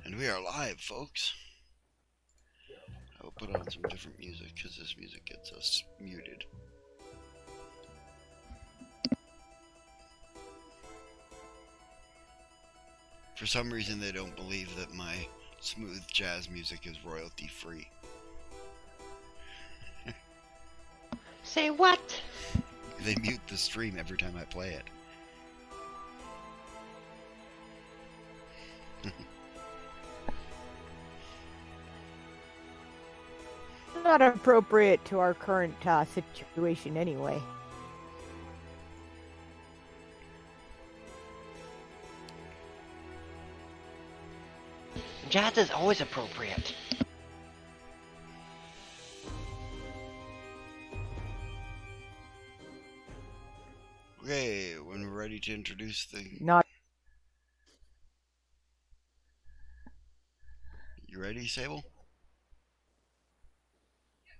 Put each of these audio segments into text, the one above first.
And we are live, folks. I will put on some different music because this music gets us muted. For some reason, they don't believe that my smooth jazz music is royalty free. Say what? They mute the stream every time I play it. Not appropriate to our current situation anyway. Jazz is always appropriate. Okay, when we're ready to introduce the... Not. You ready, Sable?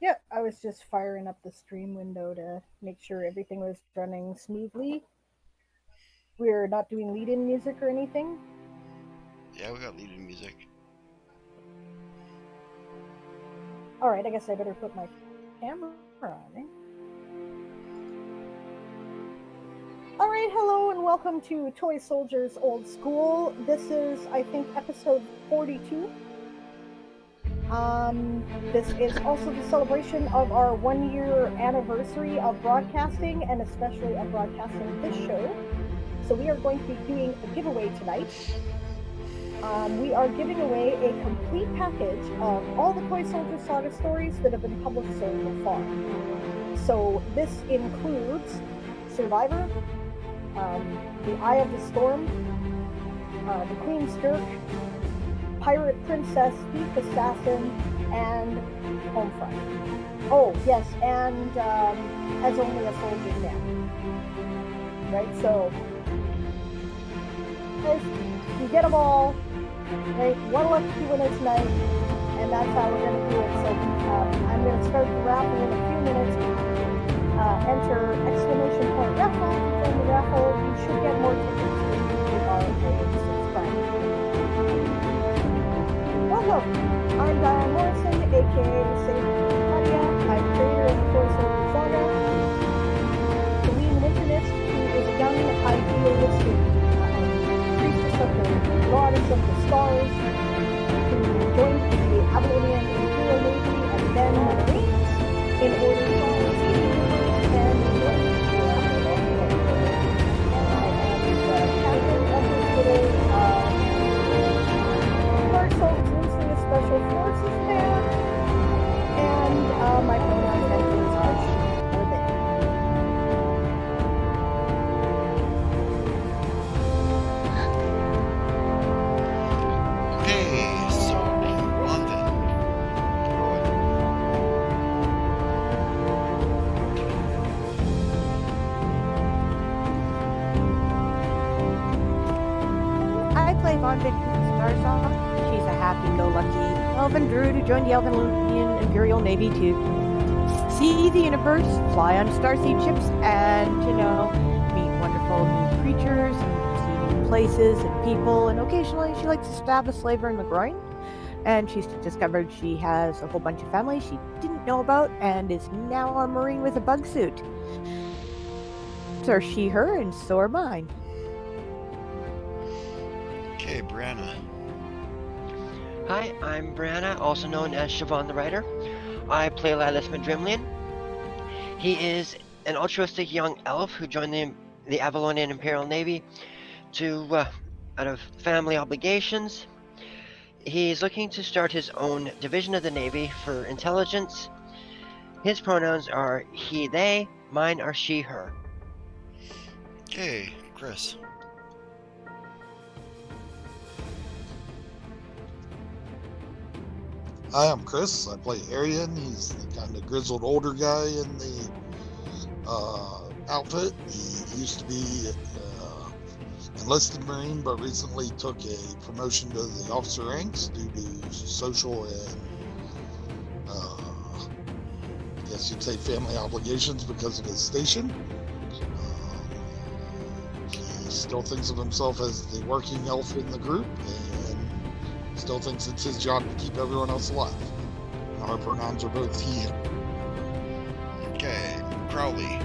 Yep, I was just firing up the stream window to make sure everything was running smoothly. We're not doing lead-in music or anything? Yeah, we got lead-in music. Alright, I guess I better put my camera on, eh? Alright, hello and welcome to Toy Soldiers Old School. This is, I think, episode 42. This is also the celebration of our 1-year anniversary of broadcasting, and especially of broadcasting this show. So we are going to be doing a giveaway tonight. We are giving away a complete package of all the Toy Soldier Saga stories that have been published so far. So this includes Survivor, The Eye of the Storm, The Queen's Dirk, Pirate Princess, Thief Assassin, and Homefront. Oh, yes, and As Only a Soldier Can. Right, so you get them all, right? One lucky winner tonight, and that's how we're going to do it. So I'm going to start the raffle in a few minutes. Enter !raffle to join the raffle. You should get more tickets if you are a subscriber. Welcome! I'm Diane Morrison, aka Saga. I'm creator of the Toy Soldier Saga. Celine Winternist, who is a young, idealistic priestess of the goddess of the stars, who joined the Avalonian Imperial Navy and then the Marines in order to see the universe and enjoy the afterlife. I am the captain of this little Special Forces band, and my pronouns and things are she or they. Okay, so on then. I play Von Starsaw. She's a happy-go-lucky elven druid who joined the Avalonian Imperial Navy to see the universe, fly on starseed ships, and, meet wonderful new creatures, and see new places and people, and occasionally she likes to stab a slaver in the groin. And she's discovered she has a whole bunch of family she didn't know about, and is now a Marine with a bug suit. So are she, her, and so are mine. Okay, Brianna. Hi, I'm Brianna, also known as Siobhan the Writer. I play Lilas Madrimlian. He is an altruistic young elf who joined the Avalonian Imperial Navy out of family obligations. He's looking to start his own division of the Navy for intelligence. His pronouns are he, they. Mine are she, her. Okay, Chris. Hi, I'm Chris. I play Arian. He's the kind of grizzled older guy in the outfit. He used to be enlisted Marine, but recently took a promotion to the officer ranks due to social and I guess you'd say family obligations because of his station. He still thinks of himself as the working elf in the group and still thinks it's his job to keep everyone else alive. Our pronouns are both he, him. Okay, Crowley.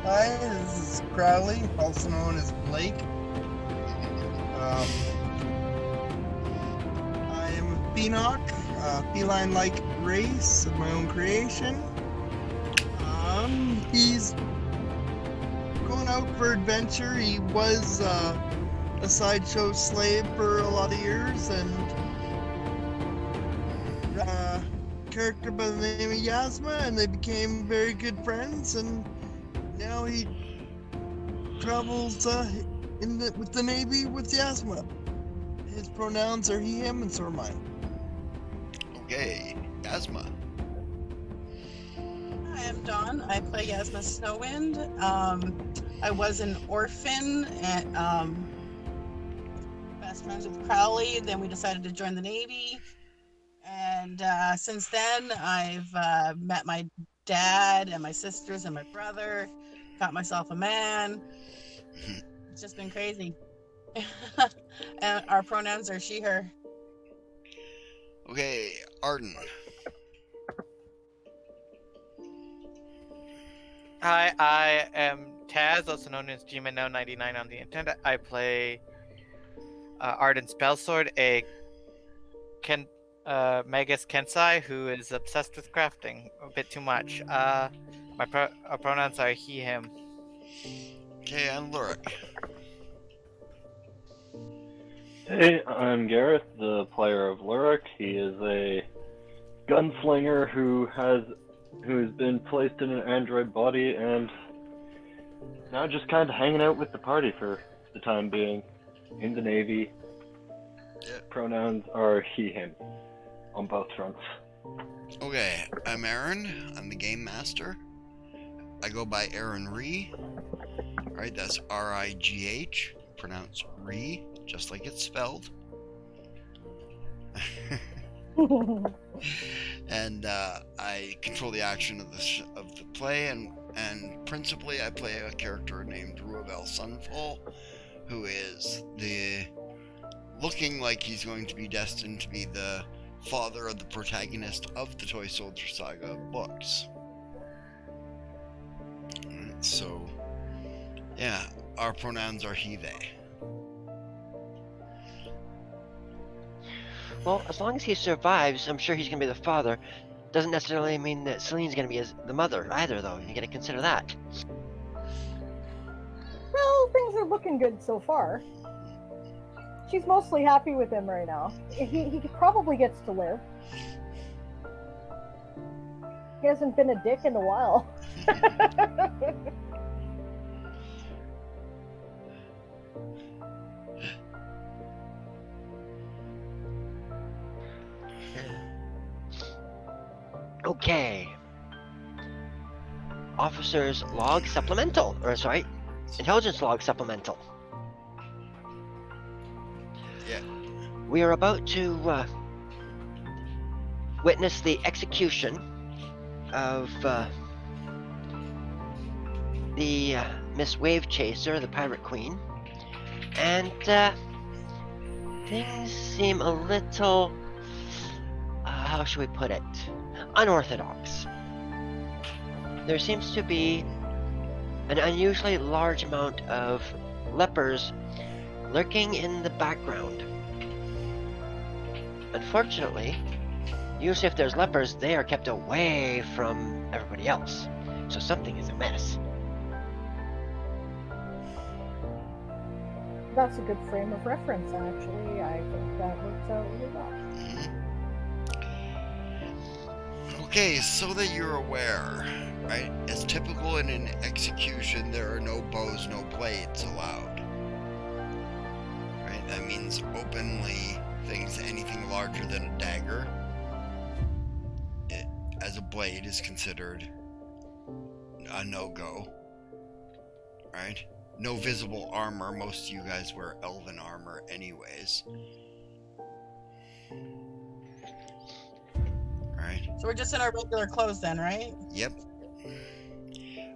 Hi, this is Crowley, also known as Blake. I am a Pheanock, feline-like race of my own creation. He's going out for adventure. He was a sideshow slave for a lot of years, and a character by the name of Yasma, and they became very good friends, and now he travels with the Navy with Yasma. His pronouns are he, him, and so are mine. Okay, Yasma. Hi, I'm Dawn. I play Yasma Snowwind. I was an orphan at best friends with Crowley. Then we decided to join the Navy. And since then, I've met my dad and my sisters and my brother. Got myself a man. It's just been crazy. And our pronouns are she, her. Okay, Arden. Hi, I am Taz, also known as GMNO99 on the internet. I play Arden Spellsword, a Magus Kensai who is obsessed with crafting a bit too much. Our pronouns are he, him. Okay, and Lurik. Hey, I'm Gareth, the player of Lurik. He is a gunslinger who's been placed in an android body and now just kind of hanging out with the party for the time being. In the Navy. Yeah. Pronouns are he, him on both fronts. Okay, I'm Aaron. I'm the game master. I go by Arianrhod. Alright, that's R-I-G-H. Pronounced Ree, just like it's spelled. And I control the action of the play, and principally I play a character named Ruavel Sunfall, who is looking like he's going to be destined to be the father of the protagonist of the Toy Soldier Saga books. Alright, so yeah, our pronouns are he, they. Well, as long as he survives, I'm sure he's gonna be the father. Doesn't necessarily mean that Celine's gonna be the mother either, though. You gotta consider that. Well, things are looking good so far. She's mostly happy with him right now. He probably gets to live. He hasn't been a dick in a while. Okay. Officer's log supplemental. Or sorry, intelligence log supplemental. Yeah. We are about to witness the execution of the Miss Wavechaser, the Pirate Queen, and things seem a little, how should we put it, unorthodox. There seems to be an unusually large amount of lepers lurking in the background. Unfortunately, usually if there's lepers, they are kept away from everybody else. So something is amiss. That's a good frame of reference, actually. I think that works out really well. Okay, so that you're aware, right? As typical in an execution, there are no bows, no blades allowed. Right? That means openly anything larger than a dagger, as a blade is considered a no-go. Right? No visible armor. Most of you guys wear elven armor anyways. Right? So we're just in our regular clothes then, right? Yep.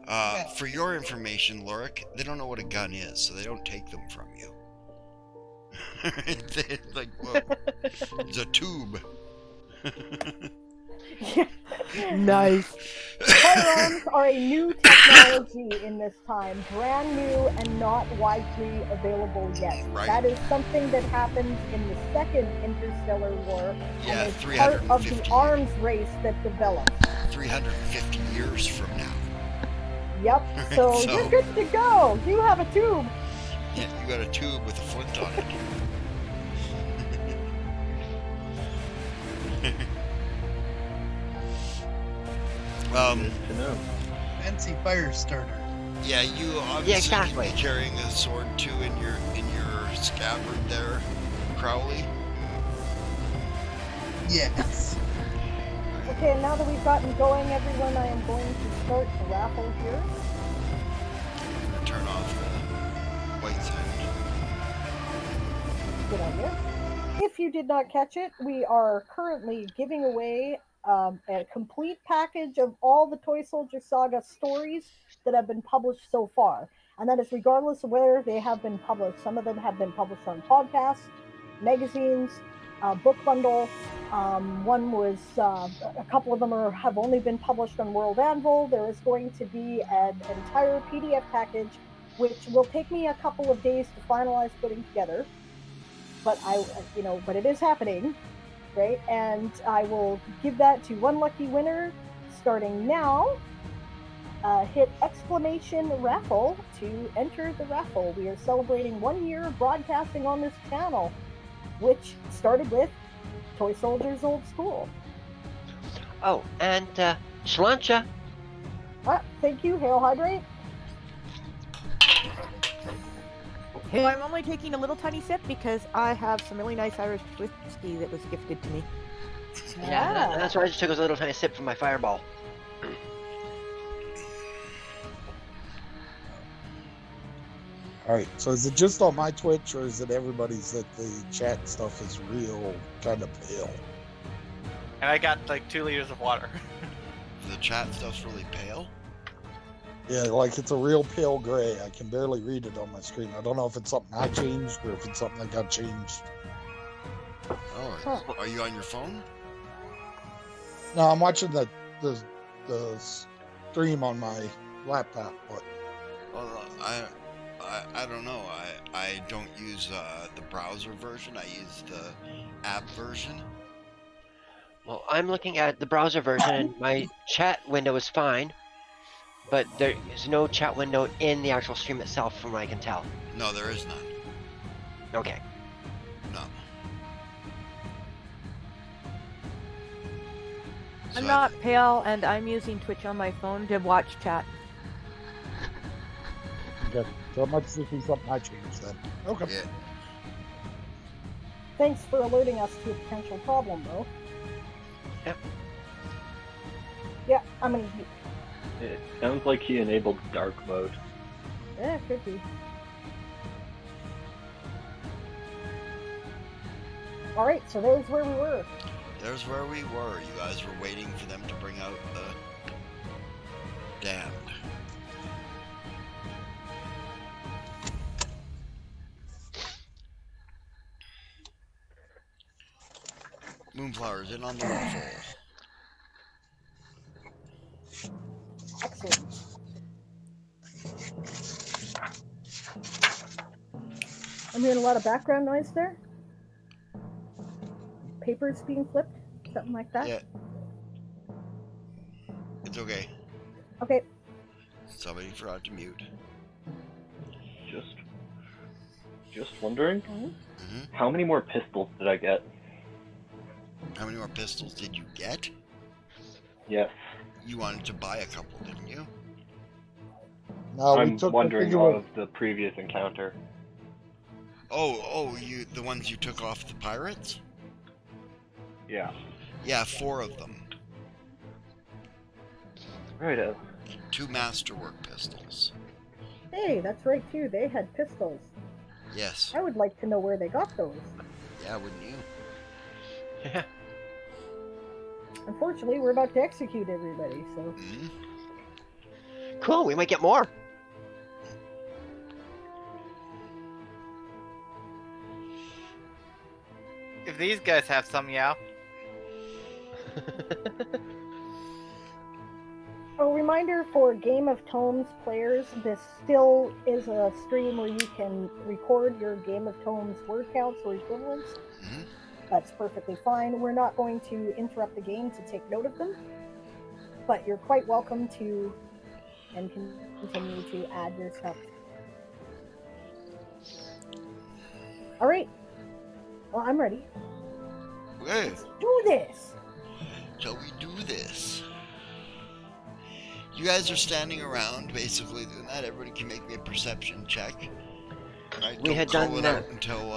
Okay. For your information, Lurik, they don't know what a gun is, so they don't take them from you. It's like, whoa, it's a tube. Nice. Firearms are a new technology in this time, brand new and not widely available yet. Right. That is something that happened in the second Interstellar War, Yeah, and is part of the 350. arms race that developed. 350 years from now. Yep. So, So- you're good to go. You have a tube. Yeah, you got a tube with a flint on it. Good to know. Fancy fire starter. Yeah, you obviously exactly. can be carrying a sword too in your scabbard there, Crowley. Yes. Okay, and now that we've gotten going, everyone, I am going to start the raffle here. I'm gonna turn off the white sound. Good idea. If you did not catch it, we are currently giving away a complete package of all the Toy Soldier Saga stories that have been published so far. And that is regardless of where they have been published. Some of them have been published on podcasts, magazines, book bundle. One was, a couple of them have only been published on World Anvil. There is going to be an entire PDF package, which will take me a couple of days to finalize putting together. But but it is happening, right? And I will give that to one lucky winner starting now. Hit exclamation raffle to enter the raffle. We are celebrating 1 year of broadcasting on this channel, which started with Toy Soldiers Old School. Oh, and Shlancha. Thank you, Hail Hydrate. Hey, I'm only taking a little tiny sip because I have some really nice Irish whiskey that was gifted to me. Yeah, that's why I just took a little tiny sip from my fireball. All right. So is it just on my Twitch, or is it everybody's that the chat stuff is real kind of pale? And I got like 2 liters of water. The chat stuff's really pale. Yeah, like it's a real pale gray. I can barely read it on my screen. I don't know if it's something I changed or if it's something that got changed. Oh, are you on your phone? No, I'm watching the stream on my laptop. But Well, I don't know. I don't use the browser version. I use the app version. Well, I'm looking at the browser version, and my chat window is fine, but there is no chat window in the actual stream itself, from what I can tell. No, there is none. Okay. No. I'm So not pale, and I'm using Twitch on my phone to watch chat. okay, so it must just be something I changed then. Okay. Yeah. Thanks for alerting us to a potential problem, though. Yep. Yeah, I mean, It sounds like he enabled dark mode. yeah, it could be. Alright, so there's where we were. There's where we were. You guys were waiting for them to bring out the damned. Moonflowers in on the waffle. Excellent. I'm hearing a lot of background noise there. Papers being flipped, something like that. Yeah. It's okay. Okay, Somebody forgot to mute. Just wondering, Mm-hmm. how many more pistols did I get? How many more pistols did you get? Yes. You wanted to buy a couple, didn't you? No, we I'm took wondering the of the previous encounter. Oh, the ones you took off the pirates? Yeah. Yeah, 4 of them. Righto. 2 masterwork pistols. hey, that's right too. They had pistols. Yes. I would like to know where they got those. Yeah, wouldn't you? Yeah. Unfortunately, we're about to execute everybody, so. Hmm? Cool, we might get more. If these guys have some, yeah. A reminder for Game of Tomes players, this still is a stream where you can record your Game of Tomes word counts or equivalents. Mhm. That's perfectly fine. We're not going to interrupt the game to take note of them, but you're quite welcome to and continue to add your stuff. All right. Well, I'm ready. Okay, Let's do this. shall we do this? You guys are standing around, basically doing that. Everybody can make me a perception check. Right? We Don't had call done it that. out until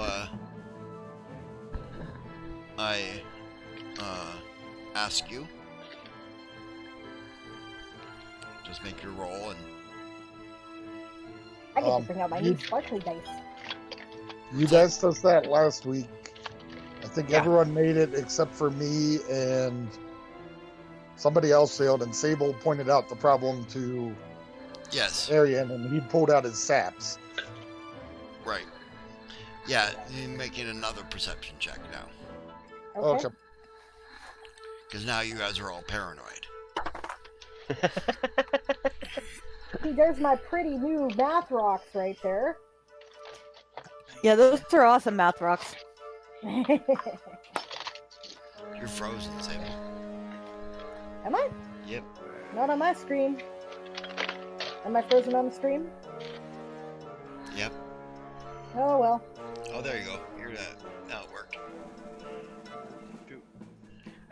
I ask you. Just make your roll and I get to bring out my new sparkly dice. You guys tested that last week. I think Yeah. everyone made it except for me and somebody else failed, and Sable pointed out the problem to yes, Arian, and he pulled out his saps. right. Yeah, you're making another perception check now. Okay. Okay. Because now you guys are all paranoid. See, there's my pretty new math rocks right there. Yeah, those are awesome math rocks. You're frozen, Sable. Am I? Yep. Not on my screen. Am I frozen on the stream? Yep. Oh well. Oh, there you go. You're that. Now it worked.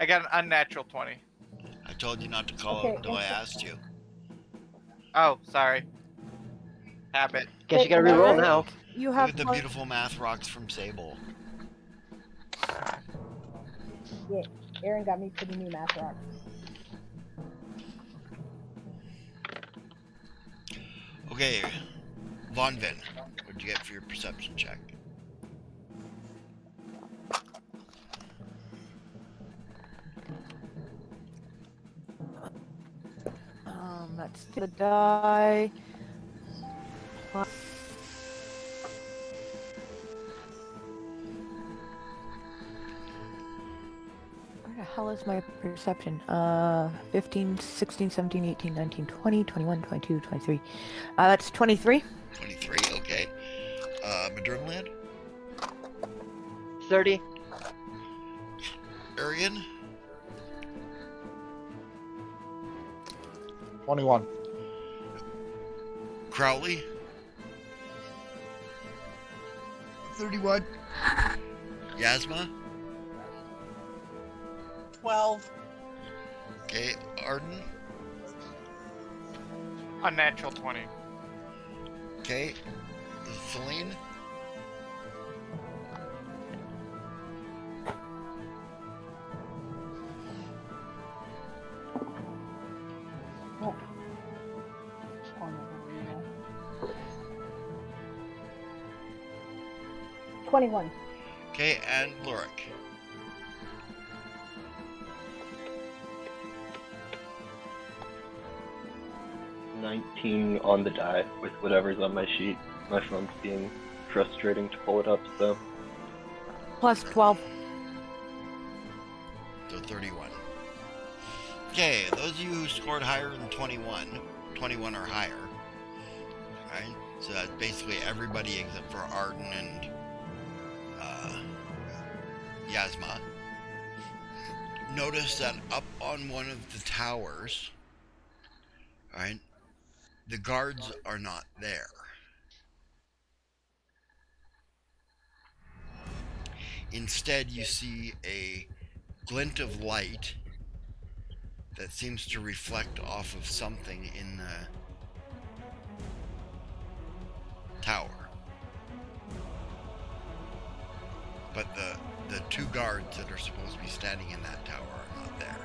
I got an unnatural 20. I told you not to call Okay, out until I okay. asked you. Oh, sorry. Habit. Guess you gotta reroll Alright. now. You Look have at the beautiful math rocks from Sable. Yeah, Aaron got me pretty new math rocks. Okay, Von Vin, what'd you get for your perception check? That's the die. Plus... Where the hell is my perception? 15, 16, 17, 18, 19, 20, 21, 22, 23. That's 23. 23, okay. Madrimland? 30. Arian? 21. Crowley? 31. Yasma? 12. Okay, Arden? Unnatural 20. Okay, Celine? Oh. 21. Okay, and Lurik. $19 on the die with whatever's on my sheet. My phone's being frustrating to pull it up, so Plus 12. So 31. Okay, those of you who scored higher than 21, 21 or higher, right? So that's basically everybody except for Arden and Yasma. Notice that up on one of the towers, right, the guards are not there. Instead, you see a glint of light that seems to reflect off of something in the tower. But the two guards that are supposed to be standing in that tower are not there.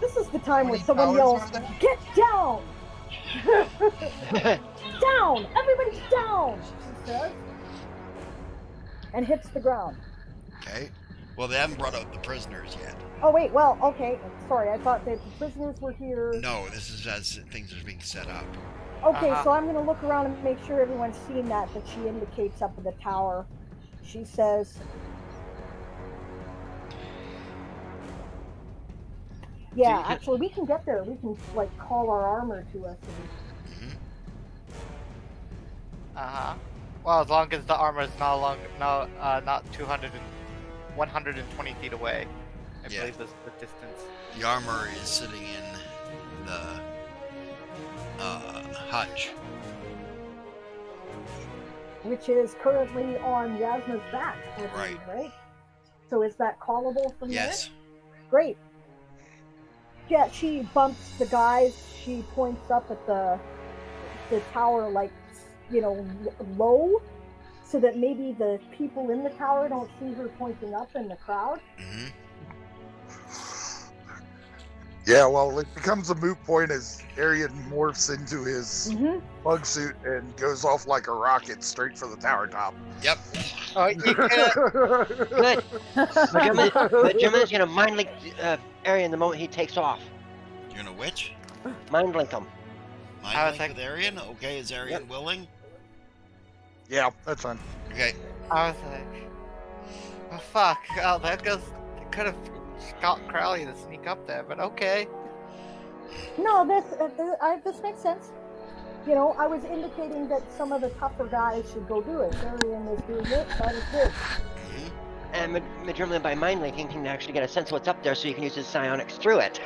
This is the time where How someone many yells, towers are there? "Get down! Down! Everybody down!" she says. And hits the ground. Okay? Well, they haven't brought out the prisoners yet. Oh wait, well, okay. Sorry, I thought that the prisoners were here. No, this is as things are being set up. Okay, Uh-huh. so I'm gonna look around and make sure everyone's seen that she indicates up in the tower. She says, yeah, actually, we can get there. We can, like, call our armor to us. Well, as long as the armor is not 120 feet away. I believe that's the distance. The armor is sitting in the hutch. Which is currently on Yasma's back, I believe, right? So is that callable from there? Yes. Great. Yeah, she bumps the guys. She points up at the tower, like, you know, low, so that maybe the people in the tower don't see her pointing up in the crowd. Mm-hmm. Yeah, well, it becomes a moot point as Arian morphs into his bug suit and goes off like a rocket straight for the tower top. Yep. Oh, you could. Good. The German's gonna mind link Arian the moment he takes off. You're gonna which? Mind link him. Mind link with Arian? Okay, is Arian willing? Yeah, that's fine. Okay. I was like, oh fuck! Oh, that goes. Could have got Crowley to sneak up there, but okay. No, this makes sense. You know, I was indicating that some of the tougher guys should go do it. Arian is doing it. That is good. And Madrimlin, by mind linking, can actually get a sense of what's up there, so you can use his psionics through it.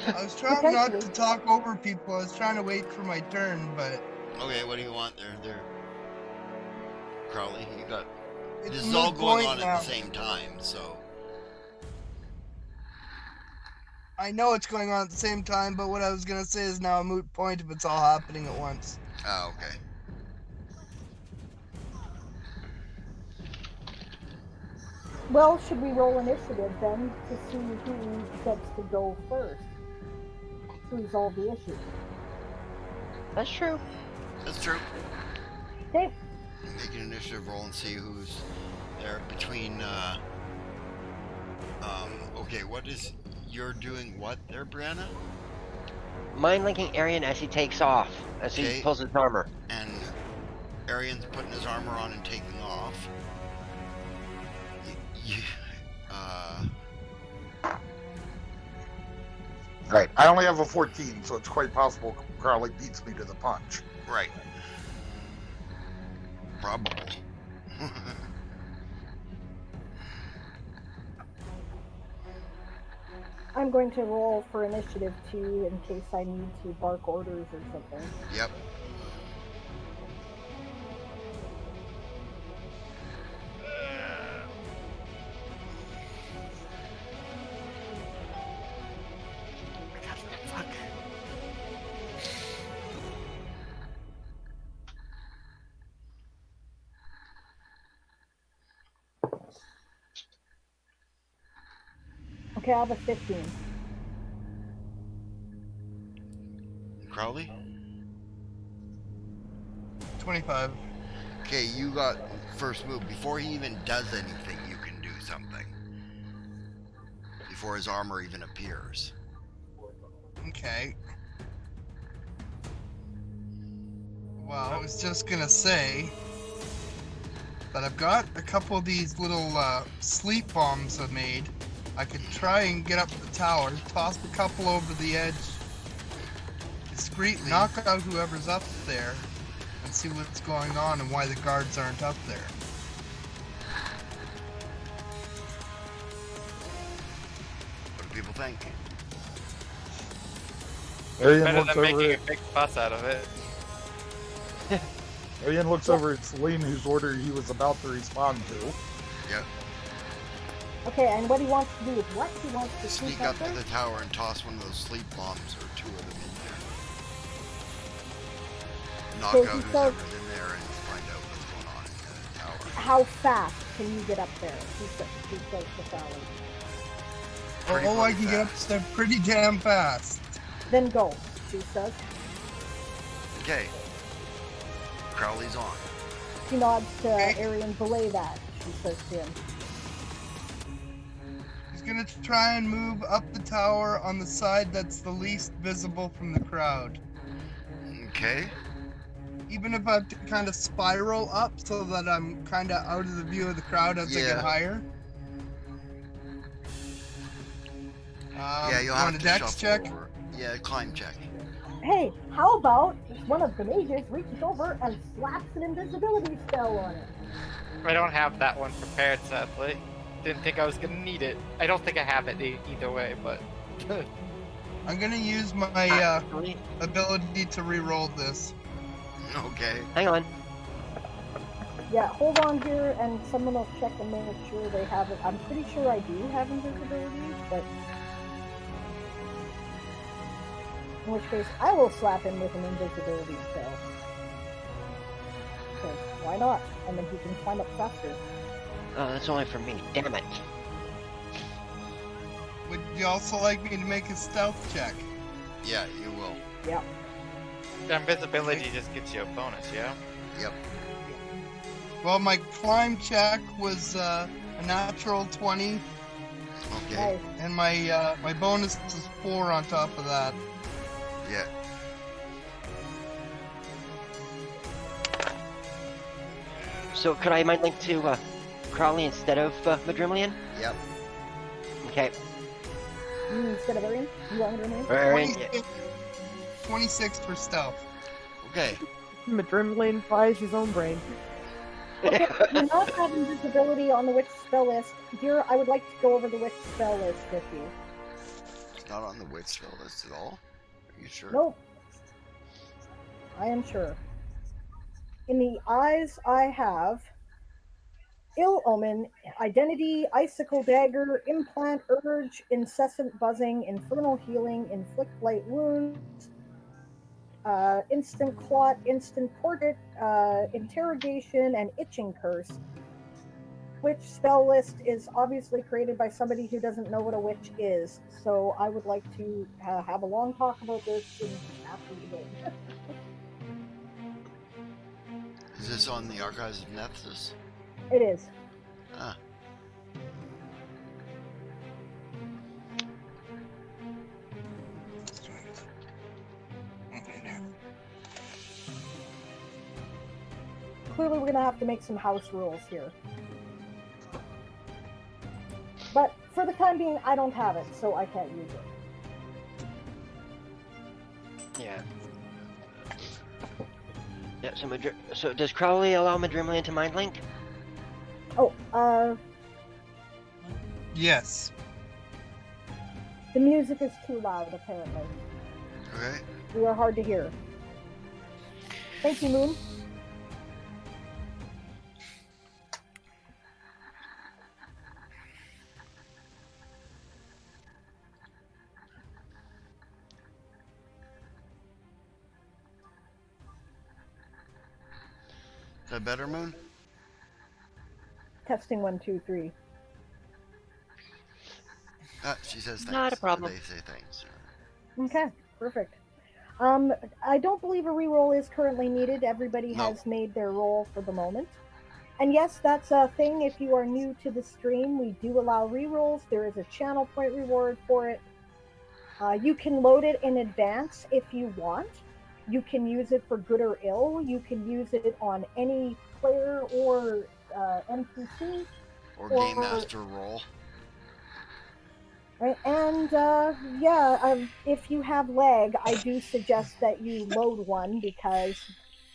I was trying not to talk over people. I was trying to wait for my turn, but... Okay, what do you want there? Crowley, you got... It's This is all going on now. at the same time, so... I know it's going on at the same time, but what I was going to say is now a moot point if it's all happening at once. Oh, okay. Well, should we roll initiative then to see who gets to go first to resolve the issue? That's true. That's true. Okay. Make an initiative roll and see who's there between, okay, what is... You're doing what there, Brianna? Mind linking Arian as he takes off, as he pulls his armor. And Arian's putting his armor on and taking off. Right. I only have a 14, so it's quite possible Crowley beats me to the punch. Right. Probable. I'm going to roll for initiative too in case I need to bark orders or something. Yep. Fuck. Okay, I have a 15. Crowley? 25. Okay, you got first move. Before he even does anything, you can do something. Before his armor even appears. Okay. Well, I was just gonna say that I've got a couple of these little sleep bombs I made. I could try and get up the tower, toss a couple over the edge discreetly, knock out whoever's up there, and see what's going on and why the guards aren't up there. What do people think? Arian Better looks than over making at, a big fuss out of it. Arian looks over at Celine, whose order he was about to respond to. Yep. Okay, and what he wants to do is what? He wants to Sneak up to the tower and toss one of those sleep bombs or two of them in there. Knock Okay, out he whoever's in there and find out what's going on in the tower. How fast can you get up there? He says to Sally. Oh, I can get up there pretty damn fast. Then go, she says. Okay. Crowley's on. She nods to Arian, belay that, she says to him. He's gonna try and move up the tower on the side that's the least visible from the crowd. Okay. even if I have to kind of spiral up so that I'm kind of out of the view of the crowd as I Yeah. get higher? Yeah, you'll you have want a to dex shuffle check? over. Yeah, climb check. Hey, how about one of the mages reaches over and slaps an invisibility spell on it? I don't have that one prepared, sadly. Didn't think I was gonna need it. I don't think I have it either way, but. I'm gonna use my Actually, ability to re-roll this. Okay. hang on. Yeah, hold on here, and someone will check and make sure they have it. I'm pretty sure I do have invisibility, but in which case I will slap him with an invisibility spell. Because why not? And then he can climb up faster. Oh, that's only for me. Damn it. Would you also like me to make a stealth check? Yeah, you will. Yeah. The invisibility just gives you a bonus, yeah? Yep. Well, my climb check was a natural 20, Okay. Nice. and my bonus is 4 on top of that. Yeah. So could I mind link to Crowley instead of Madrimlian? Yep. Okay. Instead of Arian? You want Arian? Arian, 26 for stealth. Okay. Madrimlin buys his own brain. Okay, you not have invisibility on the witch spell list. Here, I would like to go over the witch spell list with you. It's not on the witch spell list at all. Are you sure? Nope. I am sure. In the eyes, I have Ill Omen, Identity, Icicle Dagger, Implant Urge, Incessant Buzzing, Infernal Healing, Inflict Light Wounds, Instant Clot, Instant Portrait, Interrogation, and Itching Curse. Witch spell list is obviously created by somebody who doesn't know what a witch is, so I would like to have a long talk about this after the game. Is this on the Archives of Nephthys? It is. Ah. Clearly, we're gonna have to make some house rules here. But for the time being, I don't have it, so I can't use it. yeah. Yeah, so does Crowley allow Madrimlian to mind link? Oh, Yes. the music is too loud, apparently. Okay. We are hard to hear. Thank you, Moon. Is that better, Moon? Testing 1, 2, 3. She says thanks. Not a problem. They say thanks. Okay, perfect. I don't believe a reroll is currently needed. Everybody No. has made their roll for the moment. And yes, that's a thing. If you are new to the stream, we do allow rerolls. There is a channel point reward for it. You can load it in advance if you want. You can use it for good or ill. You can use it on any player or NPC. Or Or- Game Master roll. Right? And if you have lag, I do suggest that you load one, because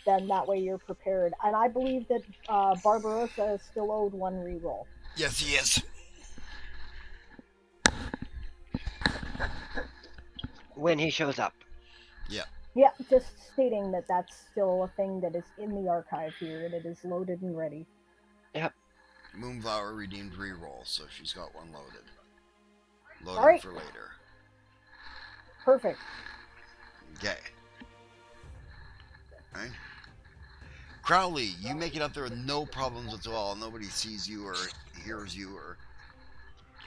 then that way you're prepared. And I believe that Barbarossa is still owed one reroll. Yes, he is. When he shows up. Yeah, just stating that that's still a thing that is in the archive here, and it is loaded and ready. Moonflower redeemed reroll, so she's got one loaded. Loaded Alright. for later. Perfect. Okay. Alright. Crowley, you make it up there with no problems at all. Nobody sees you or hears you or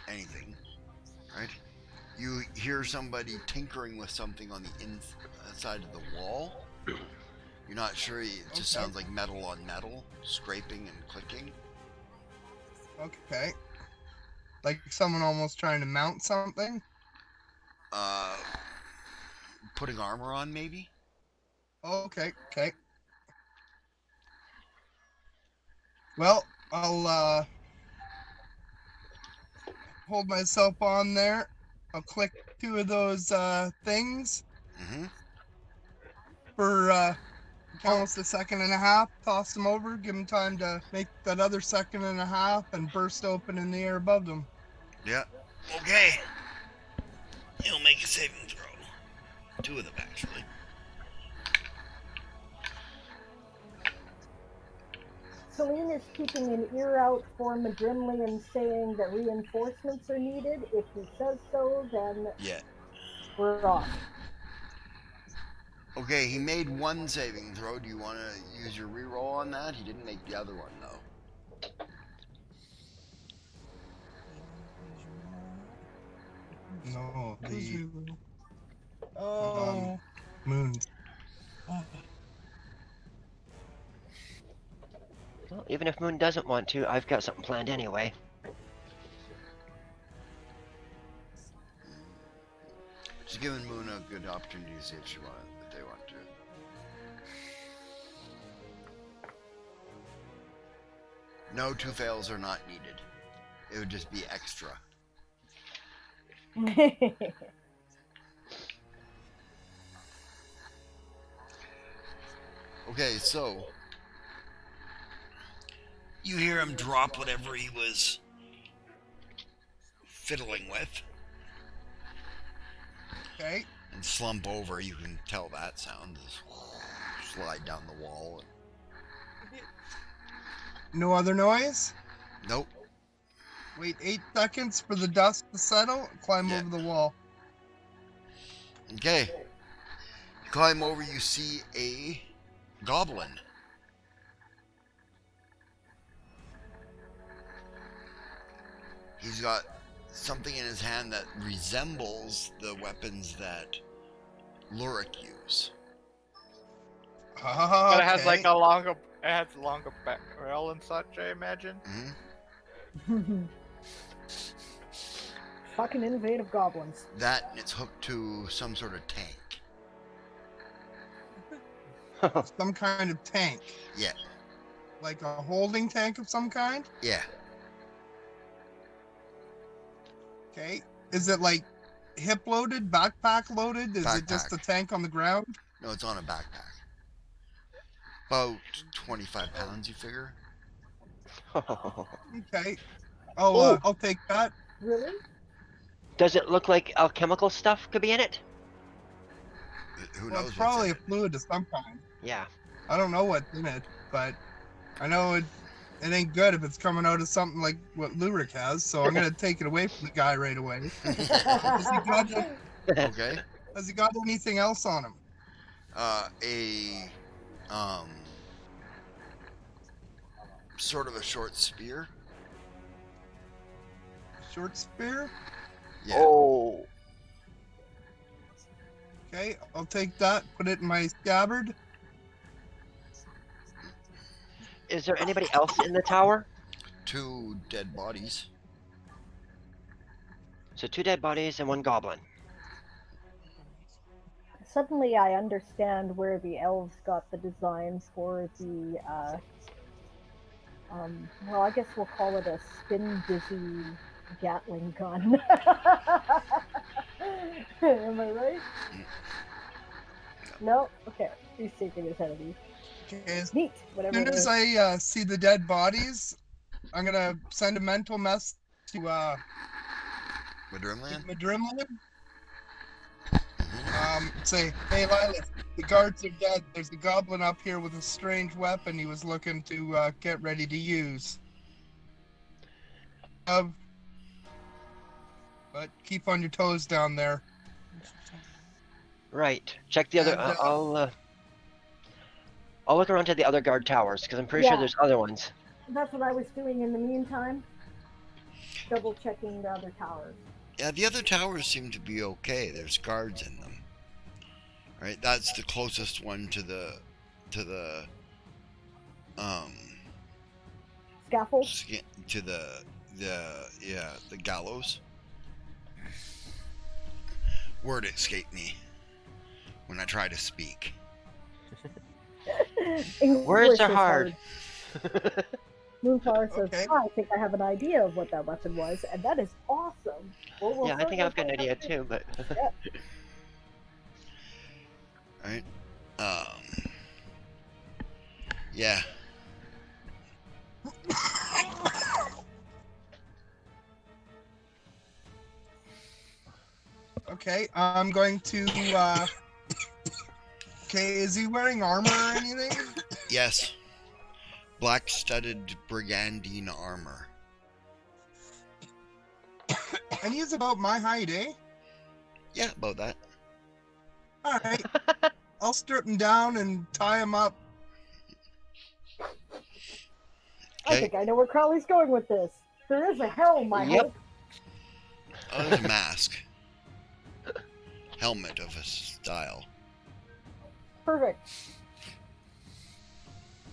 anything. Right? You hear somebody tinkering with something on the inside of the wall. You're not sure. It just sounds like metal on metal, scraping and clicking. Okay. Like someone almost trying to mount something? Putting armor on, maybe? Okay, okay. Well, I'll hold myself on there. I'll click 2 of those things Mm-hmm. for almost a second and a half. Toss them over, give them time to make that other second and a half, and burst open in the air above them. Yeah. Okay. He'll make a saving throw. 2 of them, actually. Celine is keeping an ear out for Madrimlian saying that reinforcements are needed. If he says so, then Yeah. we're off. Okay, he made 1 saving throw. Do you want to use your reroll on that? He didn't make the other one, though. No, the moons. Well, even if Moon doesn't want to, I've got something planned anyway. Just giving Moon a good opportunity to see if they want to. No, 2 fails are not needed. It would just be extra. Okay, so you hear him drop whatever he was fiddling with. Okay. And slump over. You can tell that sound. Slide down the wall. No other noise? Nope. Wait 8 seconds for the dust to settle. Climb over the wall. Okay. You climb over, you see a goblin. He's got something in his hand that resembles the weapons that Lurik use. But it has like a longer barrel and such, I imagine. Mm-hmm. Fucking innovative goblins. That and it's hooked to some sort of tank. Some kind of tank. Yeah. Like a holding tank of some kind? Yeah. Okay. Is it like hip loaded, backpack loaded? Is it just Backpack. a tank on the ground? No, it's on a backpack. About 25 pounds, you figure? Okay. I'll take that. Really? Does it look like alchemical stuff could be in it? Who Well, knows? it's probably a fluid of some kind. Yeah. I don't know what's in it, but I know it ain't good if it's coming out of something like what Lurik has, so I'm gonna take it away from the guy right away. Okay. Has he got anything else on him? Sort of a short spear. Short spear? Yeah. Oh. Okay, I'll take that, put it in my scabbard. Is there anybody else in the tower? 2 dead bodies. So 2 dead bodies and 1 goblin. Suddenly I understand where the elves got the designs for the, well, I guess we'll call it a spin-dizzy Gatling gun. Am I right? No? Okay. He's shaking his head at me. Okay, Neat. Whatever as it soon is. as I see the dead bodies, I'm gonna send a mental message to Madrimlian? Say, hey Lilith, the guards are dead. There's a goblin up here with a strange weapon he was looking to get ready to use. But keep on your toes down there. Right. Check the other. And, I'll look around to the other guard towers because I'm pretty sure there's other ones. That's what I was doing in the meantime. Double checking the other towers. Yeah, the other towers seem to be okay. There's guards in them. Right? That's the closest one to the Scaffold? To the gallows. Word escaped me when I try to speak. Words are hard. Moonflower says, Okay. I think I have an idea of what that weapon was, and that is awesome. We'll Yeah, I think further I've got an find idea out too, but Alright. Yeah. Okay, I'm going to. Okay, is he wearing armor or anything? Yes. Black studded brigandine armor. And he's about my height, eh? Yeah, about that. All right. I'll strip him down and tie him up. I think I know where Crowley's going with this. There is a helm, I Yep. hope. Oh, there's a mask. Helmet of a style. Perfect.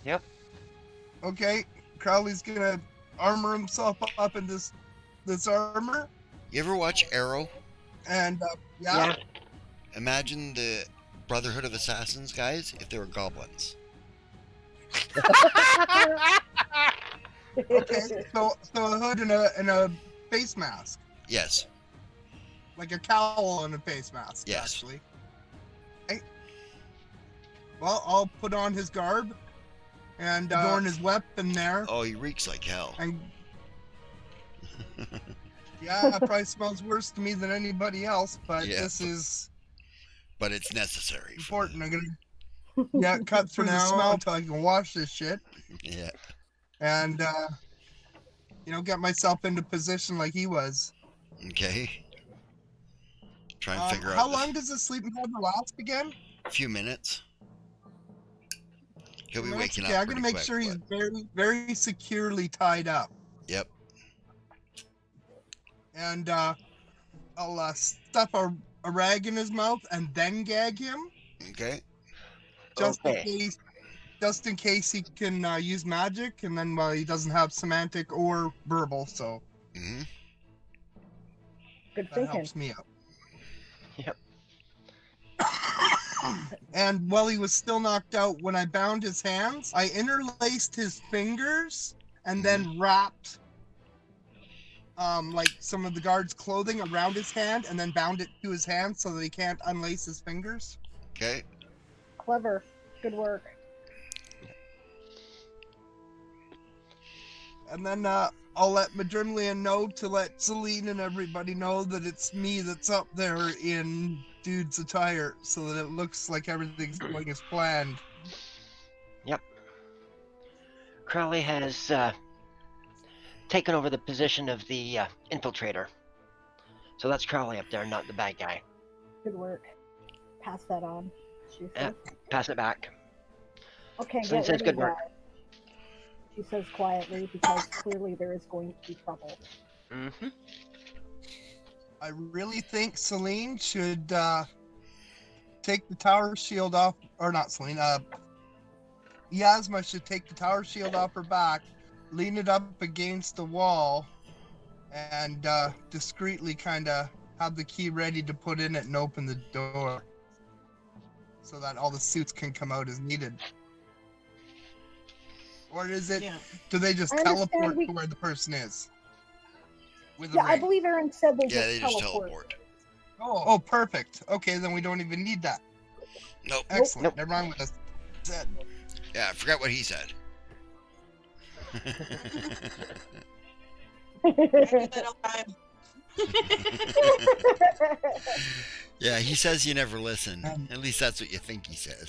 yep. Okay, Crowley's gonna armor himself up in this armor, You ever watch Arrow? and Yeah. Imagine the Brotherhood of Assassins guys if they were goblins. Okay, so a hood and a face mask, Yes. like a cowl and a face mask. Yes. Actually. Okay. Well, I'll put on his garb and adorn his weapon there. Oh, he reeks like hell. And yeah, it probably smells worse to me than anybody else, but Yeah. this is But it's necessary. important. I'm gonna cut through the smell until I can wash this shit, Yeah. and get myself into position like he was. Okay. Try and figure How out long does the sleeping powder last again? a few minutes. He'll be Well, that's waking okay. up. I'm gonna pretty make quick, sure he's but- very, very securely tied up, Yep. and I'll stuff a rag in his mouth and then gag him, Okay. just Okay. in case he can use magic, and then he doesn't have semantic or verbal, so Mm-hmm. Good that thinking. helps me out. Yep. And while he was still knocked out, when I bound his hands, I interlaced his fingers and then wrapped like some of the guard's clothing around his hand and then bound it to his hand so that he can't unlace his fingers. Okay. Clever. Good work. And then I'll let Madrimlian know to let Celine and everybody know that it's me that's up there in dude's attire, so that it looks like everything's going as planned. Crowley has taken over the position of the infiltrator. So that's Crowley up there, not the bad guy. Good work. Pass that on. She says. Yep. Pass it back. Okay, Celine get says ready, good work. guys. She says quietly, because clearly there is going to be trouble. Mm-hmm. I really think Celine should take the tower shield off, or not Celine, Yasma should take the tower shield off her back, lean it up against the wall, and discreetly kind of have the key ready to put in it and open the door, so that all the suits can come out as needed. Or is it, Yeah. do they just I understand teleport we- to where the person is? With a Yeah, I ring? believe Aaron said they Yeah, they just just teleport. teleport. Oh, perfect. Okay, then we don't even need that. Nope. Excellent. Nope. Never mind what I said. Yeah, I forgot what he said. I do that all the time. Yeah, he says you never listen. At least that's what you think he says.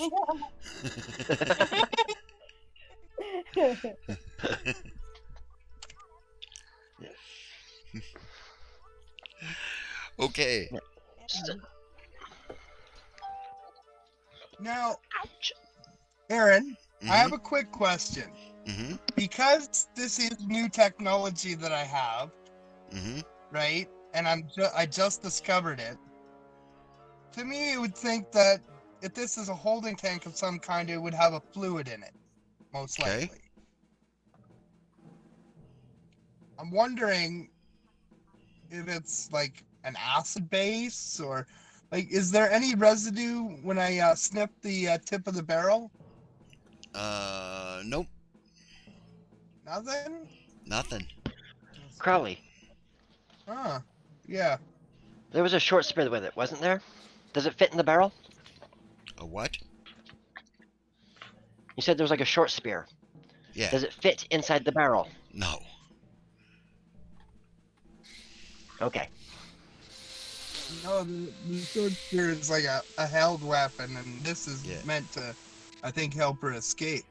Okay. Now, Aaron, I have Mhm. a quick question. Mhm. Because this is new technology that I have, Mhm. right? And I just discovered it. To me, you would think that if this is a holding tank of some kind, it would have a fluid in it, most Okay. likely. I'm wondering if it's like an acid base, or like, is there any residue when I sniff the tip of the barrel? Nope. Nothing? Nothing. Crowley, Huh. Yeah. there was a short spear with it, wasn't there? Does it fit in the barrel? A what? You said there was like a short spear. Yeah. Does it fit inside the barrel? No. Okay. No, the sword spear is like a held weapon, and this is Yeah. meant to, I think, help her escape.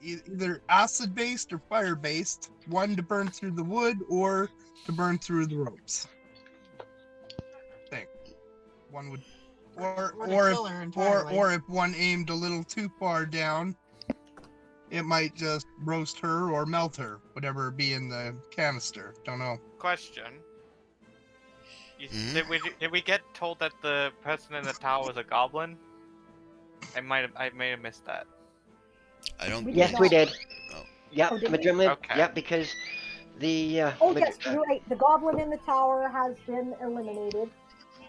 Either acid-based or fire-based. One to burn through the wood, or to burn through the ropes. I think one would, or if one aimed a little too far down, it might just roast her or melt her, whatever be in the canister. Don't know. Question. Hmm? Did we get told that the person in the tower was a goblin? I may have missed that. I don't. We Yes, did we not. did. Oh. Yep, Oh, did we? Madrimlin. Okay. Yep, because the Oh yes, you're right. The goblin in the tower has been eliminated.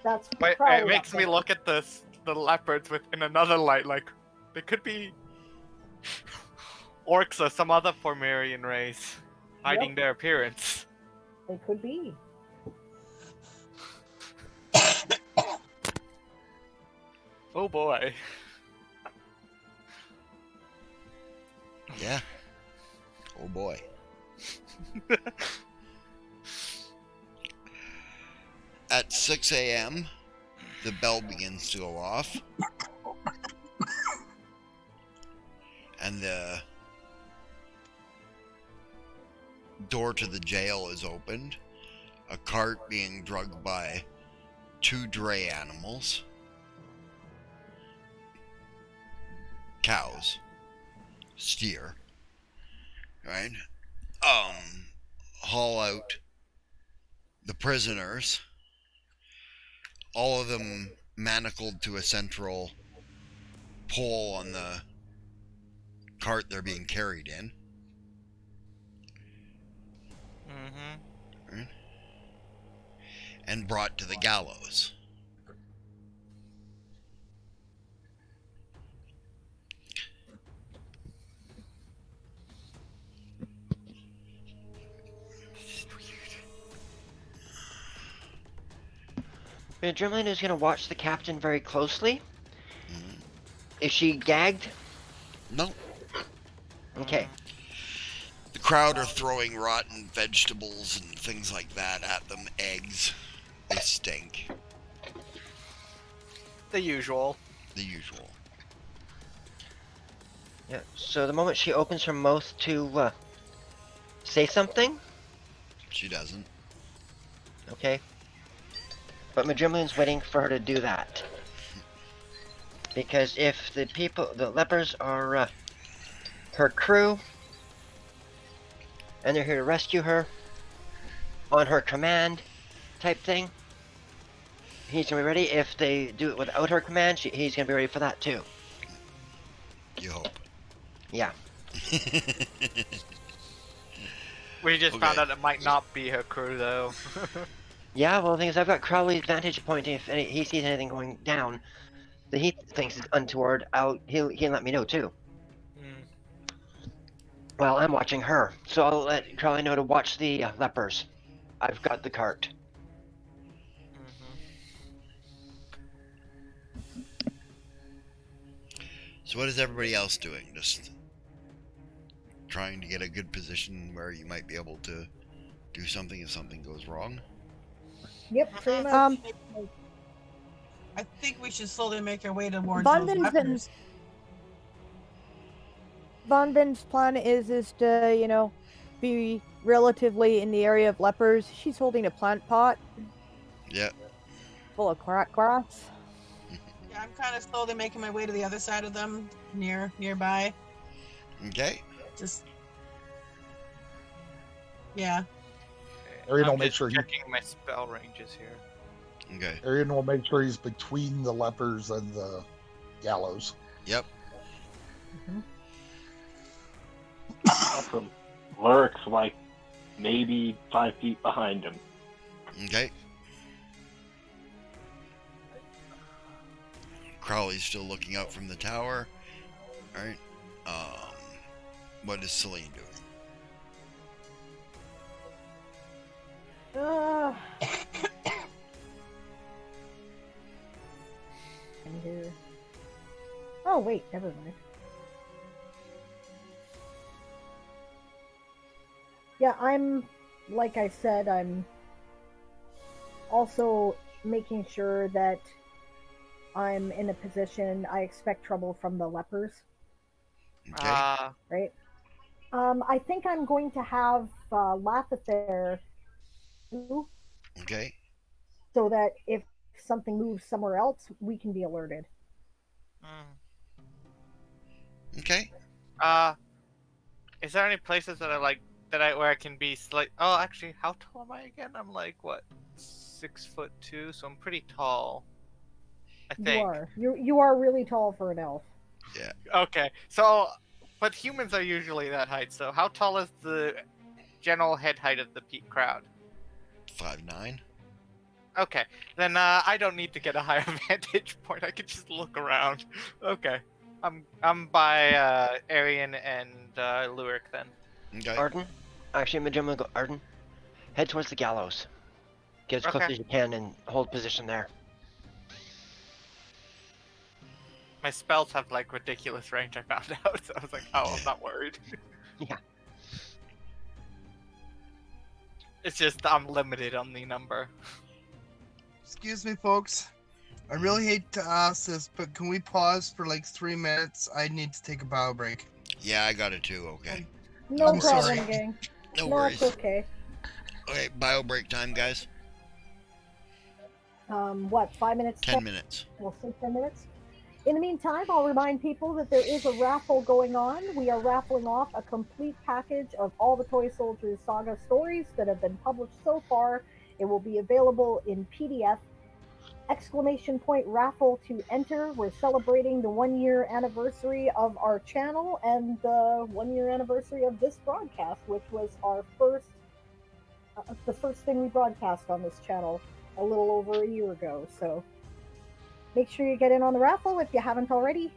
That's But probably it makes me look at the leopards in another light. Like they could be orcs or some other Formarian race hiding Yep. their appearance. They could be. Oh boy. Yeah. Oh boy. At 6 a.m., the bell begins to go off. And the door to the jail is opened. A cart being dragged by 2 dray animals. Cows. Steer. Right? Haul out the prisoners. All of them manacled to a central pole on the cart they're being carried in. Mm-hmm. Right? And brought to the gallows. Madrimlin is going to watch the captain very closely. Mhm. Is she gagged? No. Okay. The crowd are throwing rotten vegetables and things like that at them. Eggs. They stink. The usual. The usual. Yeah. So the moment she opens her mouth to say something, She doesn't. okay. But Madrimlin's waiting for her to do that. Because if the lepers are her crew, and they're here to rescue her, on her command, type thing, he's gonna be ready. If they do it without her command, he's gonna be ready for that too. You hope. Yeah. We just Okay. found out it might not be her crew though. Yeah, well, the thing is, I've got Crowley's vantage point. If he sees anything going down that he thinks is untoward, he'll let me know too. Well, I'm watching her, so I'll let Crowley know to watch the lepers. I've got the cart. So what is everybody else doing? Just trying to get a good position where you might be able to do something if something goes wrong? Yep, pretty much. I think we should slowly make our way towards Von those Vin's lepers. Von Vin's plan is to, be relatively in the area of lepers. She's holding a plant pot Yep. full of grass. Yeah, I'm kind of slowly making my way to the other side of them, nearby. Okay. Just yeah. Arian will I'm make just sure he, checking my spell ranges here. Okay. Arian will make sure he's between the lepers and the gallows. Yep. Awesome. Lurk's like maybe 5 feet behind him. Okay. Crowley's still looking out from the tower. Alright. What is Celine doing? And here. Oh wait, never mind. Yeah, like I said, I'm also making sure that I'm in a position. I expect trouble from the lepers, Okay. right? I think I'm going to have Lathathere do, Okay. so that if something moves somewhere else, we can be alerted. Okay. Is there any places that I like where I can be Oh, actually, how tall am I again? I'm like what, 6'2", so I'm pretty tall. I You think. are. You are really tall for an elf. Yeah. Okay, so but humans are usually that height. So how tall is the general head height of the crowd? 5'9". Okay, then I don't need to get a higher vantage point. I can just look around. Okay, I'm by Arian and Lyric then. Okay. Arden? Actually, I'm gonna go Arden. Head towards the gallows. Get as close Okay. as you can and hold position there. My spells have like ridiculous range. I found out, so I was like, oh, I'm not worried. Yeah. It's just I'm limited on the number. Excuse me, folks. I really hate to ask this, but can we pause for like 3 minutes? I need to take a bio break. Yeah, I got it too. Okay. No I'm problem, sorry. gang. No No, worries. it's okay. Okay, bio break time, guys. What, 5 minutes? 10 minutes. We'll say 10 minutes. In the meantime, I'll remind people that there is a raffle going on. We are raffling off a complete package of all the Toy Soldiers Saga stories that have been published so far. It will be available in PDF. Exclamation point raffle to enter. We're celebrating the 1 year anniversary of our channel and the 1 year anniversary of this broadcast, which was our the first thing we broadcast on this channel a little over a year ago. So make sure you get in on the raffle if you haven't already.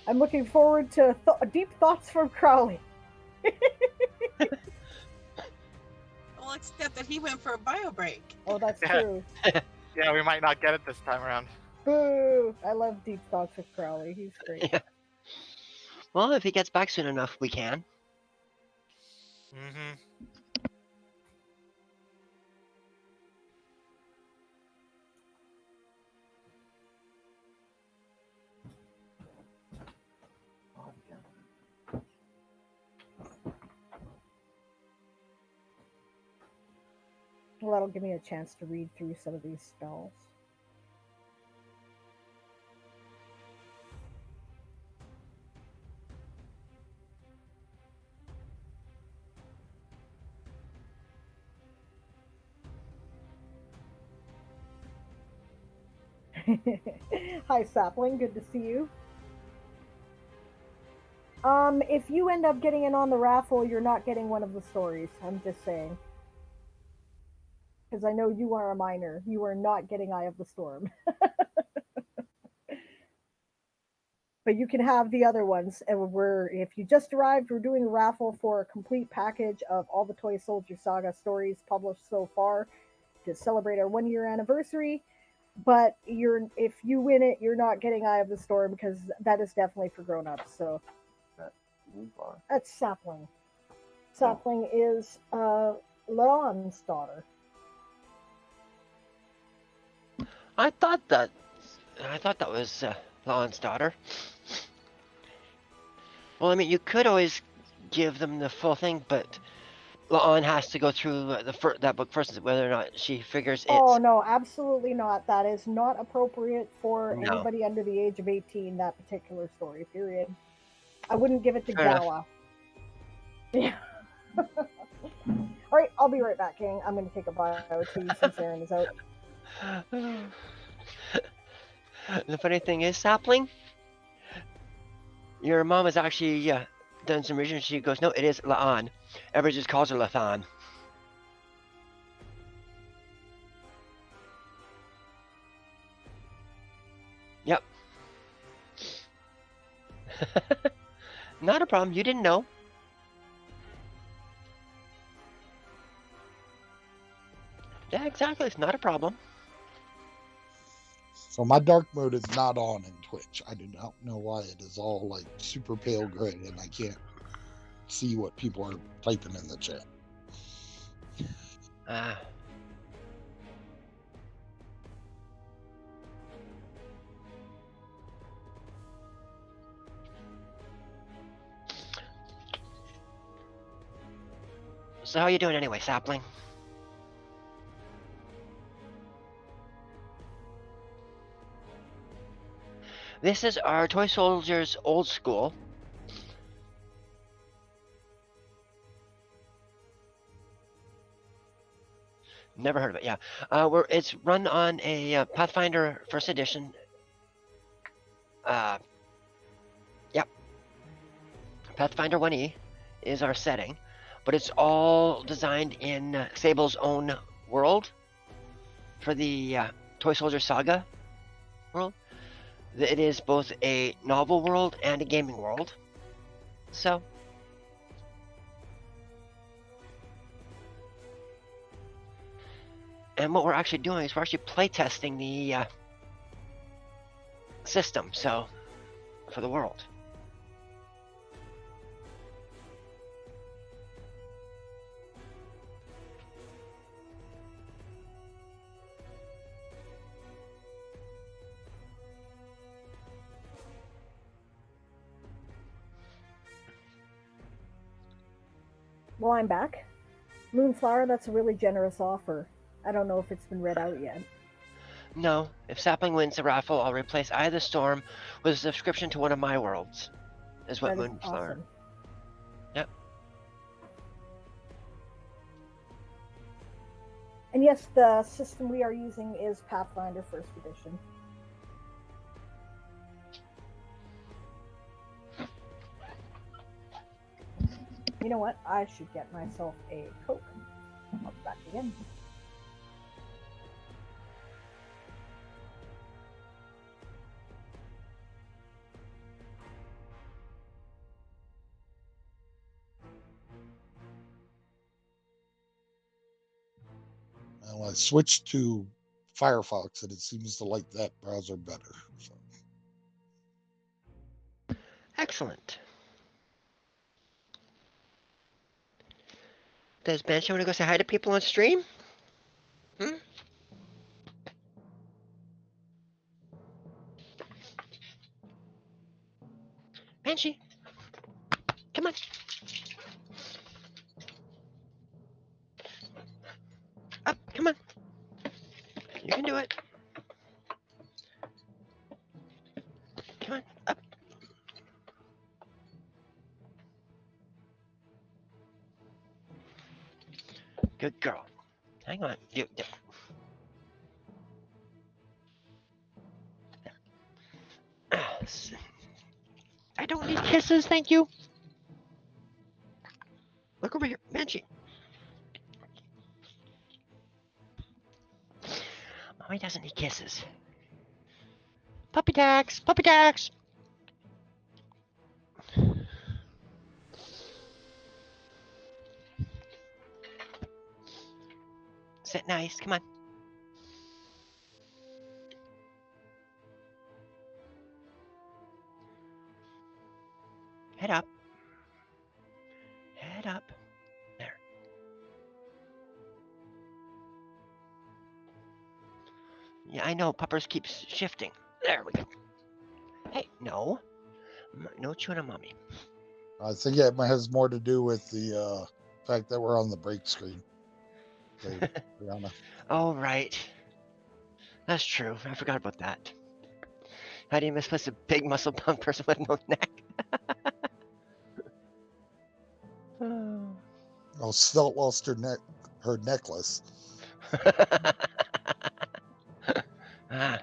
I'm looking forward to deep thoughts from Crowley. Well, except that he went for a bio break. Oh, that's true. Yeah, we might not get it this time around. Boo! I love deep thoughts with Crowley. He's great. Yeah. Well, if he gets back soon enough, we can. Mm-hmm. Well, that'll give me a chance to read through some of these spells. Hi, Sapling. Good to see you. If you end up getting in on the raffle, you're not getting one of the stories. I'm just saying. Because I know you are a minor. You are not getting Eye of the Storm. But you can have the other ones. And if you just arrived, we're doing a raffle for a complete package of all the Toy Soldier Saga stories published so far to celebrate our 1 year anniversary. But if you win it, you're not getting Eye of the Storm because that is definitely for grown-ups. So that's Sapling. Sapling is Laon's daughter. I thought that was Laon's daughter. Well, I mean, you could always give them the full thing, but Laon has to go through that book first, whether or not she figures it's... Oh, no, absolutely not. That is not appropriate for No. anybody under the age of 18, that particular story, period. I wouldn't give it to Fair enough. Gala. Yeah. Alright, I'll be right back, gang. I'm going to take a bio too since Aaron is out. The funny thing is, Sapling, your mom has actually done some research. She goes, no, it is Laon. Everybody just calls her Lathan. Yep. Not a problem. You didn't know. Yeah, exactly. It's not a problem. So my dark mode is not on in Twitch. I do not know why it is all like super pale gray and I can't see what people are typing in the chat. Ah. So how you doing anyway, Sapling? This is our Toy Soldiers Old School. Never heard of it, yeah. It's run on a Pathfinder First Edition. Yep. Pathfinder 1E is our setting, but it's all designed in Sable's own world for the Toy Soldier Saga world. It is both a novel world and a gaming world. So, and what we're actually doing is we're actually playtesting the system, so, for the world. Well, I'm back. Moonflower, that's a really generous offer. I don't know if it's been read out yet. No, if Sapling wins the raffle, I'll replace Eye of the Storm with a subscription to one of my worlds, is what That is Moonflower. awesome. Yep. And yes, the system we are using is Pathfinder First Edition. You know what? I should get myself a Coke. I'll be back again. Well, I switched to Firefox and it seems to like that browser better. So. Excellent. Does Banshee want to go say hi to people on stream? Hmm? Banshee, come on. Up, come on. You can do it. Come on, up. Good girl. Hang on. You. I don't need kisses, thank you. Look over here, Banshee. Oh, he doesn't need kisses. Puppy tax, puppy tax. Sit nice, come on. Head up. Head up. There. Yeah, I know, Puppers keeps shifting. There we go. Hey, no. No chewing on mommy. I think it has more to do with the fact that we're on the break screen. Okay, Brianna. Oh, right. That's true. I forgot about that. How do you misplace a big muscle bound person with no neck? Oh. Oh, Svelte lost her necklace. Ah.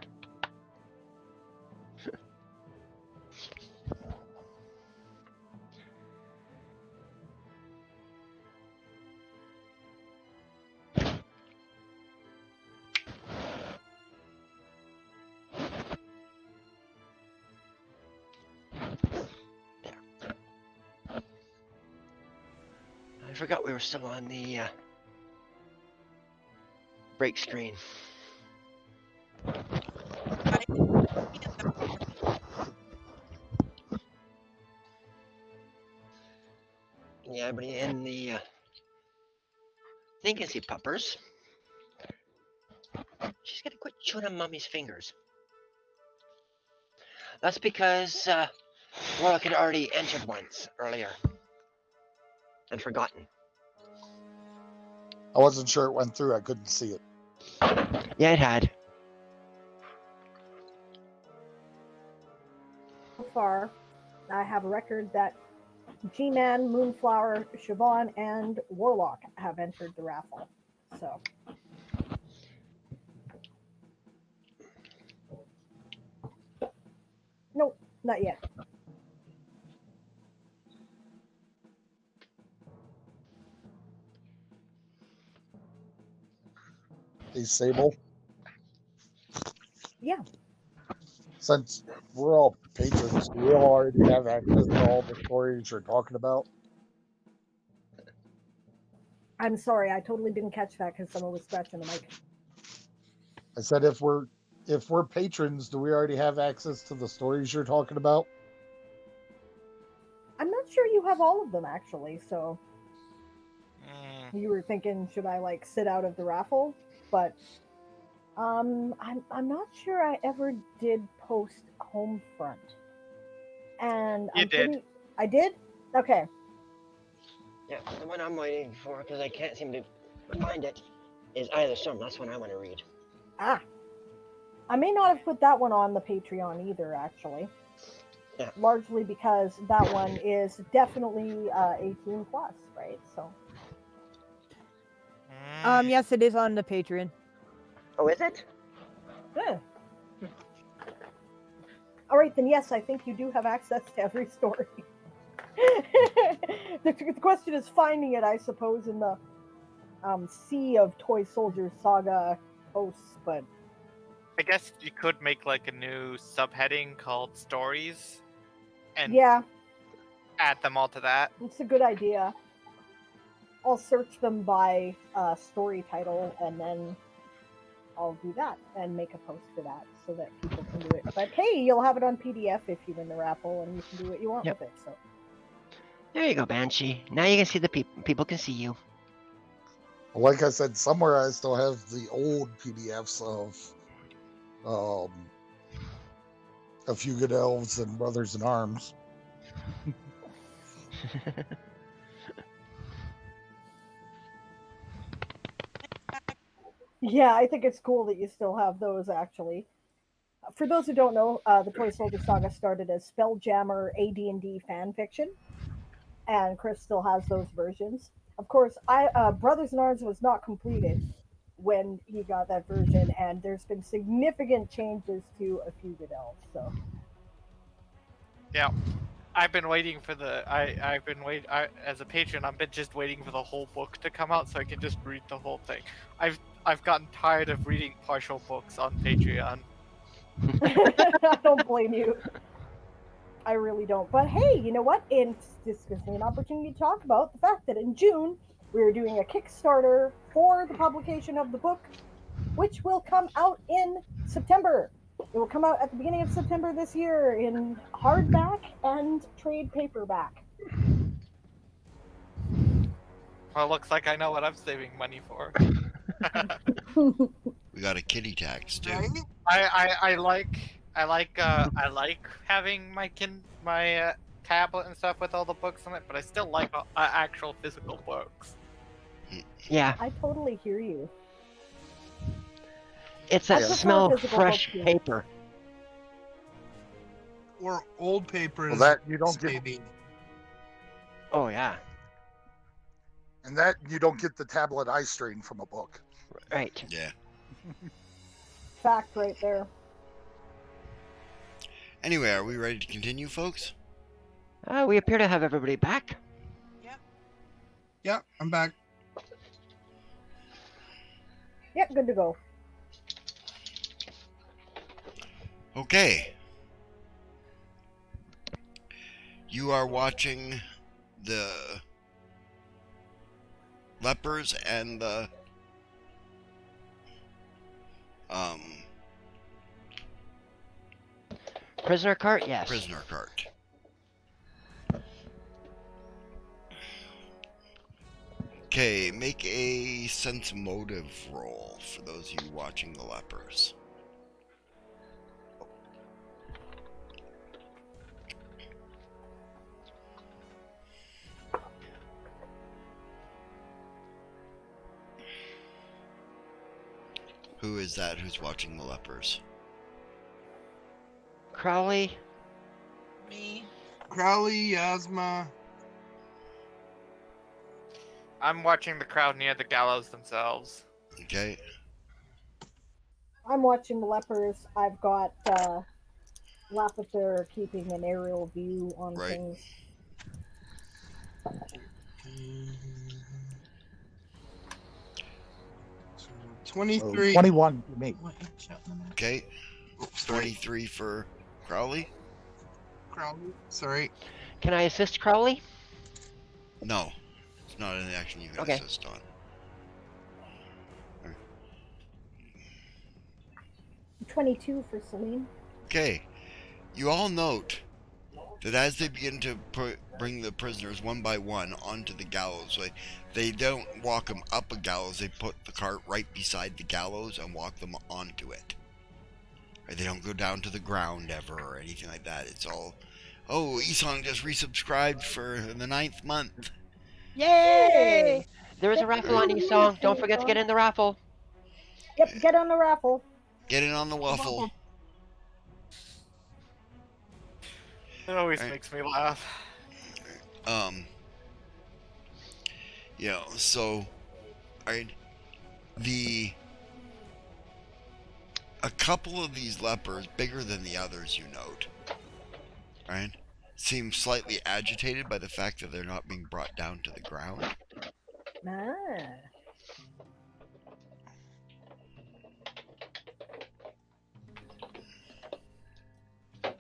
forgot we were still on the break screen. Yeah, everybody in the thing can see Puppers. She's gonna quit chewing on Mommy's fingers. That's because Warlock had already entered once earlier and forgotten. I wasn't sure it went through. I couldn't see it. Yeah, it had. So far, I have a record that G-Man, Moonflower, Siobhan, and Warlock have entered the raffle. So. Nope, not yet. Hey, Sable. Yeah. Since we're all patrons, do we all already have access to all the stories you're talking about? I'm sorry, I totally didn't catch that because someone was scratching the mic. I said if we're patrons, do we already have access to the stories you're talking about? I'm not sure you have all of them actually, so Mm. you were thinking should I like sit out of the raffle? But I'm not sure I ever did post Homefront. And You did. I did? Okay. Yeah, the one I'm waiting for, because I can't seem to find it, is Eye of the Storm. That's one I want to read. Ah. I may not have put that one on the Patreon either, actually. Yeah. Largely because that one is definitely 18 plus, right? So. Yes, it is on the Patreon. Oh, is it? Good. All right, then yes, I think you do have access to every story. The question is finding it, I suppose, in the sea of Toy Soldier Saga posts, but I guess you could make like a new subheading called stories and yeah, add them all to that. it's a good idea. I'll search them by story title, and then I'll do that and make a post for that so that people can do it. But hey, you'll have it on PDF if you win the raffle, and you can do what you want Yep. with it. So There you go, Banshee. Now you can see the people. People can see you. Like I said, somewhere I still have the old PDFs of A Few Good Elves and Brothers in Arms. yeah, I think it's cool that you still have those. Actually, for those who don't know, the Toy Soldier Saga started as Spelljammer AD&D fan fiction, and Chris still has those versions. Of course, Brothers in Arms was not completed when he got that version, and there's been significant changes to A Few Good Elves. So Yeah. I've been waiting for as a patron. I've been just waiting for the whole book to come out so I can just read the whole thing. I've gotten tired of reading partial books on Patreon. I don't blame you. I really don't. But hey, you know what? This gives me an opportunity to talk about the fact that in June we're doing a Kickstarter for the publication of the book, which will come out in September. It will come out at the beginning of September this year in hardback and trade paperback. Well, it looks like I know what I'm saving money for. We got a kitty tax too. Right? I like having my tablet and stuff with all the books on it, but I still like actual physical books. Yeah, I totally hear you. it's that I prefer smell of physical fresh books, too. paper. Or old paper. Well, that you don't get, maybe. Oh yeah, and that you don't get the tablet eye strain from a book. right. Yeah. Fact right there. Anyway, are we ready to continue, folks? We appear to have everybody back. Yeah, I'm back. Yep, good to go. Okay. You are watching the lepers and the Prisoner cart, yes. prisoner cart. Okay, make a sense motive roll for those of you watching the lepers. Who is that who's watching the lepers? Crowley. Me. Crowley, Yasma. I'm watching the crowd near the gallows themselves. Okay. I'm watching the lepers. I've got Lapither keeping an aerial view on Right. things. 23. 21 for me. Okay. Oops, sorry. 23 for Crowley? Crowley. Sorry. Can I assist Crowley? No. It's not an action you can Okay. assist on. 22 for Celine. Okay. You all note that as they begin to bring the prisoners one by one onto the gallows, they don't walk them up a gallows, they put the cart right beside the gallows and walk them onto it. Right, they don't go down to the ground ever or anything like that. It's all, oh, Esong just resubscribed for the 9th month. Yay! There is a raffle on Esong. Don't forget to get in the raffle. Yep, get on the raffle. Get in on the waffle. It always Right. makes me laugh. You know, so, alright, a couple of these lepers, bigger than the others, you note, right, seem slightly agitated by the fact that they're not being brought down to the ground. Ah.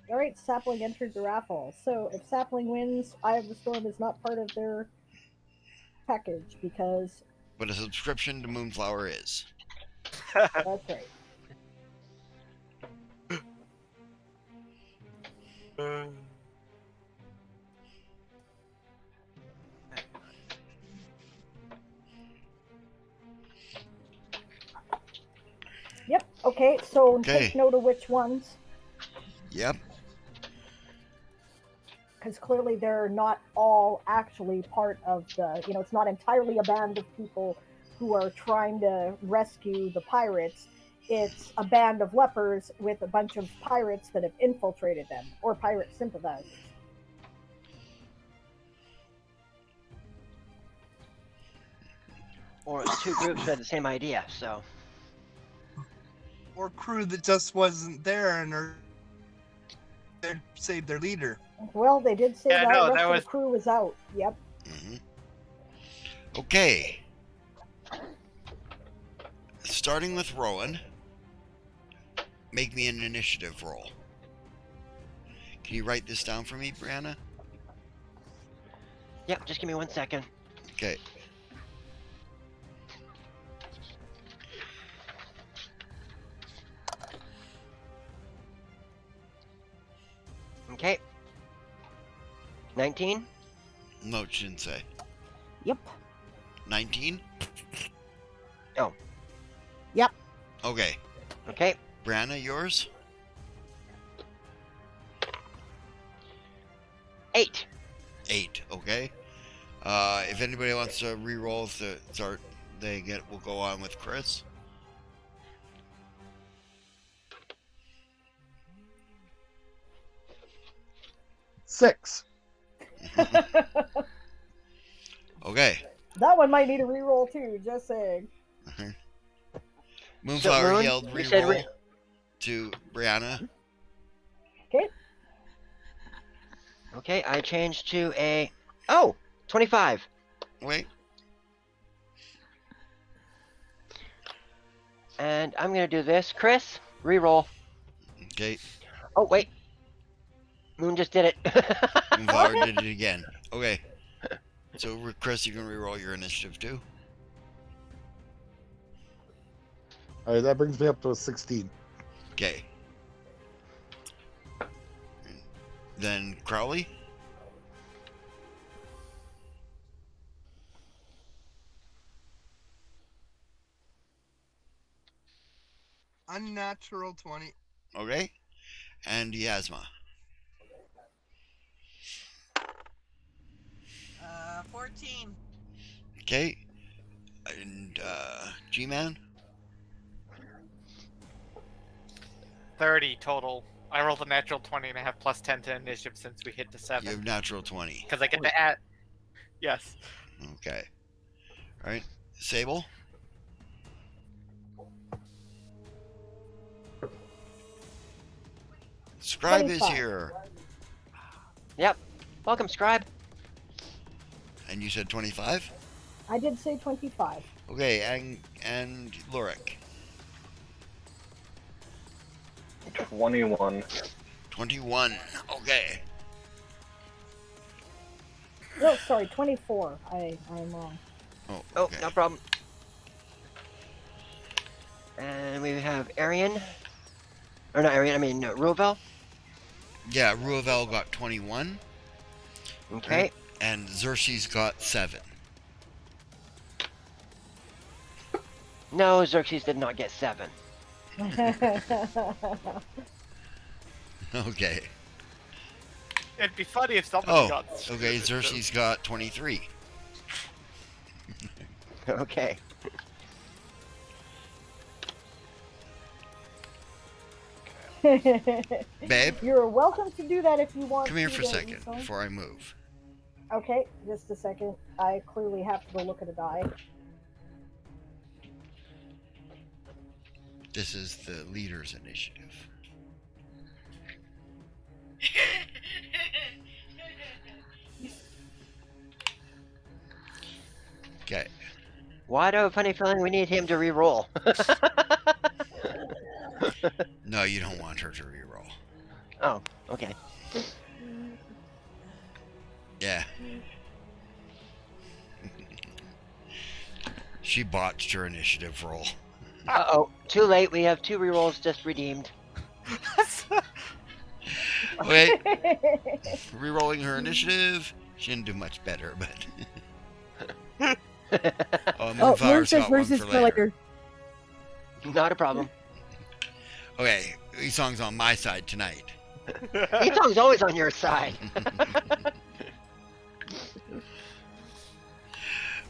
Alright, Sapling entered the raffle. So if Sapling wins, Eye of the Storm is not part of their package because But a subscription to Moonflower is. that's right. Yep, okay, so Okay. take note of which ones, Yep. because clearly they're not all actually part of the, it's not entirely a band of people who are trying to rescue the pirates. It's a band of lepers with a bunch of pirates that have infiltrated them, or pirate sympathizers. Or two groups who had the same idea, so. Or crew that just wasn't there and they saved their leader. Well, they did say Yeah, that no, the rest that of was- the crew was out. Yep. Okay. Starting with Rowan, make me an initiative roll. Can you write this down for me, Brianna? Yep, just give me 1 second. Okay. Okay. 19? No, it shouldn't say. Yep. 19? Oh. Yep. Okay. Okay. Brianna, yours? 8. 8. Okay. If anybody wants to re-roll, we'll go on with Chris. Six. Okay. That one might need a reroll too, just saying. Moonflower Moon, yelled you said re-roll to Brianna. Okay. Okay, I changed to a... Oh! 25. Wait. And I'm gonna do this. Chris, reroll. Okay. Oh, wait. Moon just did it. Moonflower did it again. Okay. So, Chris, you can re-roll your initiative too. All right, that brings me up to a 16. Okay. Then Crowley. Unnatural 20. Okay. And Yasma. 14. Okay. And G-Man. 30 total. I rolled a natural 20 and I have plus 10 to initiative since we hit the You 7. have natural 20. Because I get to add. Yes. Okay. All right. Sable. Scribe is 25. here. Yep. Welcome, Scribe. And you said 25? I did say 25. Okay, and Lorik. 21. 21. Okay. No, sorry, 24. I'm wrong. Oh, Oh, okay. no problem. And we have Arian. Or not Arian, I mean Rovel. Yeah, Ruavel got 21. Okay. Right? And Xerxes got 7. No, Xerxes did not get 7. Okay. It'd be funny if somebody Oh, got. okay, Xerxes got 23. Okay. Babe, You're welcome to do that if you want. come here to, for a then, second Esau. before I move. Okay, just a second. I clearly have to go look at a die. This is the leader's initiative. Okay. Why do I have a funny feeling we need him to re-roll? No, you don't want her to reroll. Oh, okay. Yeah. She botched her initiative roll. Uh-oh. Too late. We have 2 re-rolls just redeemed. Okay, rerolling her initiative. She didn't do much better, but. Oh, Moonfire's Moonfish got one versus for later. Villager. Not a problem. Okay, Esong's on my side tonight. Etong's always on your side.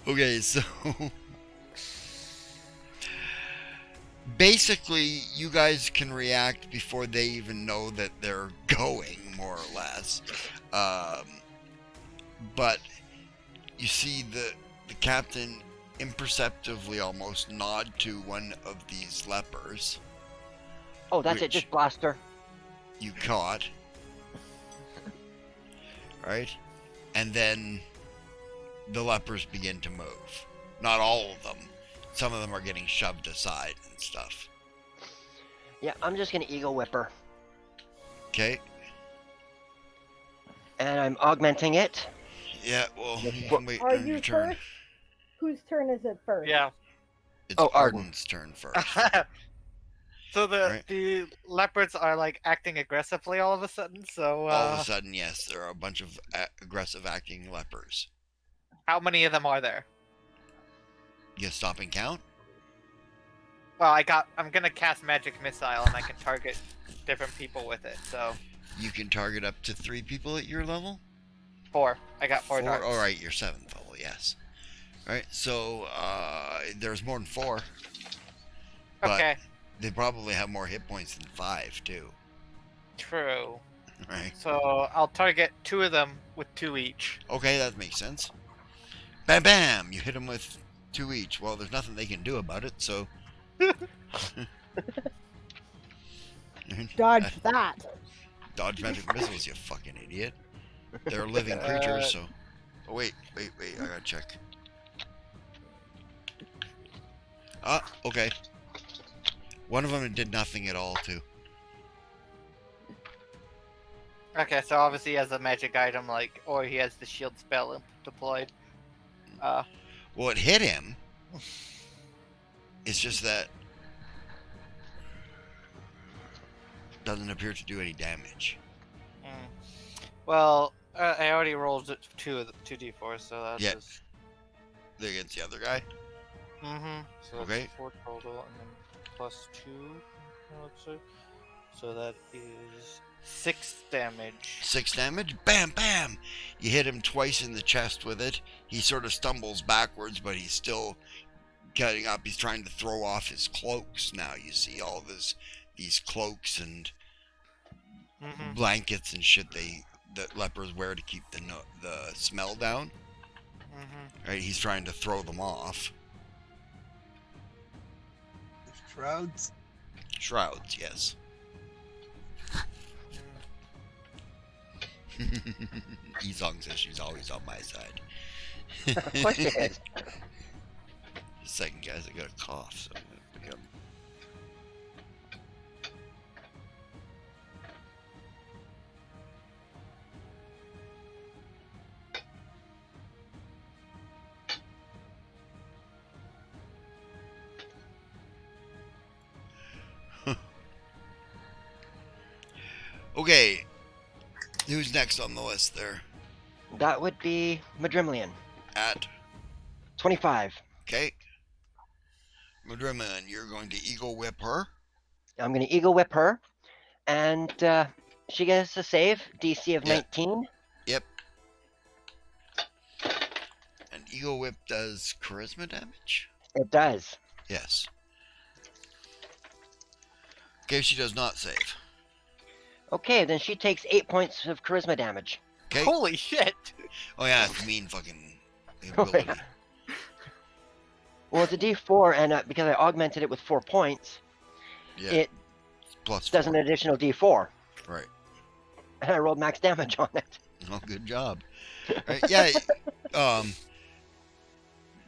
Okay, so basically, you guys can react before they even know that they're going, more or less. But you see the captain imperceptibly almost nod to one of these lepers Oh, that's it. Which- Just blast her. you caught. Right? And then the lepers begin to move. Not all of them. Some of them are getting shoved aside and stuff. Yeah, I'm just gonna Eagle Whip her. Okay? And I'm augmenting it. Yeah, well, you can wait Are on your you turn. first? Whose turn is it first? Yeah. It's Oh, Arden. Arden's turn first. So Right. the leopards are like acting aggressively all of a sudden. So All of a sudden, yes, there are a bunch of aggressive acting lepers. how many of them are there? You stop and count? Well, I'm gonna cast magic missile and I can target different people with it. So You can target up to 3 people at your level? 4. I got 4 darts. All right, you're 7th level, yes. All right, so there's more than 4. But Okay. they probably have more hit points than 5 too. True. Right? So I'll target 2 of them with 2 each. Okay, that makes sense. Bam, bam! You hit them with 2 each. Well, there's nothing they can do about it, so. Dodge that. Dodge magic missiles, you fucking idiot. They're living creatures, so. Oh, wait, I gotta check. Ah, okay. One of them did nothing at all, too. Okay, so obviously he has a magic item, like, or he has the shield spell deployed. Well, it hit him. It's just that doesn't appear to do any damage. Well, I already rolled 2d4, so that's Yeah. just... Against the other guy? Mm-hmm. So that's Okay. 4 total, and then plus 2, let's see. So that is 6 damage. 6 damage? Bam, bam! You hit him twice in the chest with it. He sort of stumbles backwards, but he's still getting up. He's trying to throw off his cloaks now. You see all of these cloaks and blankets and shit that lepers wear to keep the smell down. Right? He's trying to throw them off. Shrouds? Shrouds, yes. Ezong says she's always on my side. Of course she is. Second, guys, I got a cough, so I'm gonna pick up. Okay, who's next on the list there? That would be Madrimlian. At 25. okay, Madrimlian, you're going to Eagle Whip her. I'm going to Eagle Whip her, and she gets a save, DC of 19. Yep. And Eagle Whip does charisma damage? It does. Yes. Okay, she does not save. Okay, then she takes 8 points of charisma damage. Okay. Holy shit! Oh yeah, it's mean fucking Oh, ability. yeah. Well, it's a D4, and because I augmented it with 4 points, Yeah. it Plus does 4. an additional D4. Right. And I rolled max damage on it. Oh, good job. Right, yeah.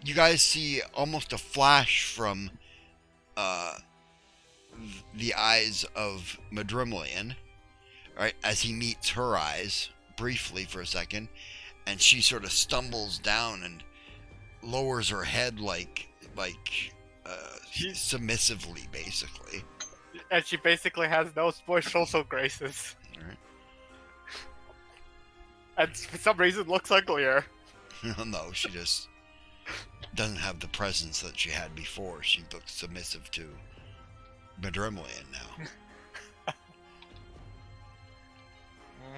You guys see almost a flash from the eyes of Madrimlian, right, as he meets her eyes briefly for a second, and she sort of stumbles down and lowers her head like submissively, basically. And she basically has no social graces. Alright. And for some reason looks uglier. No, she just doesn't have the presence that she had before. She looks submissive to Madrimlian now.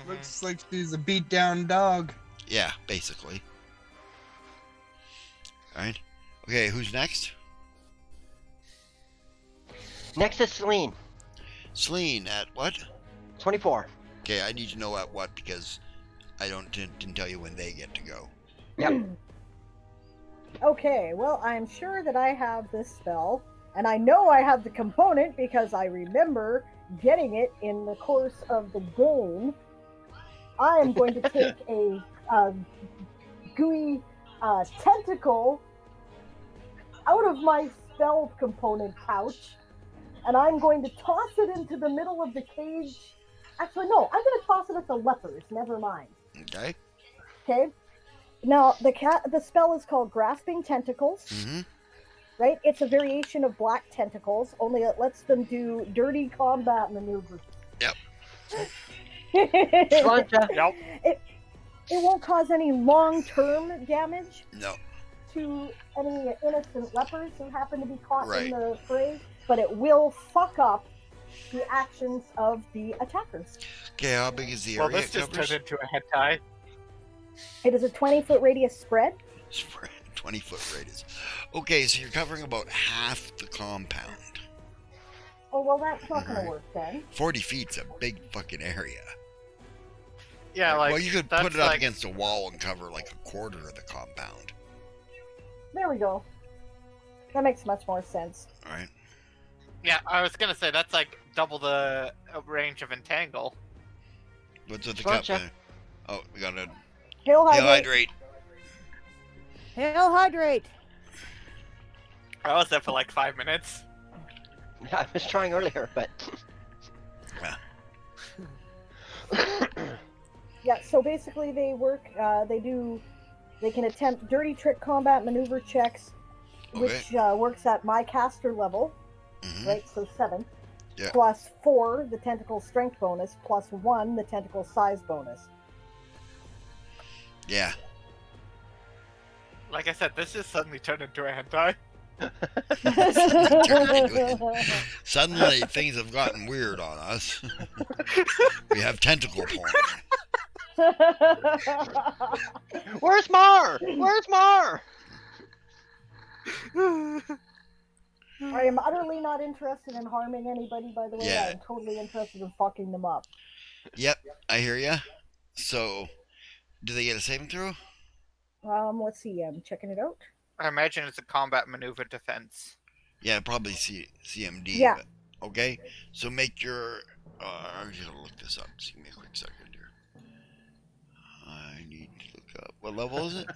Looks like she's a beat down dog. Yeah, basically. Alright. Okay, who's next? Next is Celine. Celine at what? 24. Okay, I need to know at what because I didn't tell you when they get to go. Yep. Okay, well, I'm sure that I have this spell, and I know I have the component because I remember getting it in the course of the game. I am going to take a gooey tentacle out of my spell component pouch, and I'm going to toss it into the middle of the cage. Actually, no, I'm going to toss it at the lepers. Never mind. Okay. Okay. Now, the spell is called Grasping Tentacles. Mm-hmm. Right? It's a variation of Black Tentacles, only it lets them do dirty combat maneuvers. Yep. Slancha. Yep. It won't cause any long-term damage No. to any innocent lepers who happen to be caught Right. in the fray, but it will fuck up the actions of the attackers. Okay, how big is the Well, area this it just covers? turned into a hentai. It is a 20-foot radius spread. Spread, 20-foot radius. Okay, so you're covering about half the compound. Oh, well, that's not going Right. to work then. 40 feet's a big fucking area. Yeah, like well, you could that's put it up like, against a wall and cover like a quarter of the compound. There we go. That makes much more sense. All right. Yeah, I was gonna say that's like double the range of Entangle. What's with the cup Gotcha. there? Oh, we got a Hail Hail hydrate. hydrate. Hail hydrate. I was there for like 5 minutes. I was trying earlier, but... Yeah, so basically they work, they can attempt dirty trick combat maneuver checks, which works at my caster level, Mhm. right, so 7. Yep. Yeah. plus 4, the tentacle strength bonus, plus 1, the tentacle size bonus. Yeah. Like I said, this just suddenly turned into a hentai. Suddenly, things have gotten weird on us. We have tentacle porn. Where's Mar? Where's Mar? I am utterly not interested in harming anybody, by the way. Yeah. I am totally interested in fucking them up. Yep, I hear ya. So, do they get a saving throw? Let's see. I'm checking it out. I imagine it's a combat maneuver defense. Yeah, probably CMD. Yeah. But, okay, so make your. I'm just gonna look this up. Just give me a quick second here. I need to look up. What level is it?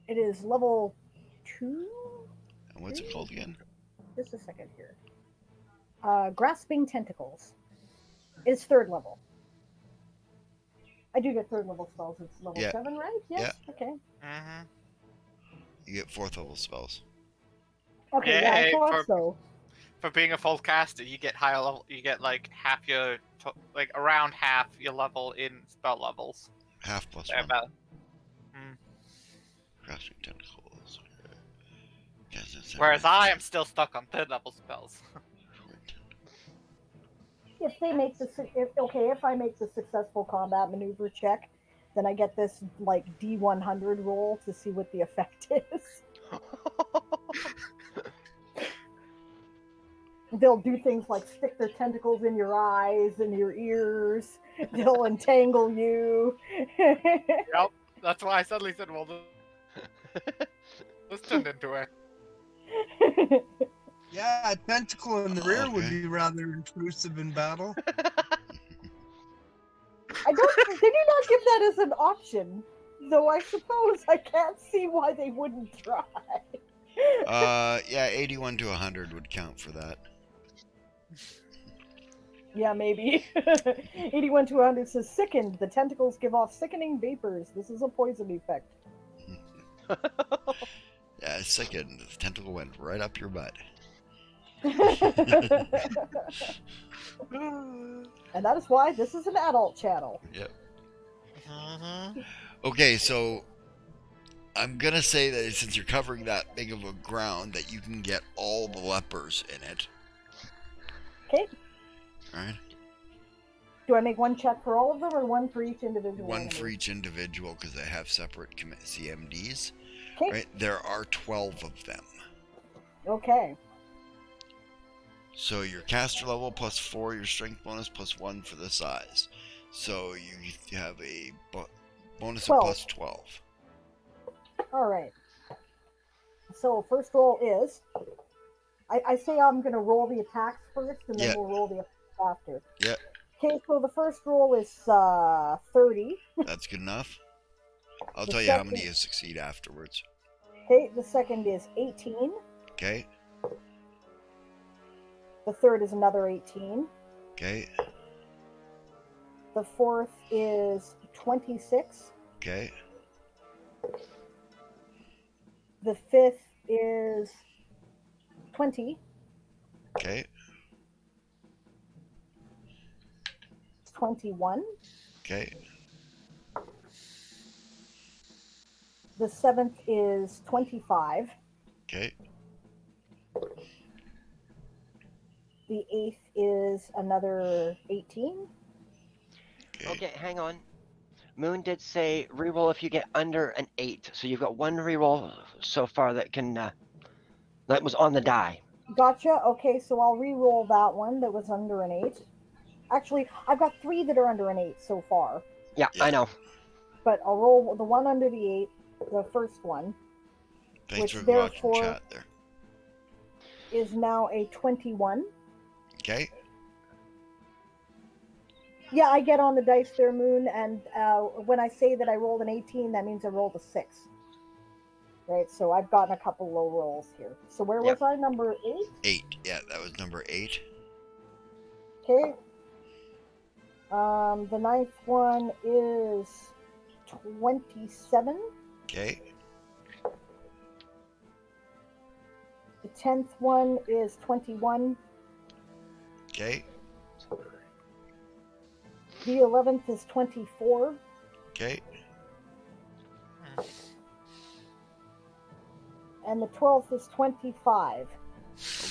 It is level 2. And what's it called again? Just a second here. Grasping Tentacles. It's 3rd level. I do get 3rd level spells. It's level 7, right? Yes. Yeah. Okay. Mm-hmm. You get 4th level spells. Okay. Yeah, I thought so. For being a full caster, you get higher level. You get like half your, around half your level in spell levels. Half plus So 1. about. Grasping tentacles. Whereas I am still stuck on 3rd level spells. If they make if I make the successful combat maneuver check, then I get this like D100 roll to see what the effect is. They'll do things like stick their tentacles in your eyes and your ears. They'll entangle you. Yep, that's why I suddenly said, well, this turned into it. Yeah, a tentacle in the rear would be rather intrusive in battle. They do not give that as an option, though I suppose I can't see why they wouldn't try. Yeah, 81 to 100 would count for that. Yeah, maybe. 81 to 100 says sickened. The tentacles give off sickening vapors. This is a poison effect. Yeah, sickened. The tentacle went right up your butt. And that is why this is an adult channel. Yep. Okay, so I'm gonna say that since you're covering that big of a ground, that you can get all the lepers in it. Okay. Alright. Do I make one check for all of them, or one for each individual? One enemy? for each individual, because they have separate CMDs. Okay. Right? There are 12 of them. Okay. So your caster level plus 4, your strength bonus plus 1 for the size. So you have a bonus 12. of plus 12. All right. So first roll is, I say I'm going to roll the attacks first, and then we'll roll the effects after. Yep. Okay, so the first roll is 30. That's good enough. I'll tell you how many you succeed afterwards. Okay, the second is 18. Okay. The third is another 18. Okay. The fourth is 26. Okay. The fifth is 20. Okay. 21. Okay. The seventh is 25. Okay. The eighth is another 18. Okay, hang on. Moon did say reroll if you get under an 8. So you've got one reroll so far that can that was on the die. Gotcha. Okay, so I'll re-roll that one that was under an 8. Actually, I've got 3 that are under an 8 so far. Yeah, I know. But I'll roll the one under the 8, the first one. Thanks which for watching therefore chat there. is now a 21. Okay. Yeah, I get on the dice there, Moon, and when I say that I rolled an 18, that means I rolled a 6. Right, so I've gotten a couple low rolls here. So where was I? Number 8? 8. Yeah, that was number 8. Okay. The ninth one is 27. Okay. The 10th one is 21. Okay. The 11th is 24. Okay. And the 12th is 25.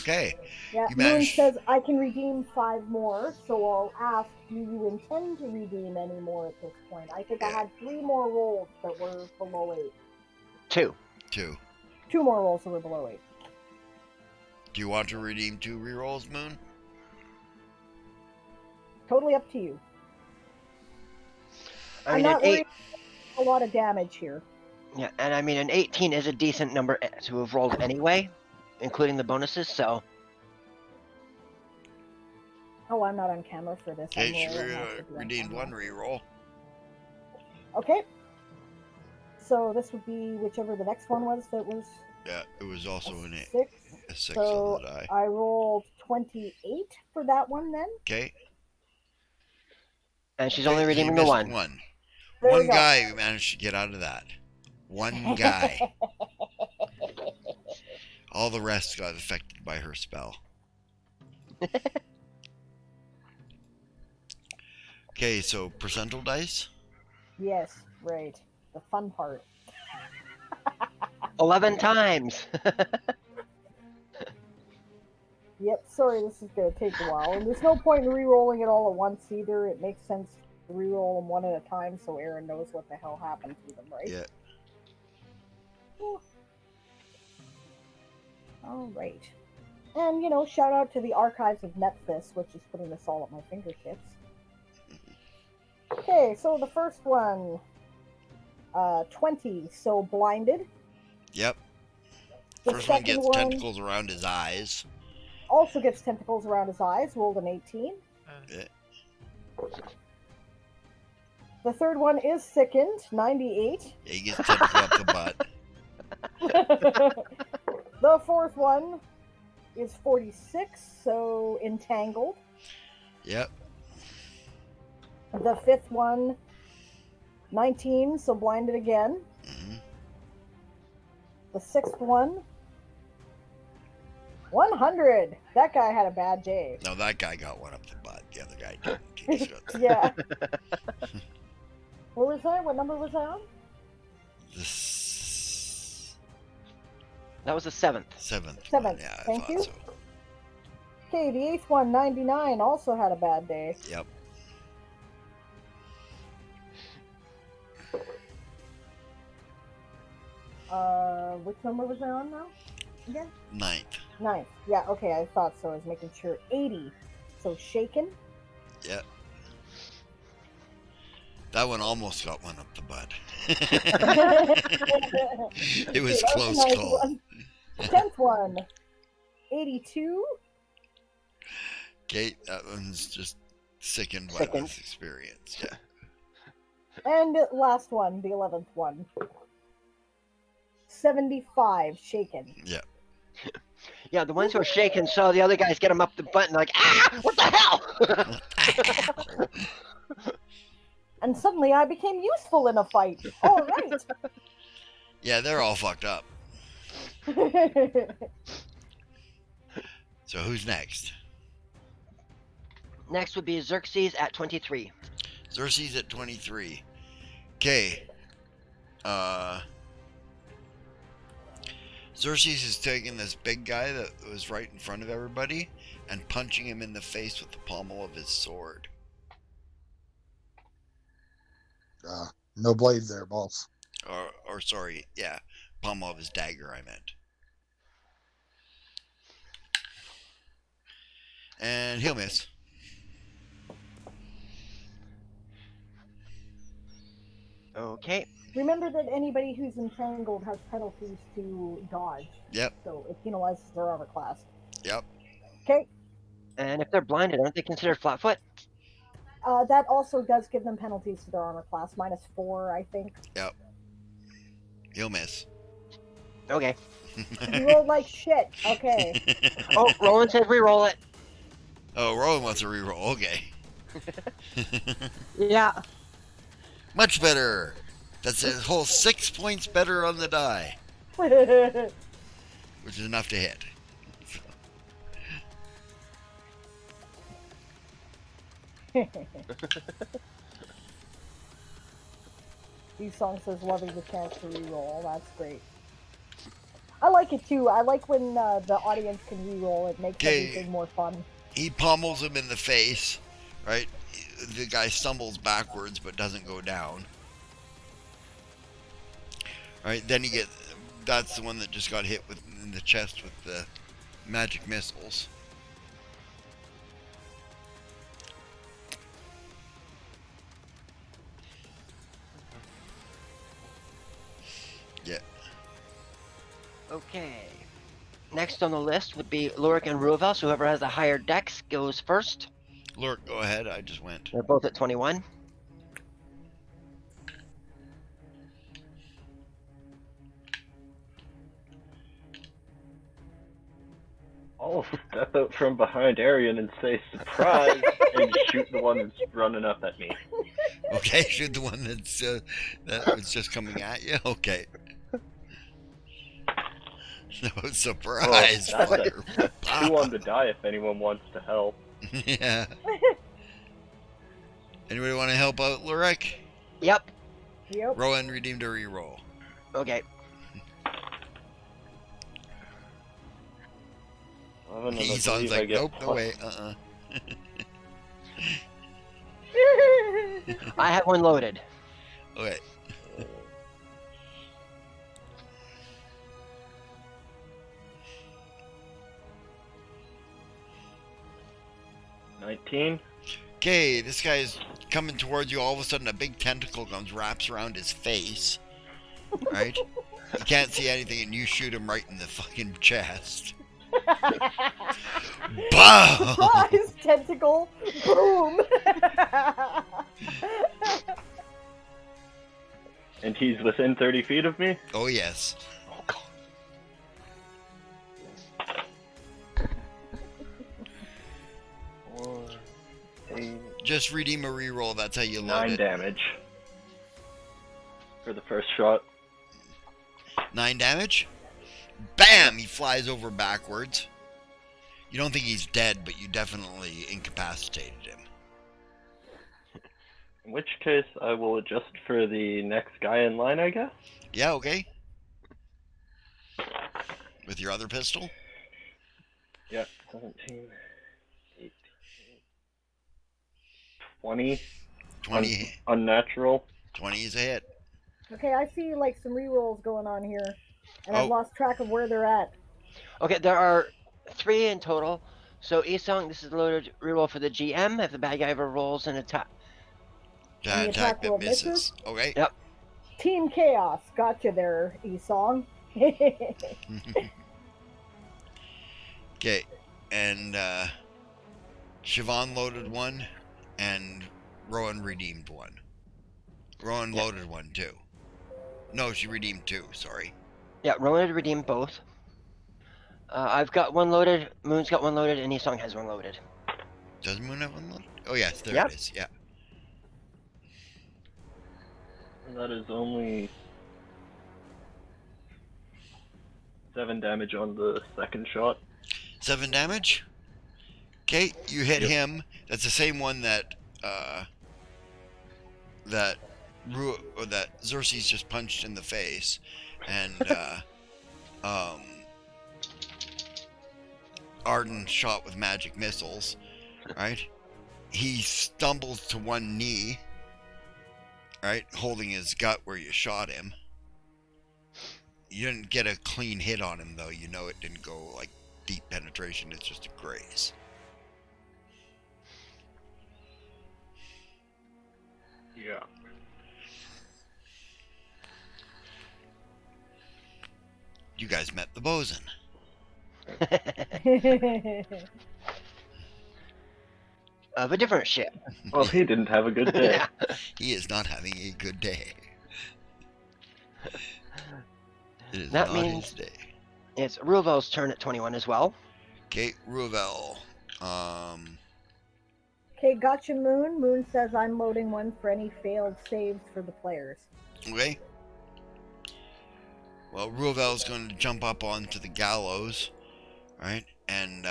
Okay. Yeah, You Moon managed- says I can redeem 5 more, so I'll ask, do you intend to redeem any more at this point? I think I Yeah. had 3 more rolls that were below 8. 2. 2. 2 more rolls that were below 8. Do you want to redeem 2 rerolls, Moon? Totally up to you. I I'm mean, not an 8. worried about a lot of damage here. Yeah, and I mean, an 18 is a decent number to have rolled anyway, including the bonuses, so. Oh, I'm not on camera for this. Okay, I'm she rolling, I should be on redeemed camera. 1 reroll. Okay. So this would be whichever the next one was that was Yeah, it was also a an 8. 6. A 6 So on the die. I rolled 28 for that one then. Okay. And she's Okay, only so you redeeming the missed 1. one. There we One go. guy who managed to get out of that. One guy. All the rest got affected by her spell. Okay, so percentile dice? Yes, right. The fun part. 11 times! Yep, sorry, this is going to take a while. And there's no point in re-rolling it all at once either. It makes sense to re-roll them one at a time so Aaron knows what the hell happened to them, right? Yeah. Alright. And, you know, shout out to the Archives of Nephthys, which is putting this all at my fingertips. Okay, so the first one, 20, so blinded. Yep. The First one second gets one tentacles around his eyes. also gets tentacles around his eyes, rolled an 18. Yeah. The third one is sickened, 98. Yeah, he gets tentacle up the butt. The fourth one is 46, so entangled. Yep. The fifth one, 19, so blinded again. Hmm. The sixth one, 100. That guy had a bad day. No, that guy got one up the butt. The other guy didn't. He just got- Yeah. What was that? What number was that on? This That was the 7th. seventh. Seventh, One. Yeah, I thank thought you. so. Okay, the eighth one, 99, also had a bad day. Yep. Which number was I on now? Again? 9th. 9th. Yeah, okay, I thought so. I was making sure. 80. So shaken. Yep. That one almost got one up the butt. It was Okay, close that was a nice call. one. 10th one, 82. Okay, that one's just sickened by Sickened. this experience. Yeah. And last one, the 11th one. 75 shaken. Yeah. Yeah, the ones who are shaken saw the other guys get them up the butt and like, ah, what the hell? And suddenly I became useful in a fight. All right. Yeah, they're all fucked up. So who's next? Next would be Xerxes at 23. Xerxes at 23. Okay. Xerxes is taking this big guy that was right in front of everybody and punching him in the face with the pommel of his sword. No blade there, boss. Or sorry, yeah, pommel of his dagger, I meant. And he'll miss. Okay. Remember that anybody who's entangled has penalties to dodge. Yep, So it penalizes their armor class. yep. Okay. And if they're blinded, aren't they considered flat-foot? That also does give them penalties to their armor class, -4, I think. Yep. He'll miss. Okay. You rolled like shit. Okay. Oh, Roland says re-roll it. Oh, Roland wants a reroll. Okay. Yeah. Much better. That's a whole 6 points better on the die, which is enough to hit. Song says loving the chance to reroll. That's great. I like it too. I like when the audience can reroll. It makes everything more fun. He pummels him in the face, right? The guy stumbles backwards but doesn't go down. Right, then that's the one that just got hit in the chest with the magic missiles. Yeah. Okay. Next on the list would be Lorik and Ruvel, so whoever has the higher dex goes first. Lorik, go ahead. I just went. They're both at 21. I'll step out from behind Arian and say surprise and shoot the one that's running up at me. Okay, shoot the one that was just coming at you. Okay. No surprise. Oh, that's 2 on the die if anyone wants to help. Yeah. Anybody want to help out, Lorik? Yep. Yep. Rowan redeemed a reroll. Okay. He sounds like, nope, no way, I have one loaded. Okay. Okay, this guy's coming towards you. All of a sudden, a big tentacle comes, wraps around his face. Right? You can't see anything, and you shoot him right in the fucking chest. Boom! Surprise, tentacle! Boom! And he's within 30 feet of me? Oh, yes. Oh, God. Just redeem a reroll, that's how you load 9 it. damage. For the first shot. 9 damage? Bam! He flies over backwards. You don't think he's dead, but you definitely incapacitated him. In which case, I will adjust for the next guy in line, I guess? Yeah, okay. With your other pistol? Yeah, 17, 18, 20. 20. Unnatural. 20 is a hit. Okay, I see like some rerolls going on here, and I've Oh. lost track of where they're at. Okay, there are 3 in total. So Esong, this is loaded reroll for the GM if the bad guy ever rolls an attack. And the attack that roll misses. misses? Okay. Yep. Team Chaos, gotcha there, Esong. Okay. And Siobhan loaded 1, and Rowan redeemed 1. Rowan loaded 1 too. No, she redeemed 2, sorry. Yeah, Rowan had redeemed both. I've got 1 loaded, Moon's got 1 loaded, and Esong has 1 loaded. Does Moon have 1 loaded? Oh, yes, there Yep. it is, yeah. That is only 7 damage on the second shot. 7 damage? Okay, you hit Yep. him. That's the same one that that Xerxes just punched in the face, and Arden shot with magic missiles. Right? He stumbles to one knee. Right, holding his gut where you shot him. You didn't get a clean hit on him, though. You know it didn't go like deep penetration. It's just a graze. Yeah. You guys met the bosun. Of a different ship. Well, he didn't have a good day. Yeah. He is not having a good day. It is That not means- his day. It's Ruvel's turn at 21 as well. Okay, Ruvel. Okay, gotcha, Moon. Moon says I'm loading 1 for any failed saves for the players. Okay. Well, Ruvel's going to jump up onto the gallows, right, and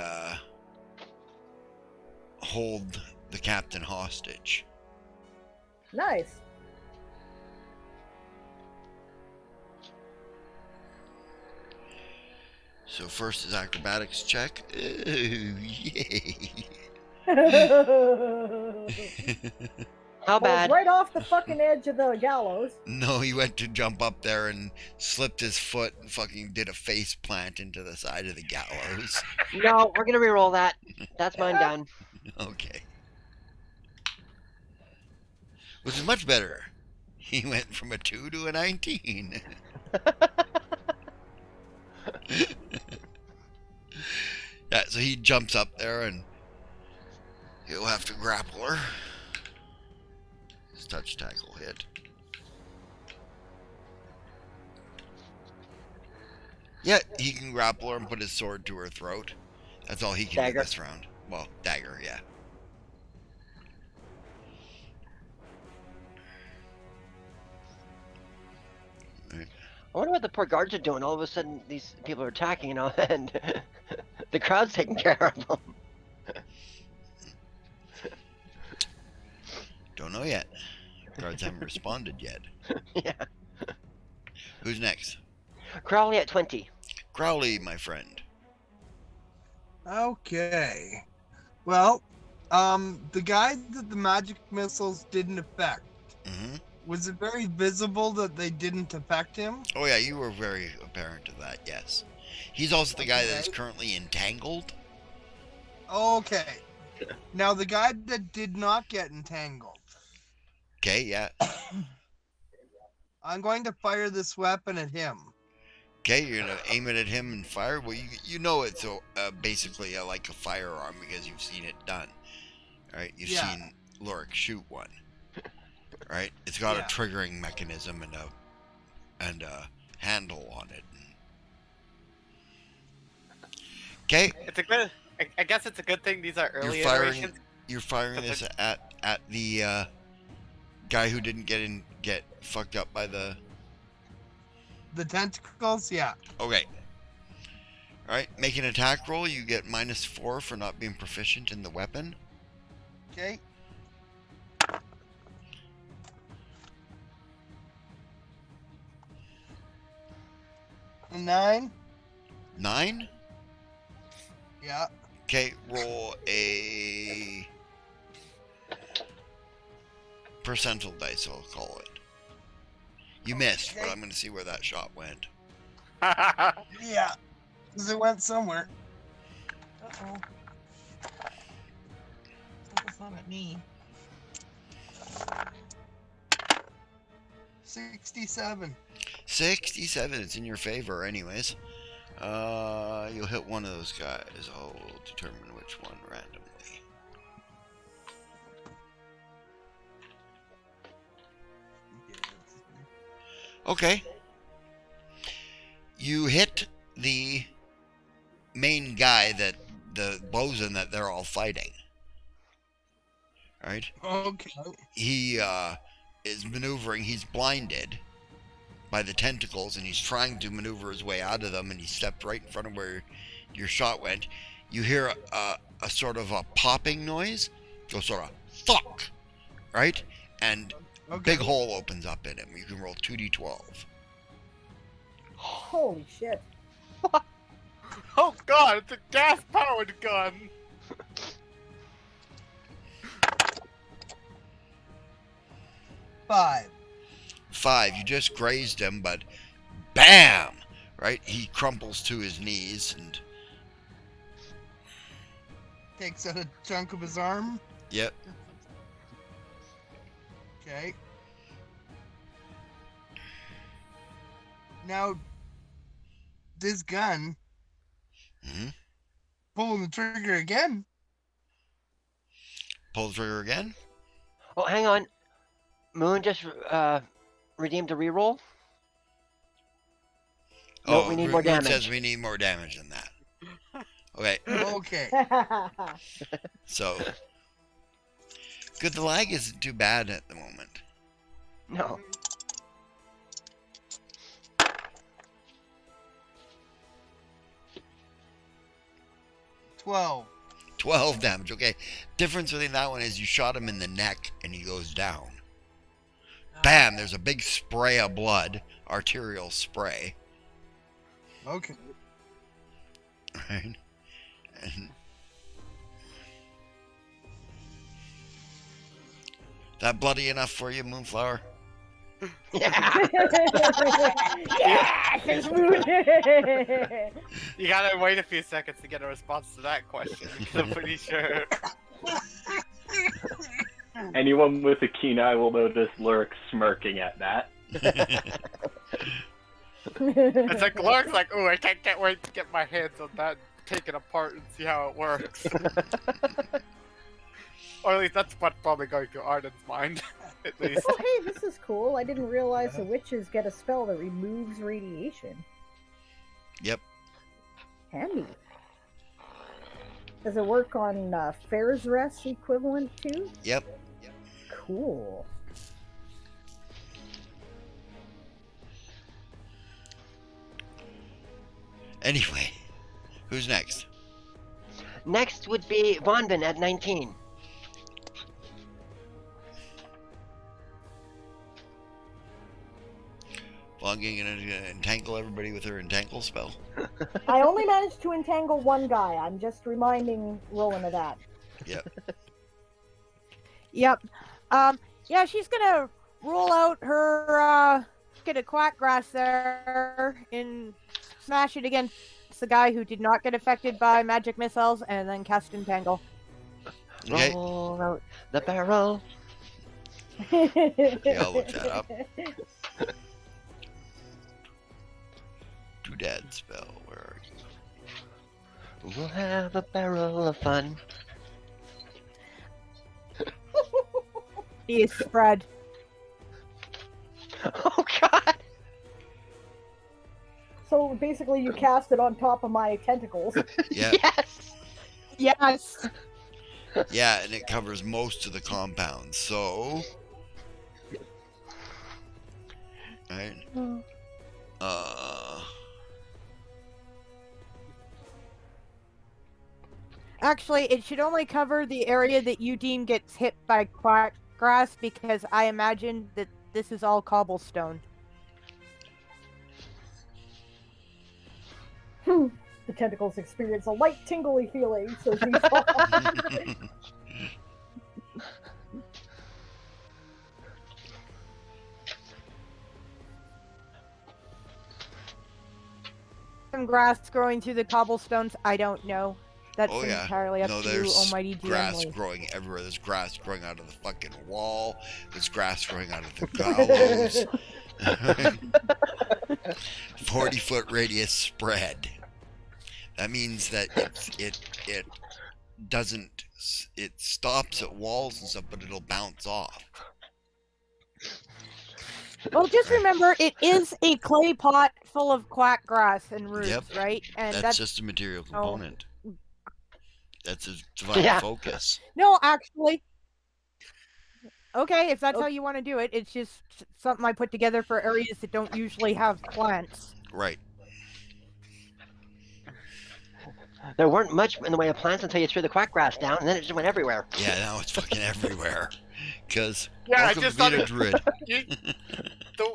hold the captain hostage. Nice. So first is acrobatics check. Ooh, yay. How Falls bad? right off the fucking edge of the gallows. No, he went to jump up there and slipped his foot and fucking did a face plant into the side of the gallows. No, we're gonna reroll that. That's mine done. Okay. Which is much better. He went from a 2 to a 19. Yeah, so he jumps up there and he'll have to grapple her. His touch tackle hit. Yeah, he can grapple her and put his sword to her throat. That's all he can Dagger. do this round. Well, dagger, yeah. I wonder what the poor guards are doing. All of a sudden, these people are attacking and all, and the crowd's taking care of them. Don't know yet. Guards haven't responded yet. Yeah. Who's next? Crowley at 20. Crowley, my friend. Okay. Well, the guy that the magic missiles didn't affect, Mm-hmm. was it very visible that they didn't affect him? Oh yeah, you were very apparent of that, yes. He's also the guy that is Okay. currently entangled. Okay. Now, the guy that did not get entangled, Okay, yeah. I'm going to fire this weapon at him. Okay, you're gonna aim it at him and fire. Well, you know it's basically like a firearm because you've seen it done. All right, you've Yeah. seen Lorik shoot one. Right, it's got Yeah. a triggering mechanism and a handle on it. Okay, It's a good. I guess it's a good thing these are early you're firing. iterations. You're firing this at the guy who didn't get fucked up by the. The tentacles, yeah. Okay. Alright, make an attack roll. You get -4 for not being proficient in the weapon. Okay. A 9? 9? Yeah. Okay, roll a percentile dice, I'll call it. You missed, but Okay. I'm going to see where that shot went. Yeah. Because it went somewhere. Uh-oh. It's not at me. 67. 67, it's in your favor anyways. You'll hit one of those guys. I'll determine which one randomly. Okay. You hit the main guy that the bosun that they're all fighting. Alright? Okay. He is maneuvering, he's blinded by the tentacles and he's trying to maneuver his way out of them, and he stepped right in front of where your shot went. You hear a sort of a popping noise, go sort of fuck, right? And Okay. big hole opens up in him. You can roll 2d12. Holy shit. Oh god, it's a gas-powered gun! 5. 5, you just grazed him, but bam! Right? He crumples to his knees and Takes out a chunk of his arm. yep. Okay. Now, this gun, hmm pulling the trigger again. Pull the trigger again. Oh, hang on. Moon just redeemed a reroll. No, we need more Moon damage. says we need more damage than that. Okay, Okay. so good. The lag isn't too bad at the moment. No. $12. 12 damage. Okay. Difference between that one is you shot him in the neck and he goes down. Bam! There's a big spray of blood, arterial spray. Okay. Right? And that bloody enough for you, Moonflower? Yes, it's Moon. You gotta wait a few seconds to get a response to that question, because I'm pretty sure. Anyone with a keen eye will notice Lurk smirking at that. It's like Lurk's like, oh, I can't wait to get my hands on that, take it apart and see how it works. Or at least that's what's probably going through Arden's mind, at least. Oh, hey, this is cool. I didn't realize the witches get a spell that removes radiation. Yep. Handy. Does it work on Fair's Rest equivalent too? Yep. Cool. Anyway, who's next? Next would be Vonvin at 19. Vonging gonna entangle everybody with her entangle spell. I only managed to entangle one guy. I'm just reminding Rowan of that. Yep. Yep. Yeah, she's gonna roll out her get a quack grass there and smash it against the guy who did not get affected by magic missiles, and then cast entangle. Okay. Roll out the barrel. Okay, I'll look that up. Doodad spell, where are you? We'll have a barrel of fun. He is spread. Oh god! So basically, you cast it on top of my tentacles. Yeah. Yes! Yes. Yeah, and it covers most of the compound, so... Right. Actually, it should only cover the area that you deem gets hit by quack grass, because I imagine that this is all cobblestone. The tentacles experience a light tingly feeling, so Some grass growing through the cobblestones, I don't know. That's Oh yeah. entirely up No, to you, there's almighty grass GM. growing everywhere. There's grass growing out of the fucking wall. There's grass growing out of the gallows. 40-foot radius spread. That means that it doesn't, it stops at walls and stuff, but it'll bounce off. Well, just remember, it is a clay pot full of quack grass and roots, Yep. right? And That's just a material component. That's a divine Yeah. focus. No, actually. Okay, if that's how you want to do it, it's just something I put together for areas that don't usually have plants. Right. There weren't much in the way of plants until you threw the quack grass down, and then it just went everywhere. Yeah, now it's fucking everywhere. Because Yeah, I welcome just to being thought a it- druid.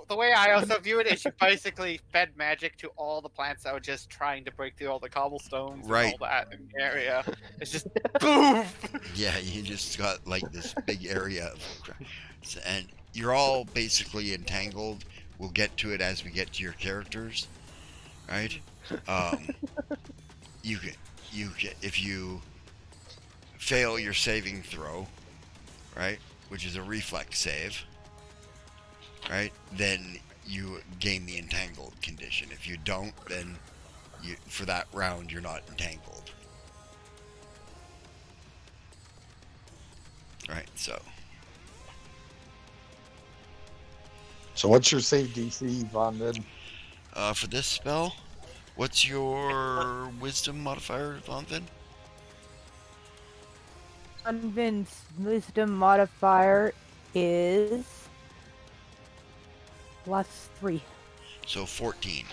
The way I also view it is you basically fed magic to all the plants that were just trying to break through all the cobblestones Right. and all that in the area. It's just boom! Yeah, you just got like this big area of, and you're all basically entangled. We'll get to it as we get to your characters, right? You can, if you fail your saving throw, right, which is a reflex save, right, then you gain the entangled condition. If you don't, then you, for that round, you're not entangled. Right, so. So what's your save DC, Vonvin? For this spell, what's your wisdom modifier, Vonvin? Unvin's wisdom modifier is +3. So 14.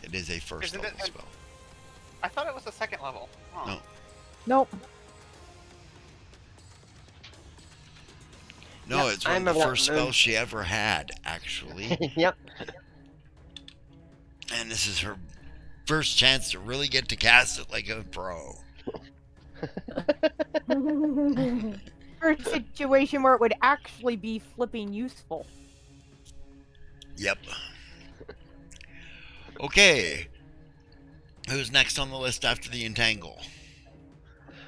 It is a first Isn't level it- spell. I thought it was the second level. Huh. No. Nope. No, Yep, it's I one of the remember that first moon. spells she ever had, actually. Yep. And this is her first chance to really get to cast it like a pro. For a situation where it would actually be flipping useful. Yep. Okay. Who's next on the list after the Entangle?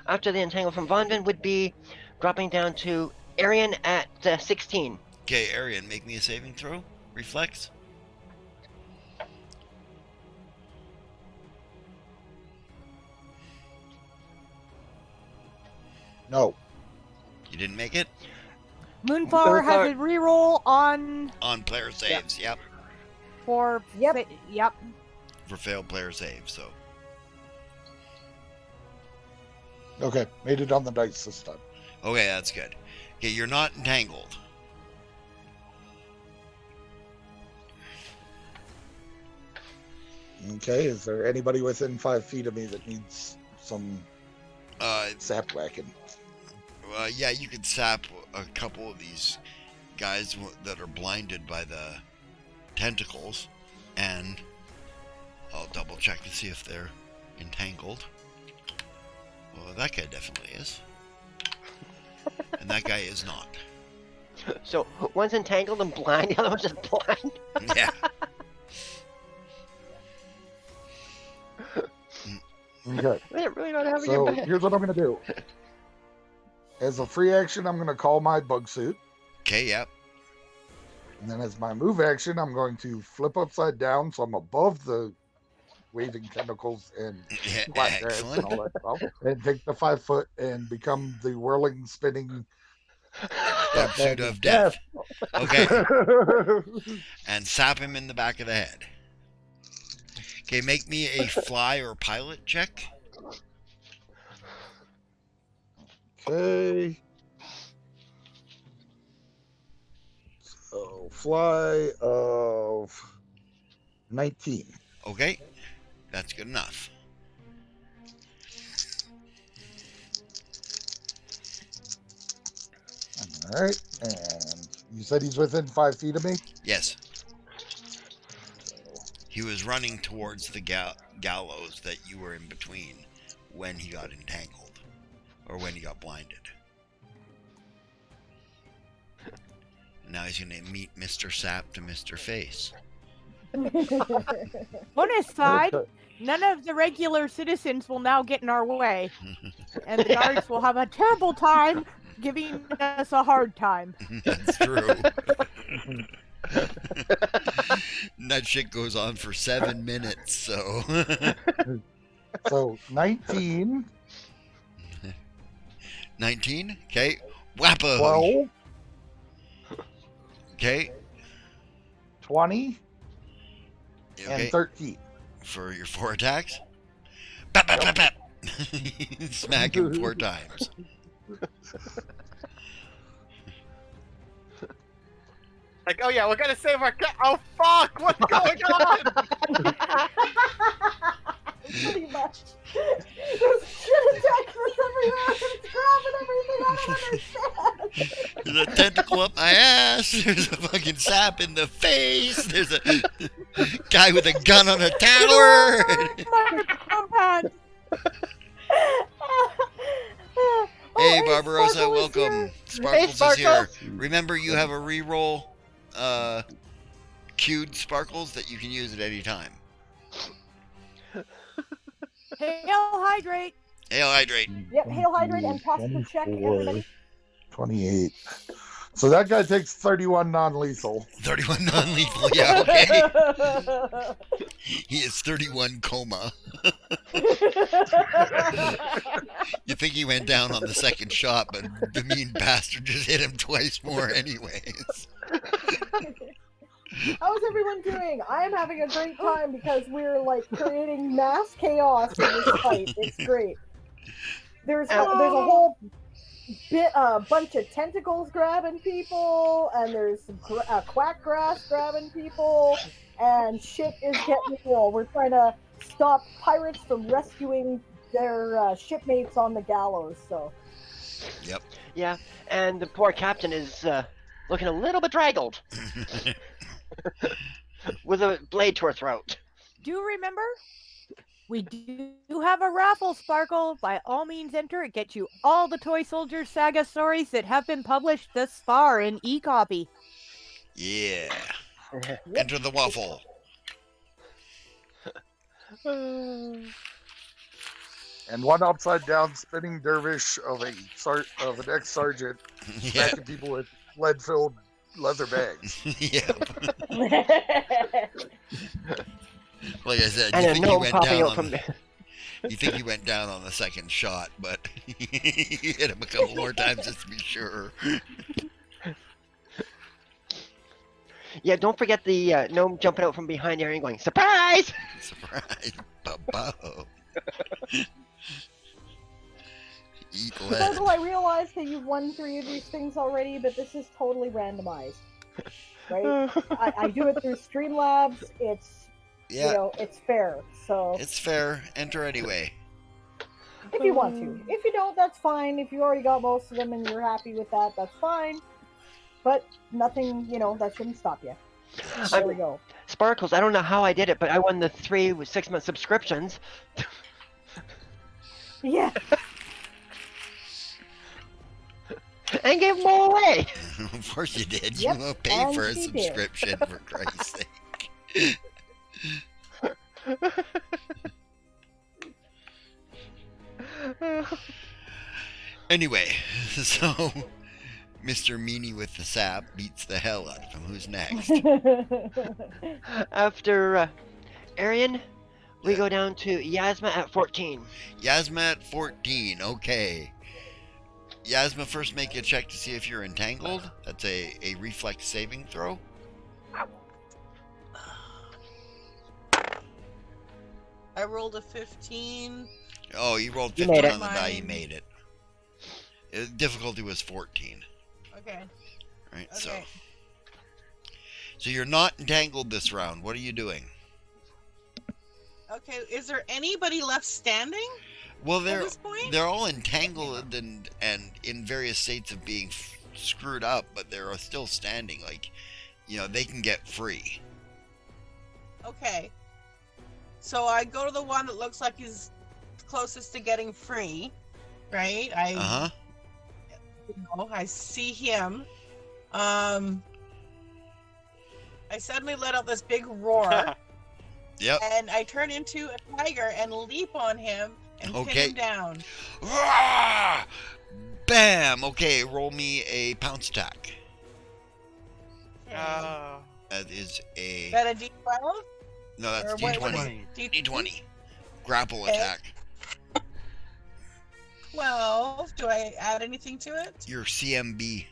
After the entangle from Vonvin would be dropping down to Arian at 16. Okay, Arian, make me a saving throw. Reflex. No. You didn't make it? Moonflower has a reroll on On player saves, yep. for Yep. Yep. For failed player saves, so. Okay, made it on the dice this time. Okay, that's good. Okay, you're not entangled. Okay, is there anybody within 5 feet of me that needs some Uh, sap whacking? yeah, you could sap a couple of these guys that are blinded by the tentacles, and I'll double check to see if they're entangled. Well, that guy definitely is. And that guy is not. So one's entangled and blind, the other one's just blind. Yeah. Okay, They're really not having so your back. here's what I'm going to do. As a free action, I'm going to call my bug suit. Okay, yep. And then as my move action, I'm going to flip upside down so I'm above the waving tentacles and black grass and Excellent. all that stuff. And take the 5 foot and become the whirling, spinning Suit of death. Okay. And sap him in the back of the head. Okay, make me a fly or pilot check. Okay. So fly of 19. Okay, that's good enough. All right, and you said he's within 5 feet of me? Yes. He was running towards the gallows that you were in between when he got entangled, or when he got blinded. Now he's going to meet Mr. Sap to Mr. Face. Bonus side, Okay. none of the regular citizens will now get in our way. And the guards will have a terrible time giving us a hard time. That's true. That shit goes on for 7 minutes, so. So 19, 19? Okay. Wappo! 12, Okay. 20, Okay. and 13. For your 4 attacks. Bap, bap, bap, bap. Smack him 4 times. Like, oh yeah, we're gonna save our cat. Oh fuck, what's going on? Pretty much. There's shit attacks everywhere. It's grabbing everything. I don't understand. There's a tentacle up my ass. There's a fucking sap in the face. There's a guy with a gun on a tower. My compound. Hey, Oh, Barbarossa, Sparkle is welcome. here. Sparkles is Sparkles. here. Remember, you have a reroll queued Sparkles that you can use at any time. Hail hydrate. Hail Hydrate. Yep, hail hydrate and posture check, 24, everybody. 28. So that guy takes 31 non-lethal. 31 non-lethal, yeah, okay. He is 31 coma. You think he went down on the second shot, but the mean bastard just hit him twice more anyways. How's everyone doing? I am having a great time because we're like creating mass chaos in this fight. It's great. There's a whole bunch of tentacles grabbing people, and there's quack grass grabbing people, and shit is getting real. We're trying to stop pirates from rescuing their shipmates on the gallows. So. Yep. Yeah, and the poor captain is looking a little bit draggled with a blade to her throat. Do remember, we do have a raffle, Sparkle. By all means, enter. It gets you all the Toy Soldier Saga stories that have been published thus far in e-copy. Yeah. Yep. Enter the waffle. And one upside down spinning dervish of an ex-sergeant Yeah. smacking people with lead-filled leather bags. Yeah. Like I said, And you a think he gnome went popping down out from you think he went down on the second shot, but you hit him a couple more times just to be sure. Yeah, don't forget the gnome jumping out from behind Arian going, surprise! Surprise, Bubbo. Eat lead. Sparkle, I realize that you've won 3 of these things already, but this is totally randomized. Right? I do it through Streamlabs. It's Yeah, it's fair. So it's fair. Enter anyway. if you want to. If you don't, that's fine. If you already got most of them and you're happy with that, that's fine. But nothing, that shouldn't stop you. There we go. Sparkles, I don't know how I did it, but I won the 3 6-month subscriptions. Yeah. And gave them all away. Of course you did. Yep, You won't pay and for a she did. subscription, for Christ's sake. Anyway, so Mr. Meanie with the sap beats the hell out of him. Who's next? After Arian, we Yeah. go down to Yasma at 14. Yasma at 14. Okay. Yasma, first make a check to see if you're entangled. That's a reflex saving throw. I rolled a 15. Oh, you rolled You 15 made it. on the die. You made it. Difficulty was 14. Okay. Right, Okay. So you're not entangled this round. What are you doing? Okay. Is there anybody left standing Well, at this point? they're all entangled and in various states of being screwed up, but they're still standing. Like, they can get free. Okay. So I go to the one that looks like he's closest to getting free, right? Uh huh. I see him. I suddenly let out this big roar, Yep. and I turn into a tiger and leap on him and Okay. pin him down. Rah! Bam. Okay, roll me a pounce attack. Okay. That is a Is that a D12? no. That's Or what- what is D20. it? D20. Grapple Okay. attack. 12. Do I add anything to it? Your CMB.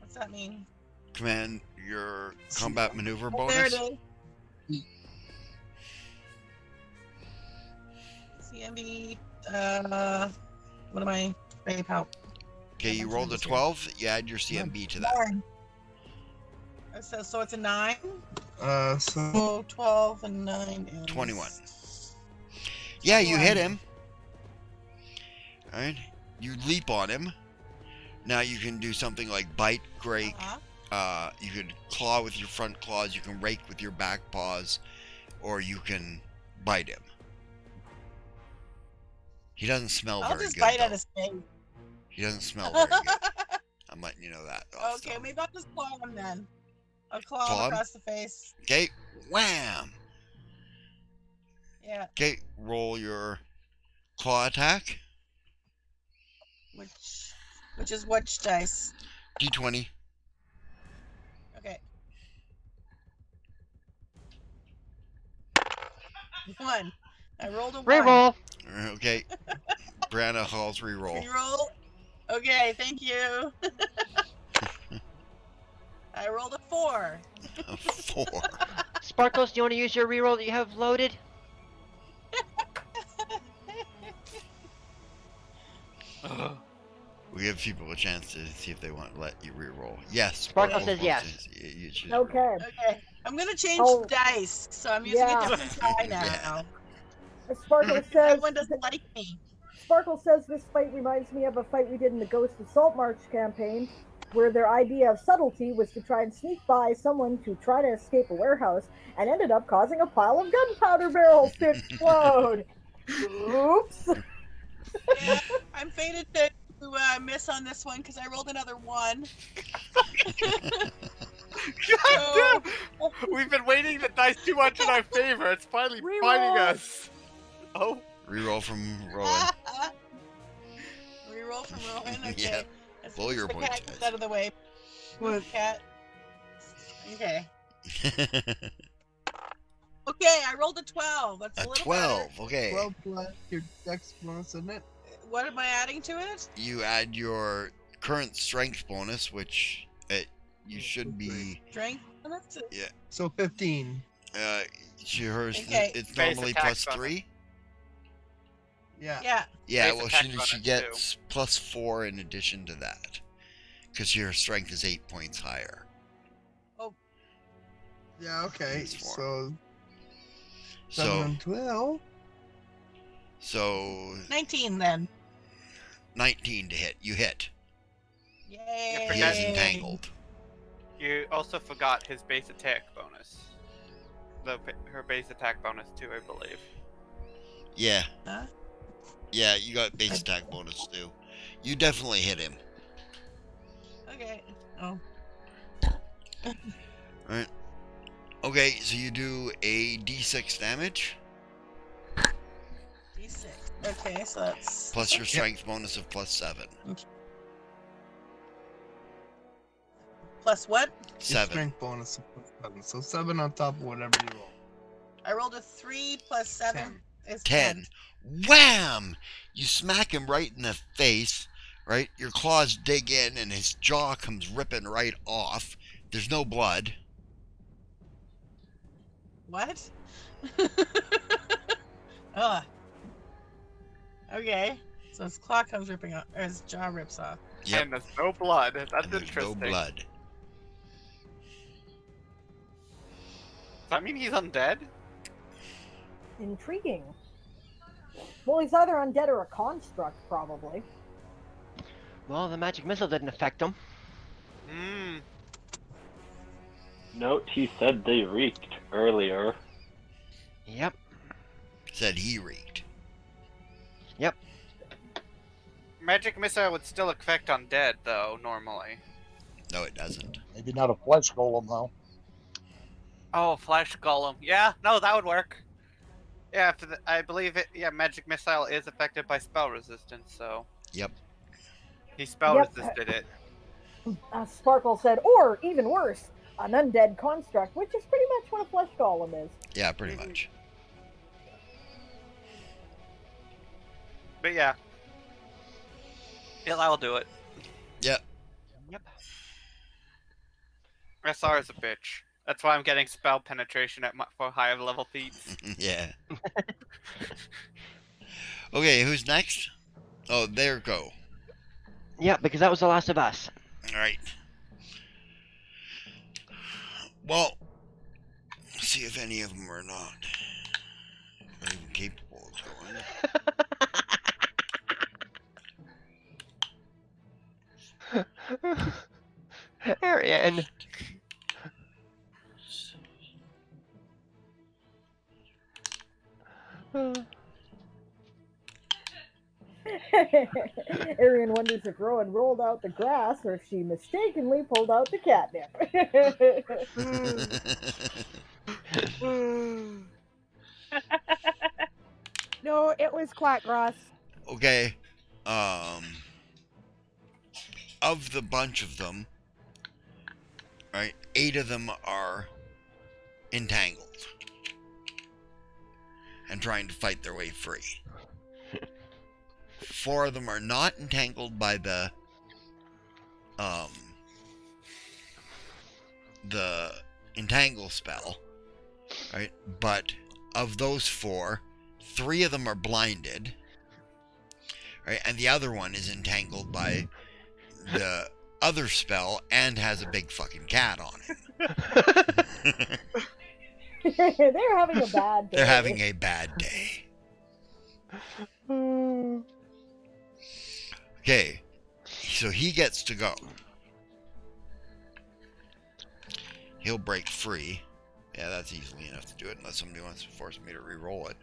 What's that mean? Command your combat maneuver Oh, there bonus. it is. CMB. What am I? Babe, how? Okay, you rolled a 12. You add your CMB to that. 9. So it's a 9. So So 12 and 9 is 21. Yeah, you 21. hit him. Alright. You leap on him. Now you can do something like bite, break. Uh-huh. You could claw with your front claws. You can rake with your back paws. Or you can bite him. He doesn't smell I'll very just good. bite at though. his face. He doesn't smell very good. I'm letting you know that. off Okay, stump. maybe I'll just claw him then. I'll claw Claw him him? across the face. Okay. Wham! Yeah, Okay, roll your claw attack. which is which dice? D20. Okay. 1. I rolled a 1. Reroll. Okay. Brianna Hall's reroll. Reroll. Okay, thank you. I rolled a 4. A 4. Sparkles, do you want to use your reroll that you have loaded? We give people a chance to see if they want to let you reroll. Yes. Sparkle Sparkle says wants yes. to- you should Okay. Okay. I'm gonna change Oh. dice, so I'm using Yeah. a different die now. Yeah. Sparkle says Everyone doesn't like me. Sparkle says this fight reminds me of a fight we did in the Ghost of Salt March campaign, where their idea of subtlety was to try and sneak by someone to try to escape a warehouse, and ended up causing a pile of gunpowder barrels to explode. Oops. I'm fated to miss on this one because I rolled another 1. God damn! We've been waiting the dice too much in our favor. It's finally fighting us. Oh. Reroll from Rowan. Reroll from Rowan. Okay. Yep. Let's Roll move your the points, cat guys. out of the way. Move cat. Okay. Okay, I rolled a 12. That's a A little 12. better. Okay. 12 plus your dex bonus, isn't it? What am I adding to it? You add your current strength bonus, which you should be. Strength bonus? Yeah. So 15. Hers. Okay. It's Base normally attack plus bonus. 3. Yeah. Yeah. Yeah. Base Well, attack she bonus gets plus 4 in addition to that, because your strength is 8 points higher. Yeah, okay. It's 4. So 7 So and 12. 19 then. 19 to hit. You hit. Yay. He is entangled. You also forgot his base attack bonus. Her base attack bonus too, I believe. Yeah. Huh? Yeah, you got base attack bonus too. You definitely hit him. Okay. Oh. Alright. Okay, so you do a d6 damage, D6. Okay, so that's plus your strength bonus of plus 7. plus what? Your 7. strength bonus of plus 7. So 7 on top of whatever you roll. I rolled a 3 plus 7 is 10. Wham! You smack him right in the face, right? Your claws dig in and his jaw comes ripping right off. There's no blood. What? Ugh. Okay. So his claw comes ripping off, or his jaw rips off. Yep. And there's no blood. That's And there's interesting. no blood. Does that mean he's undead? Intriguing. Well, he's either undead or a construct, probably. Well, the magic missile didn't affect him. Hmm. Note he said they reeked earlier. Yep. Said he reeked. Yep. Magic missile would still affect undead, though, normally. No, it doesn't. Maybe not a flesh golem though. Oh, flesh golem. Yeah, no, that would work. Yeah, I believe it. Yeah, magic missile is affected by spell resistance, so Yep. he spell Yep. resisted it. Sparkle said, or even worse, an undead construct, which is pretty much what a flesh golem is. Yeah, pretty much. But yeah, I'll do it. Yep. Yep. SR is a bitch. That's why I'm getting spell penetration for higher level feats. Yeah. Okay, who's next? Oh, there go. Yep, because that was the last of us. Alright. Well, let's see if any of them are not even capable of going. Arian. Arian wonders if Rowan rolled out the grass or if she mistakenly pulled out the catnip. No, it was quack grass. Okay. Of the bunch of them, right, 8 of them are entangled and trying to fight their way free. 4 of them are not entangled by the entangle spell, right? But of those 4, 3 of them are blinded, right? And the other one is entangled by the other spell and has a big fucking cat on it. They're having a bad day. They're having a bad day. Okay, so he gets to go. He'll break free. Yeah, that's easily enough to do it, unless somebody wants to force me to re-roll it.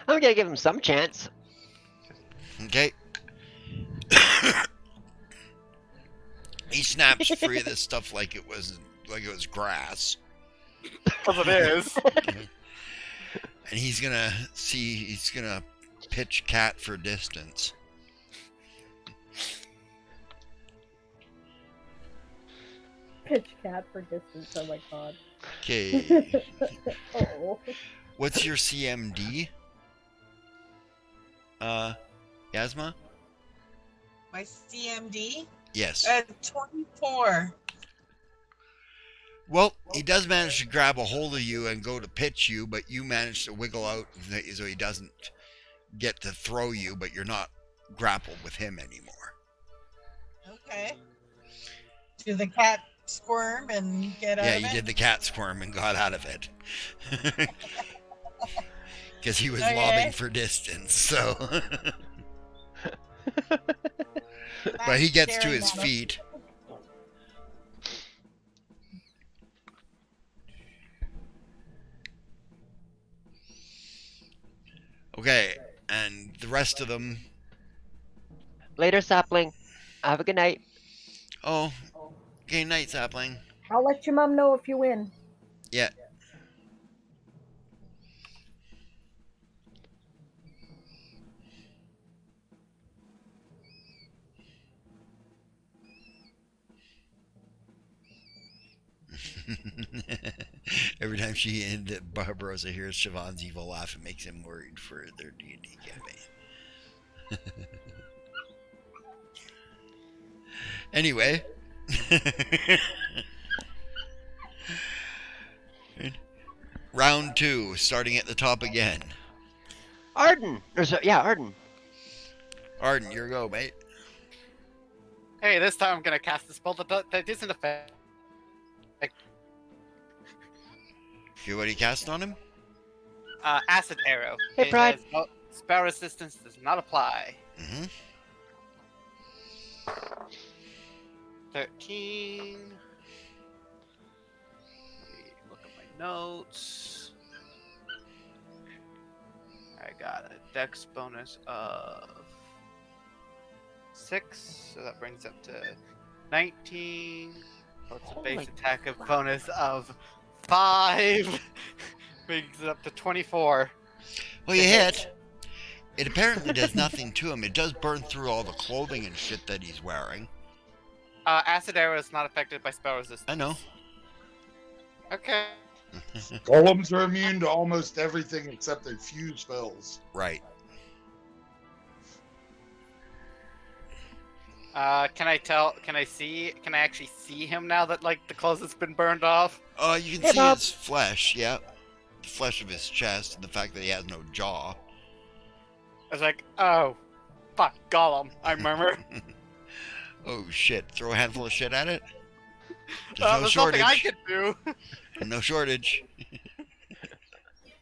I'm gonna give him some chance. Okay. He snaps free of this stuff like it was grass. Because it is. And he's gonna pitch cat for distance. Pitch cat for distance. Oh my god. Okay. Oh. What's your CMD? Yasma? My CMD? Yes. 24. Well, he does manage to grab a hold of you and go to pitch you, but you manage to wiggle out so he doesn't get to throw you, but you're not grappled with him anymore. Okay. Do the cat squirm and get out Yeah, of you it? did the cat squirm and got out of it. Because he was Okay. lobbing for distance, so... But he gets to Staring his at him. feet. Okay, and the rest of them... Later, sapling. Have a good night. Oh, okay, night, sapling. I'll let your mom know if you win. Yeah. Every time Barbarossa hears Siobhan's evil laugh, it makes him worried for their D&D campaign. Anyway. Round 2, starting at the top again. Arden! Arden. Arden, your go, mate. Hey, this time I'm gonna cast a spell that isn't effective. Okay, what do you cast on him? Acid arrow. Hey, It Pride. has spell resistance does not apply. Mm-hmm. 13. Let me look at my notes. I got a dex bonus of 6, so that brings up to 19. Plus a Holy base attack of bonus of 5. Brings it up to 24. Well, you hit. It apparently does nothing to him. It does burn through all the clothing and shit that he's wearing. Acid arrow is not affected by spell resistance. I know. Okay. Golems are immune to almost everything except a few spells. Right. Can I actually see him now that, like, the clothes has been burned off? You can Hey, see Bob. his flesh, yeah. The flesh of his chest and the fact that he has no jaw. I was like, oh, fuck, Gollum, I murmur. Oh shit, throw a handful of shit at it? There's no There's shortage. nothing I can do. No shortage.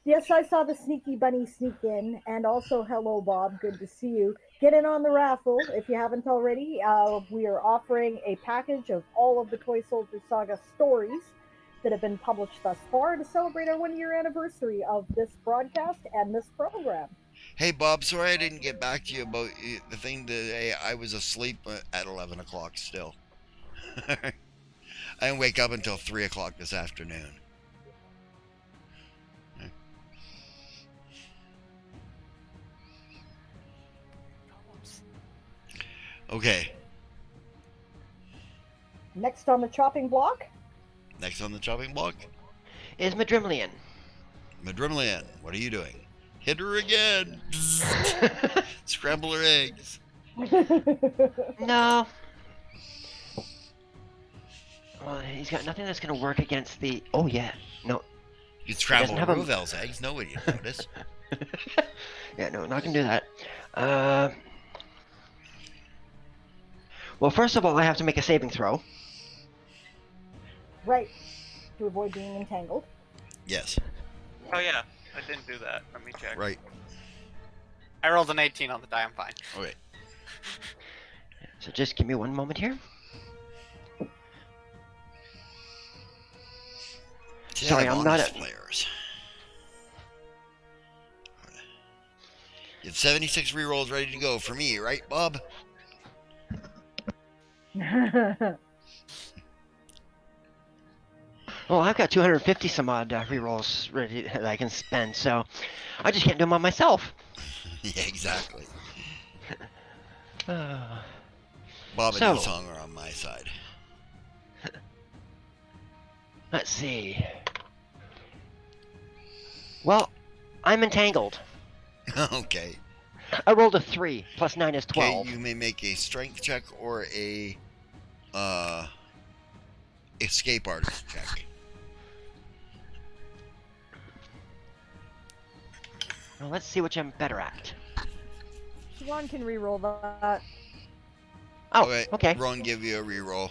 Yes, I saw the sneaky bunny sneak in, and also hello, Bob. Good to see you. Get in on the raffle if you haven't already. We are offering a package of all of the Toy Soldier Saga stories that have been published thus far to celebrate our 1-year anniversary of this broadcast and this program. Hey Bob, sorry I didn't get back to you about the thing today. I was asleep at 11 o'clock still. I didn't wake up until 3 o'clock this afternoon. Okay, Next on the chopping block, next on the chopping block, Is Madrimlian. Madrimlian, what are you doing? Hit her again! Scramble her eggs. No. Well, he's got nothing that's gonna work against the. Oh yeah. No. You can scramble doesn't have a- Ruvel's eggs, nobody would notice. Yeah, no, not gonna do that. Well, first of all, I have to make a saving throw. Right. To avoid being entangled. Yes. Oh yeah, I didn't do that. Let me check. Right. I rolled an 18 on the die. I'm fine. Okay. So just give me one moment here. Sorry, I'm not honest players. You have 76 rerolls ready to go for me, right, Bob? Well, I've got 250 some odd rerolls ready that I can spend, so I just can't do them on myself. Yeah, exactly. Uh, Bob and So- Esong are on my side. Let's see. Well, I'm entangled. Okay. I rolled a 3, plus 9 is 12. Okay, you may make a strength check or a escape artist check. Well, let's see which I'm better at. Siobhan can re-roll that. Oh, okay. Ron, give you a reroll.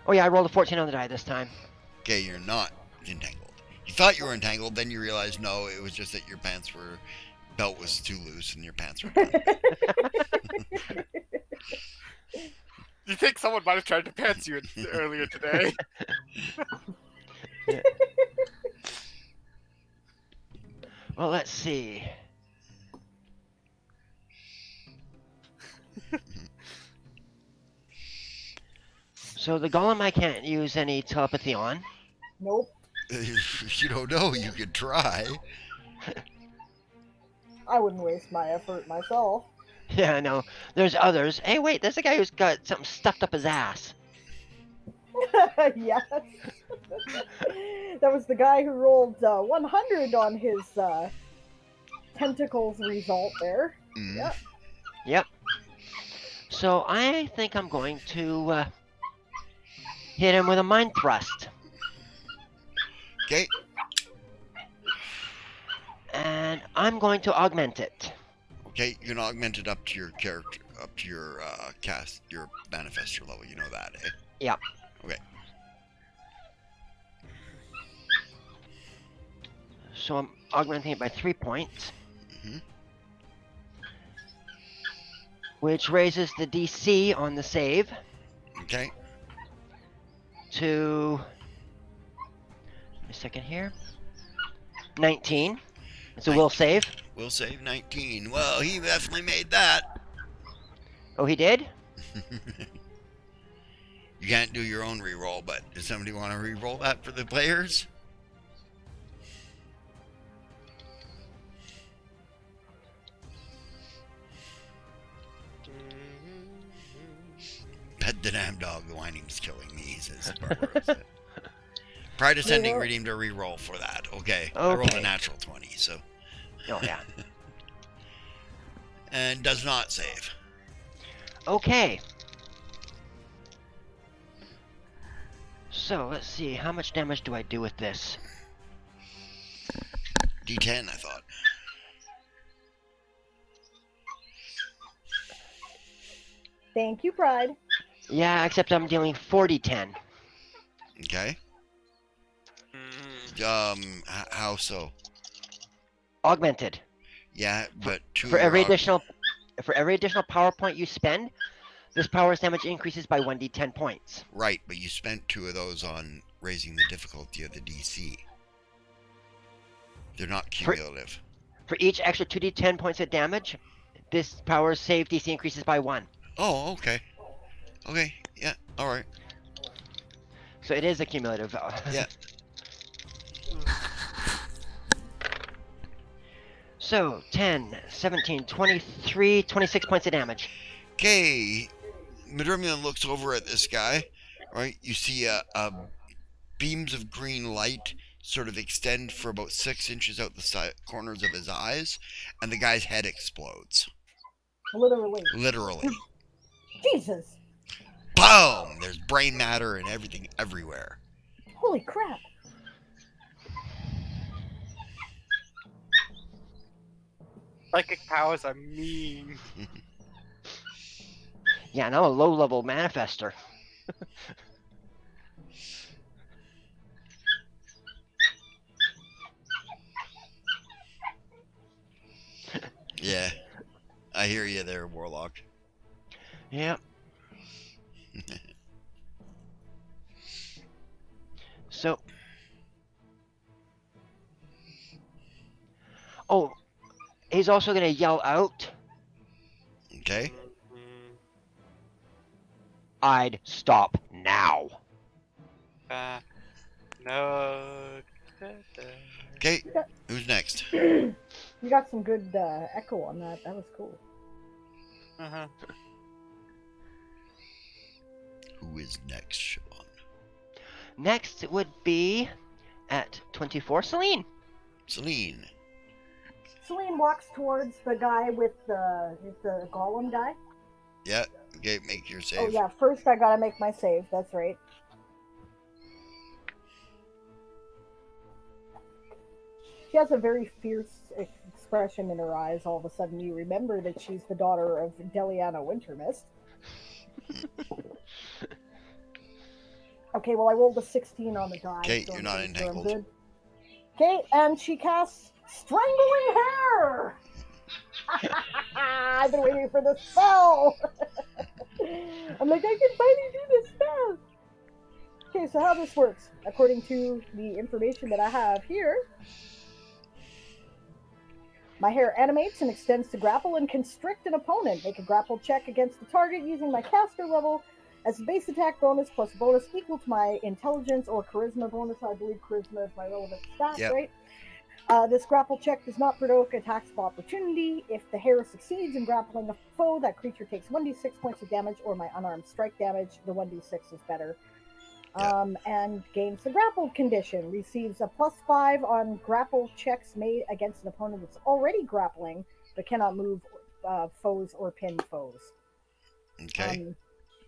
Oh yeah, I rolled a 14 on the die this time. Okay, you're not entangled. You thought you were entangled, then you realized no, it was just that your belt was too loose and your pants were done. You think someone might have tried to pants you earlier today? Well, let's see. So the golem I can't use any telepathy on. Nope. You don't know, you could try. I wouldn't waste my effort myself. Yeah, I know. There's others. Hey, wait, there's a guy who's got something stuffed up his ass. Yes. That was the guy who rolled 100 on his tentacles result there. Mm. Yep. Yep. So I think I'm going to hit him with a mind thrust. Okay. And I'm going to augment it. Okay, you can augment it up to your character, up to your cast, your manifestor level. You know that, eh? Yeah. Okay. So I'm augmenting it by 3 points. Mhm. Which raises the DC on the save Okay. to... Give me a second here. 19. It's a will save. We'll save 19. Well, he definitely made that. Oh, he did? You can't do your own reroll, but does somebody want to reroll that for the players? Pet the damn dog, the whining's killing me, says Barbara. Pride Ascending redeemed a reroll for that. Okay. I rolled a natural 20, so. Oh, yeah. And does not save. Okay. So, let's see. How much damage do I do with this? D10, I thought. Thank you, Pride. Yeah, except I'm dealing 40-10. Okay. How so? Augmented. Yeah, but For every additional power point you spend, this power's damage increases by 1d10 points. Right, but you spent 2 of those on raising the difficulty of the DC. They're not cumulative. For each extra 2d10 points of damage, this power's save DC increases by 1. Oh, okay. Okay, yeah, alright. So it is a cumulative. Yeah. So, 10, 17, 23, 26 points of damage. Okay, Madrimian looks over at this guy, right? You see beams of green light sort of extend for about 6 inches out the corners of his eyes, and the guy's head explodes. Literally. Literally. Jesus. Boom! There's brain matter and everything everywhere. Holy crap. Psychic powers are mean. Yeah, and I'm a low-level manifester. Yeah, I hear you there, Warlock. Yep. So. Oh, he's also gonna yell out. Okay. I'd stop now. No. Okay, who's next? You got some good echo on that. That was cool. Uh-huh. Who is next, Siobhan? Next would be at 24, Celine. Celine. Celine walks towards the guy with the golem guy. Yeah, okay, make your save. Oh yeah, first I gotta make my save. That's right. She has a very fierce expression in her eyes. All of a sudden, you remember that she's the daughter of Deliana Wintermist. Okay, well, I rolled a 16 on the die. Okay, so you're not entangled. Good. Okay, and she casts Strangling Hair! I've been waiting for the spell! I'm like, I can finally do this spell! Okay, so how this works, according to the information that I have here, my hair animates and extends to grapple and constrict an opponent. Make a grapple check against the target using my caster level as a base attack bonus plus a bonus equal to my intelligence or charisma bonus. I believe charisma is my relevant stat, Yep. right? This grapple check does not provoke attacks of opportunity. If the hair succeeds in grappling a foe, that creature takes 1d6 points of damage, or my unarmed strike damage. The 1d6 is better. And gains the grapple condition. Receives a +5 on grapple checks made against an opponent that's already grappling, but cannot move foes or pin foes. Okay.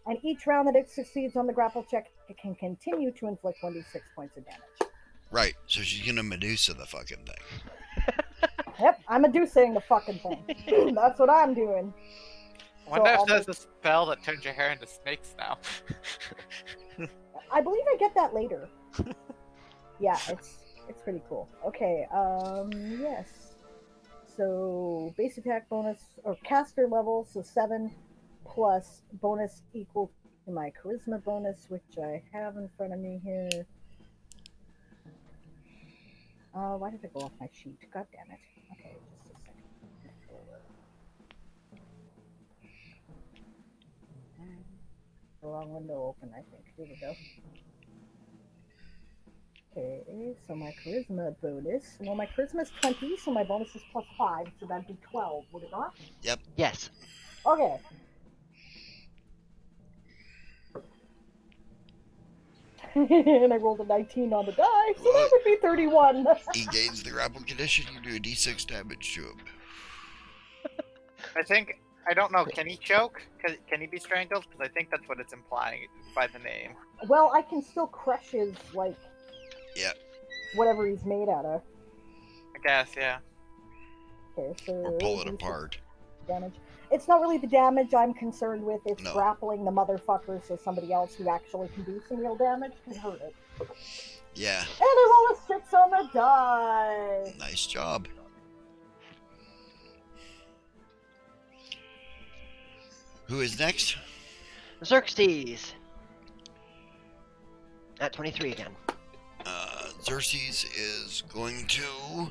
And each round that it succeeds on the grapple check, it can continue to inflict 1d6 points of damage. Right, so she's gonna Medusa the fucking thing. Yep, I'm Medusaing the fucking thing. That's what I'm doing. I wonder So if there's a spell that turns your hair into snakes now. I believe I get that later. Yeah, it's pretty cool. Okay, yes. So base attack bonus or caster level, so 7 plus bonus equal to my charisma bonus, which I have in front of me here. Why did it go off my sheet? God damn it. Okay, just a second. The wrong window open, I think. Here we go. Okay, so my charisma bonus. Well, my charisma is 20, so my bonus is +5, so that'd be 12, would it not? Yep. Yes. Okay. And I rolled a 19 on the die, so that would be 31. He gains the grapple condition, you do a d6 damage to him. I think, I don't know, can he choke? Can he be strangled? Because I think that's what it's implying by the name. Well, I can still crush his, like, Yep. whatever he's made out of. I guess, yeah. Okay, so Or pull it apart. damage. It's not really the damage I'm concerned with, it's No. grappling the motherfucker so somebody else who actually can do some real damage can hurt it. Yeah. And I roll a 6 on the die! Nice job. Who is next? Xerxes. At 23 again. Xerxes is going to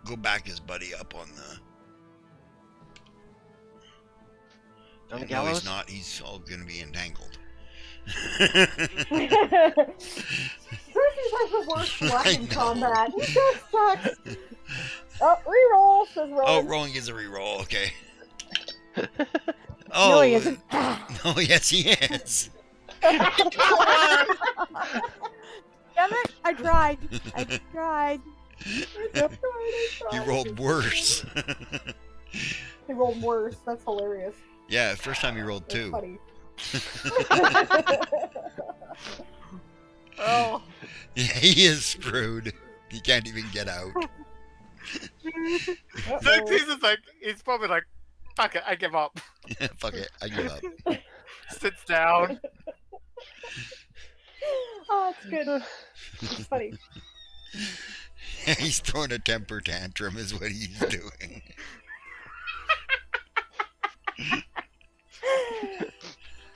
go back his buddy up on the... On the No, gallows? he's not. He's all going to be entangled. Xerxes has the worst luck in combat. He just sucks. Oh, reroll, says Rowan. Oh, Rowan gets a reroll. Okay. No, Oh, he isn't. no, yes, he is. Damn it! I tried. I tried. He rolled worse. He rolled worse. That's hilarious. Yeah, first time he rolled That's 2. funny. Uh-oh. Xerxes is like, he's probably like, fuck it, I give up. Fuck it, I give up. Sits down. Oh, it's good. It's funny. He's throwing a temper tantrum is what he's doing.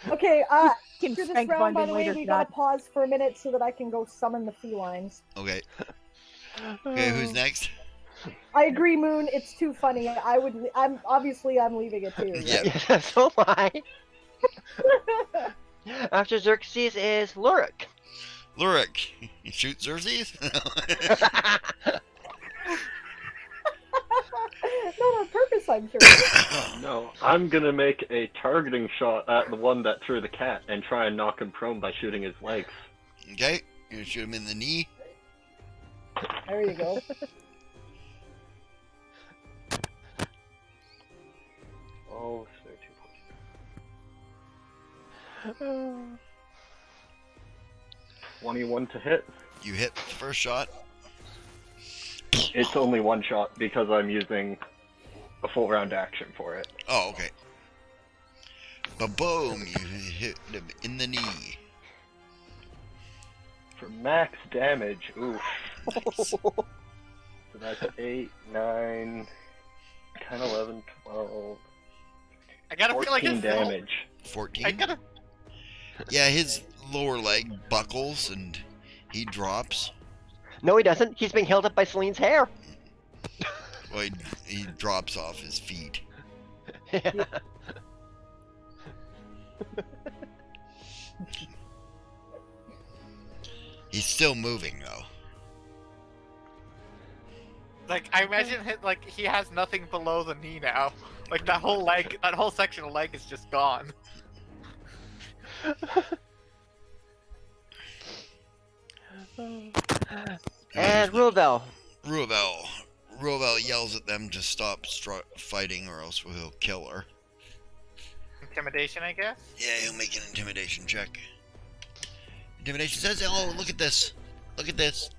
Okay, Can after this spank round, by bonding the way, later, we Scott. gotta pause for a minute so that I can go summon the felines. Okay. Okay, who's next? I agree, Moon. It's too funny. I'm leaving it too. Yeah. Yeah, so am I. After Xerxes is Lurik. Lurik. You shoot Xerxes? Not on purpose, I'm sure. No, I'm gonna make a targeting shot at the one that threw the cat and try and knock him prone by shooting his legs. Okay. You're gonna shoot him in the knee. There you go. Oh, 13, 21 to hit. You hit the first shot. It's only one shot because I'm using a full round action for it. Oh, okay. But boom, you hit him in the knee. For max damage, oof. Nice. So that's 8, 9, 10, 11, 12, I gotta feel like 14 it's damage. 14. I gotta. Yeah, his lower leg buckles and he drops. No, he doesn't. He's being held up by Celine's hair. Well, he drops off his feet. Yeah. He's still moving though. Like, I imagine like he has nothing below the knee now. Like that whole leg, that whole section of leg is just gone. And Ruvel. Ruvel yells at them to stop fighting or else he'll kill her. Intimidation, I guess. Yeah, he'll make an intimidation check. Intimidation says, oh, look at this. Look at this.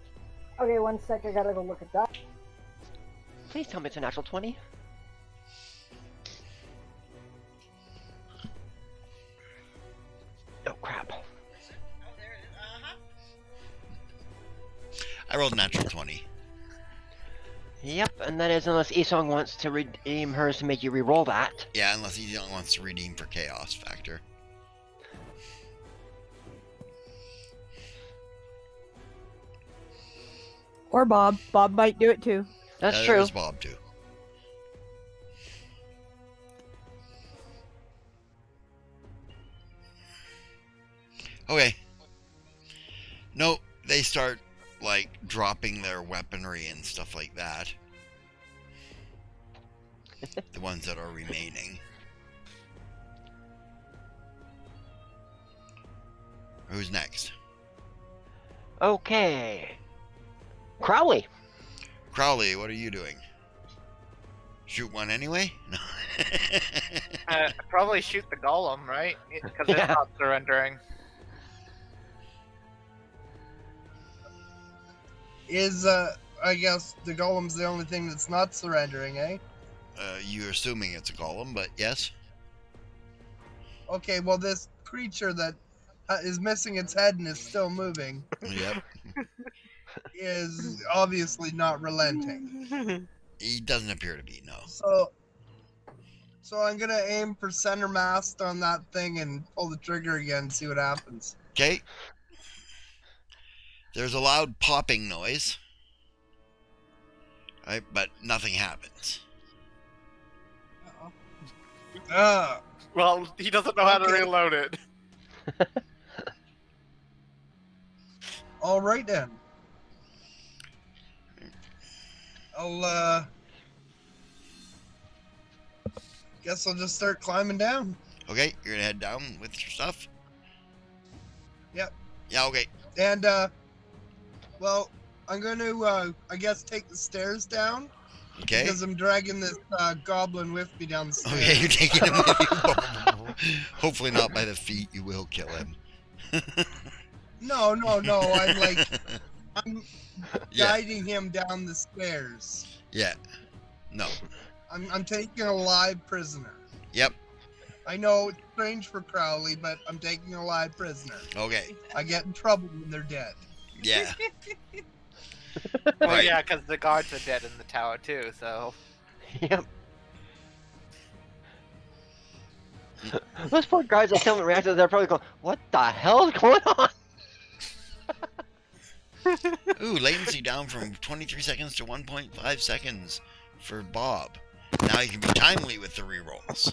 Okay, one sec. I gotta go look at that. Please tell me it's a natural 20. Oh, crap. I rolled a natural 20. Yep, and that is unless Esong wants to redeem hers to make you re-roll that. Yeah, unless he wants to redeem for chaos factor. Or Bob. Bob might do it too. That's There true. is Bob too. Okay. No, they start like dropping their weaponry and stuff like that. The ones that are remaining. Who's next? Okay. Crowley. Crowley, what are you doing? Shoot one anyway? No. Probably shoot the golem, right? Because Yeah. it's not surrendering. I guess the golem's the only thing that's not surrendering, eh? You're assuming it's a golem, but yes. Okay, well, this creature that is missing its head and is still moving Yep. is obviously not relenting. He doesn't appear to be, no. So I'm gonna aim for center mast on that thing and pull the trigger again and see what happens. Okay. There's a loud popping noise. Right, but nothing happens. Well, he doesn't know how to Okay. reload it. All right then. Guess I'll just start climbing down. Okay, you're gonna head down with your stuff? Yep. Yeah, okay. And well, I'm going to I guess take the stairs down Okay. because I'm dragging this goblin with me down the stairs. Okay, you're taking him with you. Hopefully not by the feet, you will kill him. No. I'm Yeah. guiding him down the stairs. Yeah. No. I'm taking a live prisoner. Yep. I know it's strange for Crowley, but I'm taking a live prisoner. Okay. I get in trouble when they're dead. Yeah. Well, Right. yeah, because the guards are dead in the tower too. So Yep. Those poor guys that film reactors, they're probably going, "What the hell is going on?" Ooh, latency down from 23 seconds to 1.5 seconds for Bob. Now he can be timely with the rerolls.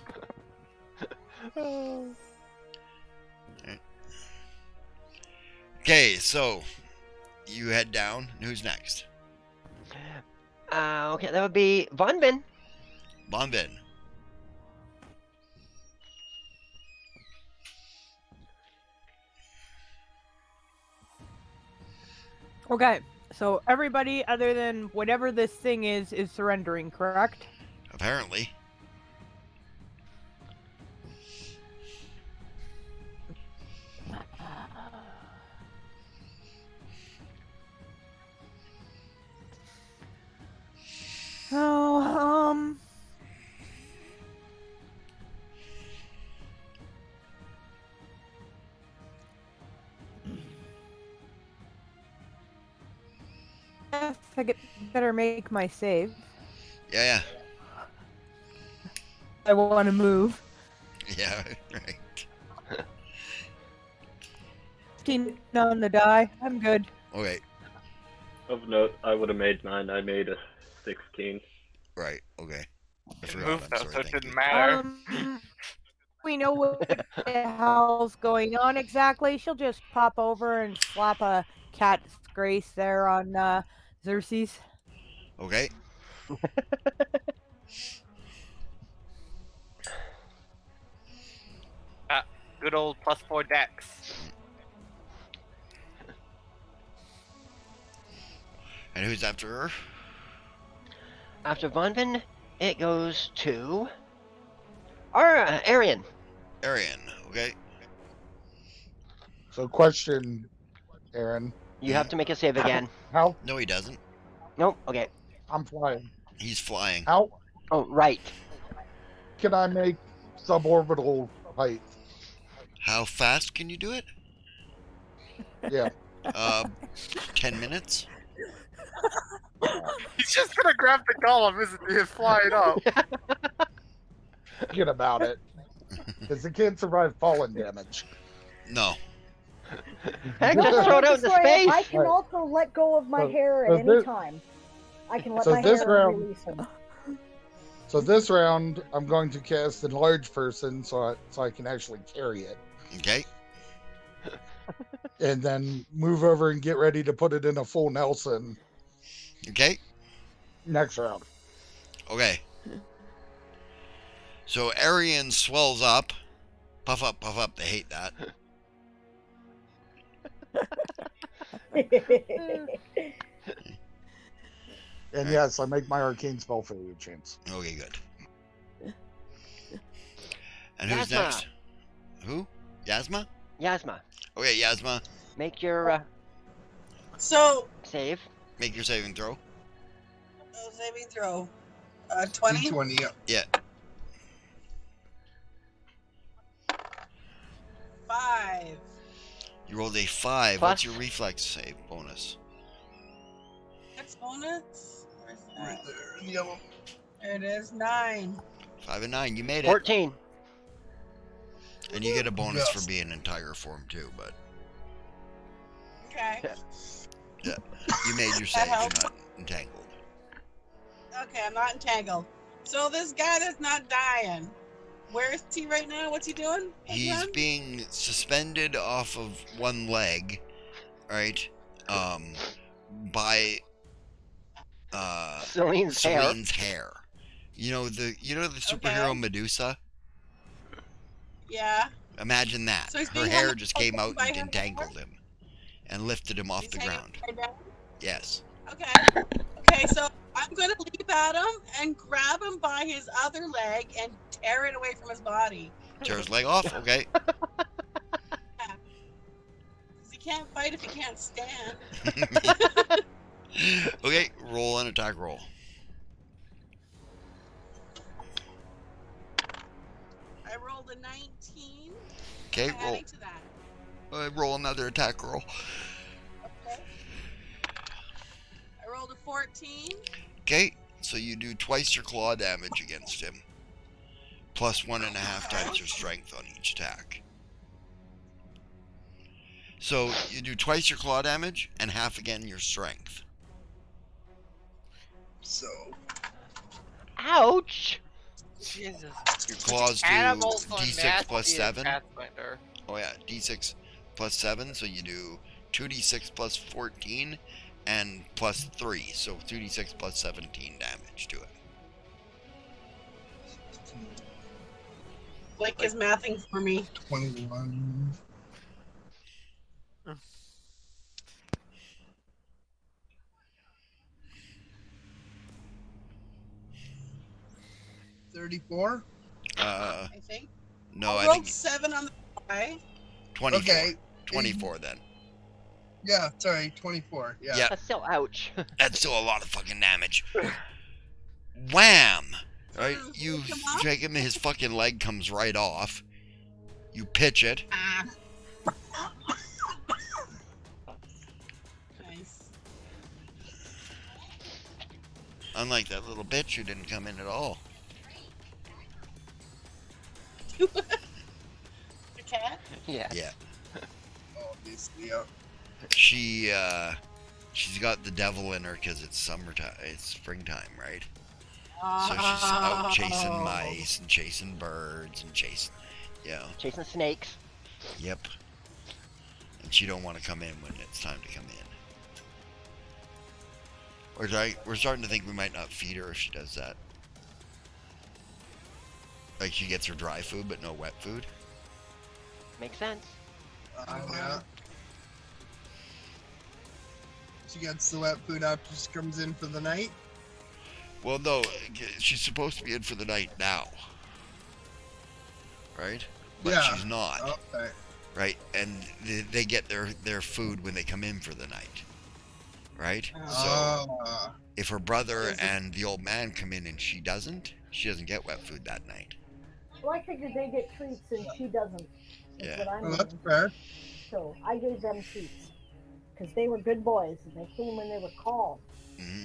Okay, so you head down. Who's next? Okay, that would be Von Ben. Bonbin. Okay, so everybody other than whatever this thing is surrendering, correct? Apparently. Oh, guess I better make my save. Yeah, I want to move. yeah. Yeah, right. 15 on the die. I'm good. Okay, Of note, I would have made 9. I made a 16. right, okay. I it forgot, moved I'm though, sorry, so it thank didn't you. matter. We know what the hell's going on exactly. She'll just pop over and slap a cat's grace there on Xerxes. Okay, Good old +4 dex. and who's after her? After Von Ben, it goes to Arian. Arian, okay. So, question, Aaron. You have to make a save again. How No, he doesn't. Nope. Okay. I'm flying. He's flying. How Oh, right. can I make suborbital height? How fast can you do it? Yeah. 10 minutes? He's just gonna grab the golem, isn't he, and fly it up. Get about it. Because it can't survive falling damage. No. Heck, No, just throw it out into destroy space. I can Right. also let go of my So- hair so at any this- time. I can let so my this hair round- release him. So this round, I'm going to cast Enlarge Person so I can actually carry it. Okay. And then move over and get ready to put it in a full Nelson Okay. next round. Okay. So Arian swells up. Puff up, puff up. They hate that. And yes, I make my arcane spell failure chance. Okay, good. And who's Yasma. next? Who? Yasma? Yasma, Okay, Yasma. make your So, save. Make your saving throw. saving throw. 20? 20, yeah. Yeah. 5. You rolled a 5. Plus- What's your reflex save bonus? Next bonus. Where's Right that? there in yellow. There it is. 9. 5 and 9. You made it. 14. And you get a bonus Yes. for being in tiger form too, but Okay. you made your save. You're not entangled. Okay, I'm not entangled. So this guy that's not dying, where is he right now? What's he doing? He's again? being suspended off of one leg, right? By Celine's hair. Celine's hair. You know the superhero Okay. Medusa? Yeah. Imagine that. So he's Her being hair held just came out by and her entangled him and lifted him off He's the hanging ground. upside down? Yes. Okay. Okay, so I'm going to leap at him and grab him by his other leg and tear it away from his body. Tear his leg off. Okay. 'Cause he can't fight if he can't stand. Okay. Roll an attack roll. rolled a 19. Okay, roll. Adding to that. Roll another attack roll. Okay. I rolled a 14. Okay, so you do twice your claw damage against him, plus 1.5 times your strength on each attack. So you do twice your claw damage and half again your strength. So, Ouch! Jesus. Your claws do Animals are d6 plus nasty in 7. Pathfinder. Oh yeah, d6 plus 7, so you do 2d6 plus 14 and plus 3, so 2d6 plus 17 damage to it. Blake is mathing for me. 21. Mm. 34. Uh, I think. no, I I rolled think 7 on the die. 24. Okay. 24 then. Yeah, sorry, 24. Yeah. Yeah. That's still ouch. That's still a lot of fucking damage. Wham! Right, you Come on. take him, his fucking leg comes right off. You pitch it. Ah. Nice. Unlike that little bitch who didn't come in at all. The cat? Yeah. Yeah. Obviously, yeah. She's got the devil in her because it's summertime, it's springtime, right? So she's out chasing mice and chasing birds and chasing, Chasing snakes. yep. And she don't want to come in when it's time to come in. We're starting to think we might not feed her if she does that. Like she gets her dry food but no wet food. Makes sense. Yeah. She gets the wet food after she comes in for the night. Well, no, she's supposed to be in for the night now. Right? But Yeah. she's not. Okay. Right? And they get their food when they come in for the night. Right? So if her brother and the old man come in and she doesn't get wet food that night. Well, I figured they get treats and she doesn't. That's Yeah. what I'm Well, that's doing. fair. So I gave them treats. Because they were good boys and they came when they were called. Hmm.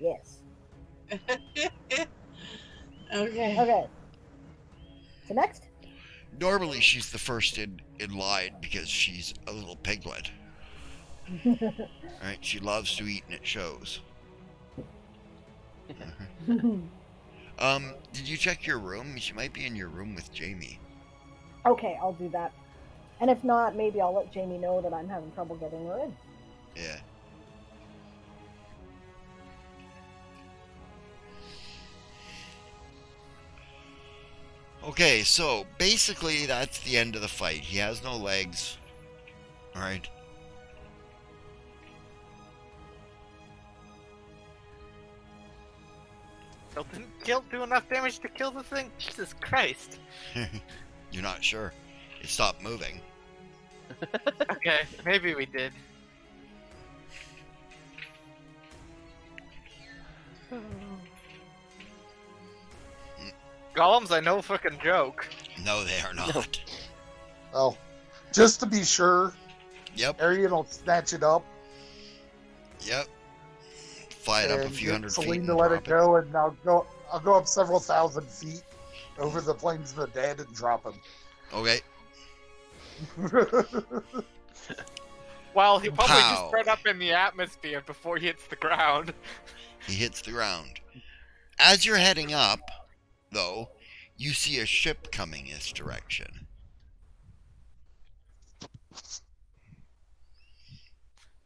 Yes. Okay. Okay. So next? Normally she's the first in line because she's a little piglet. Right? She loves to eat and it shows. Did you check your room? She might be in your room with Jamie. Okay, I'll do that. And if not, maybe I'll let Jamie know that I'm having trouble getting her in. Yeah. Okay, so basically that's the end of the fight. He has no legs. Alright. Didn't do enough damage to kill the thing? Jesus Christ. You're not sure. It stopped moving. Okay, maybe we did. Golems are no fucking joke. No, they are not. Well, just to be sure, Yep, Arian will snatch it up yep. Fly it up a and few get hundred feet Celine and to let drop it go, and I'll go up several thousand feet over the plains of the dead and drop him. Okay. Well, he'll probably Pow. just spread up in the atmosphere before he hits the ground. He hits the ground. As you're heading up, though, you see a ship coming this direction.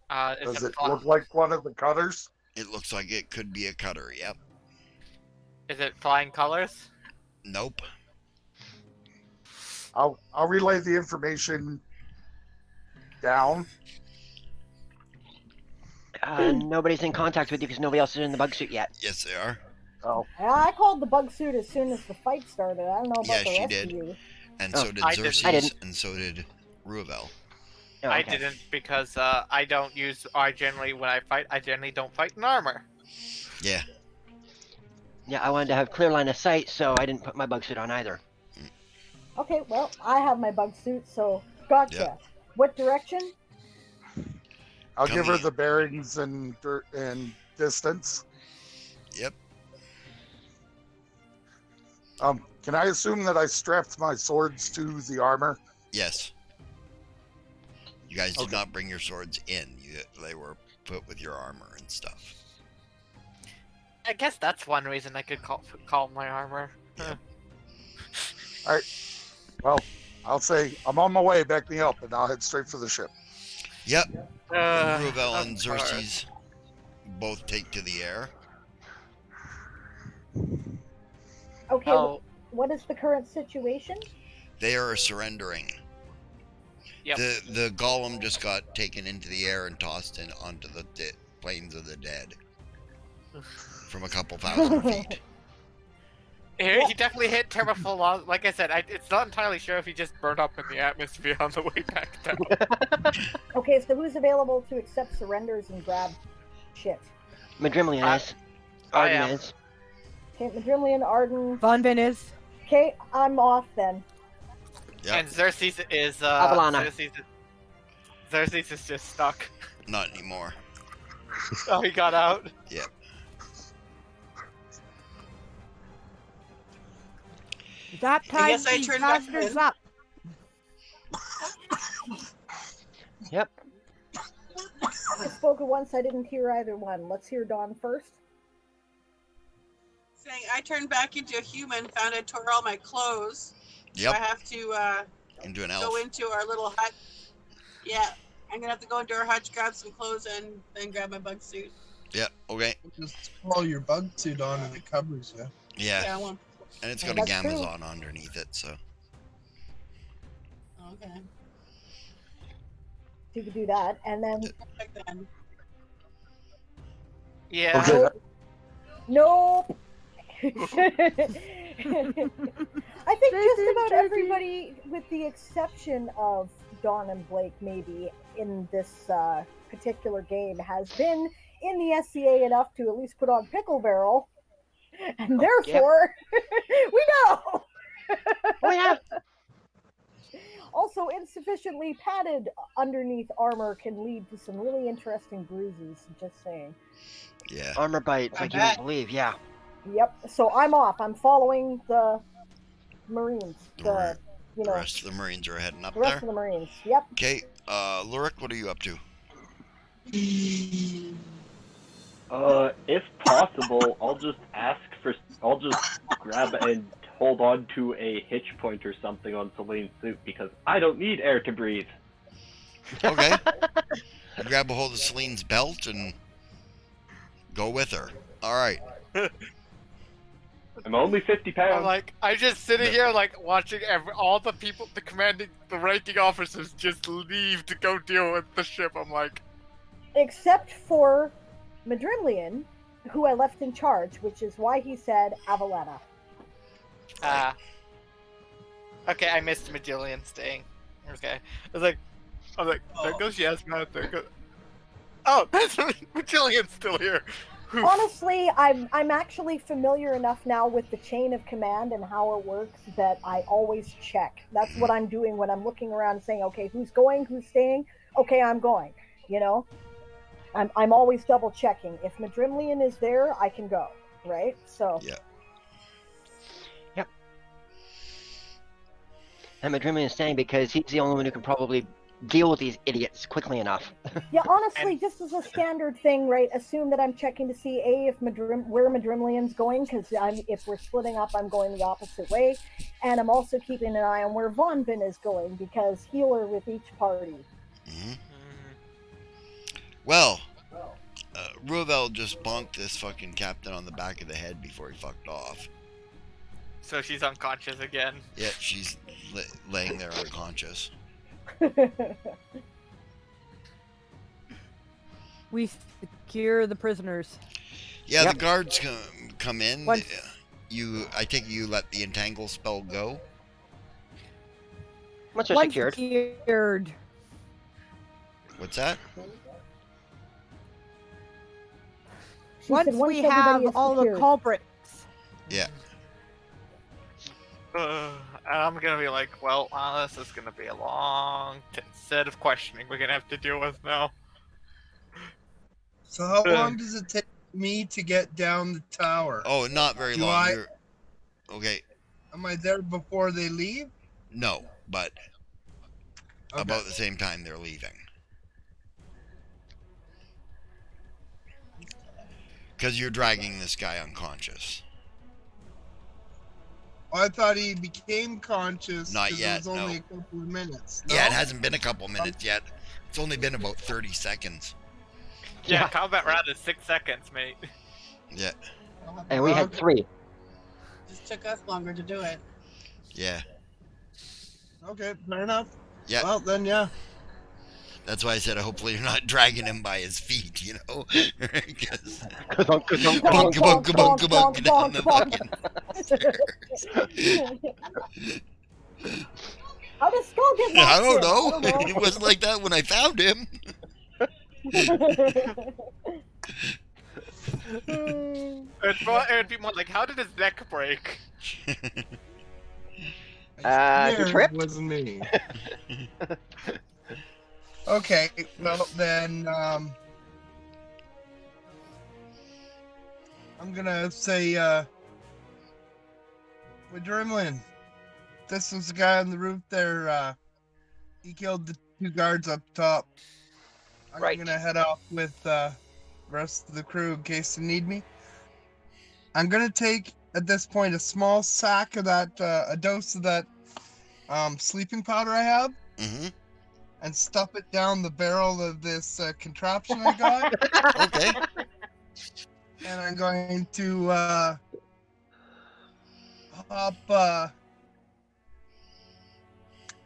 Does it look like one of the cutters? It looks like it could be a cutter, yep. Is it flying colors? Nope. I'll relay the information down. Nobody's in contact with you because nobody else is in the bug suit yet. Yes, they are. Oh, I called the bug suit as soon as the fight started. I don't know about Yeah, the she rest did. of you. And Oh, so did I didn't. Xerxes, I didn't. and so did Ruavel. Oh, I okay. didn't because I don't use. I generally, when I fight, I generally don't fight in armor. Yeah. Yeah, I wanted to have clear line of sight, so I didn't put my bug suit on either. Okay, well, I have my bug suit, so gotcha. Yep. What direction? I'll give her Coming- the bearings and distance. Yep. Can I assume that I strapped my swords to the armor? Yes. You guys did Okay. not bring your swords in. They were put with your armor and stuff. I guess that's one reason I could call my armor. Yeah. All right. Well, I'll say I'm on my way. Back me up, and I'll head straight for the ship. Yep. Ruvel Of and course. Xerxes both take to the air. Okay, Oh, what is the current situation? They are surrendering. Yep. The golem just got taken into the air and tossed in onto the plains of the dead from a couple thousand feet. he definitely hit Terra full on. Like I said, it's not entirely sure if he just burned up in the atmosphere on the way back down. Okay, so who's available to accept surrenders and grab shit? Madrimlian is. I Arden am. is. Okay, Madrimlian, Arden. Von Vin is. Okay, I'm off then. Yep. And Xerxes is Avalana. Xerxes is just stuck. Not anymore. Oh, he got out. Yep. That time guess I these turned back bastards in. up. Yep. I spoke at once, I didn't hear either one. Let's hear Dawn first. Saying I turned back into a human, found I tore all my clothes. So Yep. I have to Into an go elf. into our little hut. Yeah, I'm gonna have to go into our hut, grab some clothes, and then grab my bug suit. Yep. Okay. Just throw your bug suit on and it covers you. Yeah. Yeah, well, And it's Yeah, got a that's true. gamazon underneath it, so. okay. You could do that, and then Check then. Yeah. Okay. nope. I think just about everybody, with the exception of Dawn and Blake, maybe in this particular game, has been in the SCA enough to at least put on Pickle Barrel, and therefore we know. Oh yeah. Also, insufficiently padded underneath armor can lead to some really interesting bruises. Just saying. Yeah. Armor bites, I like you bet. wouldn't believe. Yeah. Yep. So I'm off. I'm following the Marines. The You The know, rest of the Marines are heading up the rest there. of the Marines. Yep. Okay. Lurik, what are you up to? If possible, I'll just grab and hold on to a hitch point or something on Celine's suit because I don't need air to breathe. Okay. You grab a hold of Celine's belt and go with her. All right. I'm only 50 I'm pounds. like, I'm just sitting here, like, watching all the people, the ranking officers just leave to go deal with the ship. I'm like, Except for Madrimlian, who I left in charge, which is why he said Avalana. okay, I missed Magillian staying. Okay. I'm like, there goes Yasma, there goes... Oh, that's Magillian's still here. Honestly, I'm actually familiar enough now with the chain of command and how it works that I always check. That's what I'm doing when I'm looking around saying, okay, who's going, who's staying? Okay, I'm going. You know? I'm always double checking. If Madrimlian is there, I can go. Right? So Yeah. Yep. And Madrimlian is staying because he's the only one who can probably deal with these idiots quickly enough. yeah, honestly, just as a standard thing, right? Assume that I'm checking to see if where Madrimlian's going, because if we're splitting up, I'm going the opposite way, and I'm also keeping an eye on where Von Vin is going because healer with each party. Hmm. Well, Ruvel just bonked this fucking captain on the back of the head before he fucked off. So she's unconscious again. Yeah, she's laying there unconscious. We secure the prisoners. Yeah, Yep. the guards come in. Once- I think you let the entangle spell go. Once they're Once secured. secured. What's that? She Once said we everybody have is all the secured. culprits. Yeah. And I'm gonna be like, well, this is gonna be a long set of questioning we're gonna have to deal with now. So how long does it take me to get down the tower? Oh, not very Do long. I- You're... Okay, Am I there before they leave? no, but Okay. about the same time they're leaving. Because you're dragging this guy unconscious. I thought he became conscious. Not 'cause yet, It was only no. a couple of minutes. Yeah, it no? hasn't been a couple minutes yet. It's only been about 30 seconds. Yeah, Yeah. combat round is 6 seconds, mate. Yeah, And we had Okay. 3. Just took us longer to do it. yeah, Okay, fair enough. yeah. Well, then, yeah. That's why I said hopefully you're not dragging him by his feet, you know? 'Cause... Bonk, bonk, Bonk, bonk. bonk, bonk, bonk, down the fucking stairs. How does Skull get back I don't here? know. I don't It wasn't like that when I found him. It'd be more like, how did his neck break? He Swear it tripped? wasn't me. Okay, well then, I'm gonna say, with Dremlin, this was the guy on the roof there, he killed the 2 guards up top. I'm Right. gonna head off with, the rest of the crew in case they need me. I'm gonna take, at this point, a small sack of that, a dose of that, sleeping powder I have. Mm-hmm. And stuff it down the barrel of this contraption I got. Okay. And I'm going to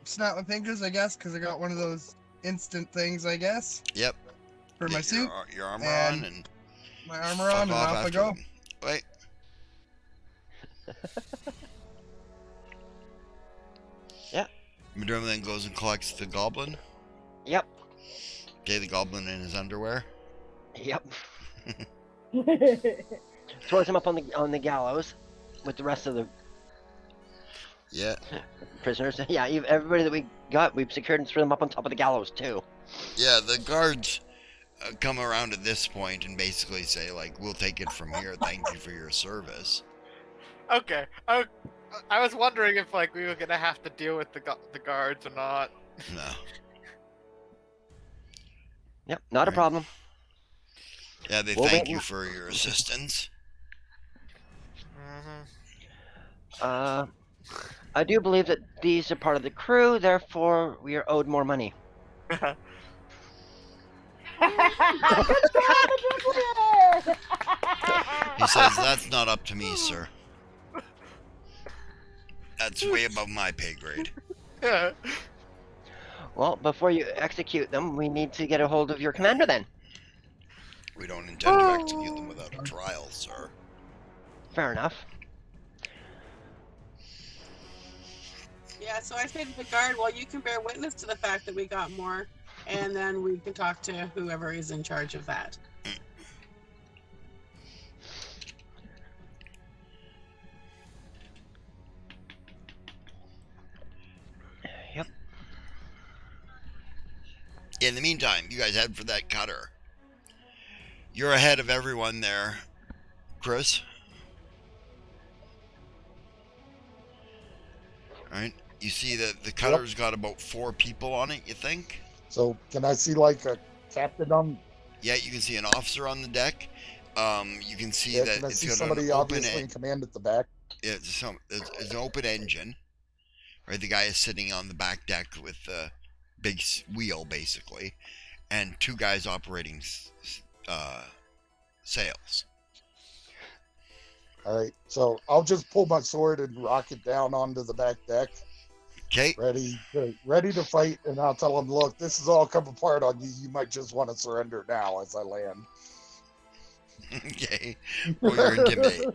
snap my fingers, I guess, because I got one of those instant things, I guess, Yep. for my Get suit, your armor and on and my armor fuck on, and off I after go. them. Wait. Yeah. Madruma then goes and collects the goblin. Yep. Okay, the goblin in his underwear. Yep. Throws him up on the gallows with the rest of the Yeah. prisoners. Yeah, everybody that we got, we've secured and threw them up on top of the gallows too. Yeah, the guards come around at this point and basically say, like, we'll take it from here. Thank you for your service. Okay, I was wondering if like we were gonna have to deal with the guards or not. No. Yep, not a Right. problem. Yeah, they Well, thank then- you for your assistance. Mm-hmm. I do believe that these are part of the crew, therefore we are owed more money. Good job, Adrenaline! He says, that's not up to me, sir. That's way above my pay grade. Well, before you execute them, we need to get a hold of your commander then. We don't intend to execute them without a trial, sir. Fair enough. Yeah, so I say to the guard, well, you can bear witness to the fact that we got more, and then we can talk to whoever is in charge of that. Yep. In the meantime, you guys head for that cutter. You're ahead of everyone there, Chris. Alright, you see that the cutter's got about 4 people on it, you think? So can I see like a captain on? Yeah, you can see an officer on the deck. You can see Yeah, that can I it's see got somebody an open obviously in command at the back? it's an open engine. Right, the guy is sitting on the back deck with the big wheel, basically, and 2 guys operating sails. All right, so I'll just pull my sword and rock it down onto the back deck, Okay. ready to fight. And I'll tell them, look, this has all come apart on you. You might just want to surrender now as I land. Okay. Or you're intimidate.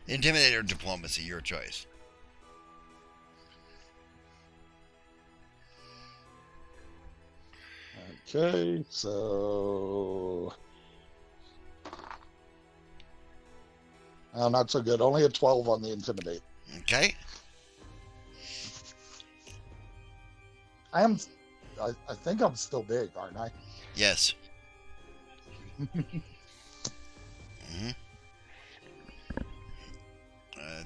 Intimidate or diplomacy, your choice. Okay, so not so good. Only a 12 on the intimidate. Okay. I think I'm still big, aren't I? Yes.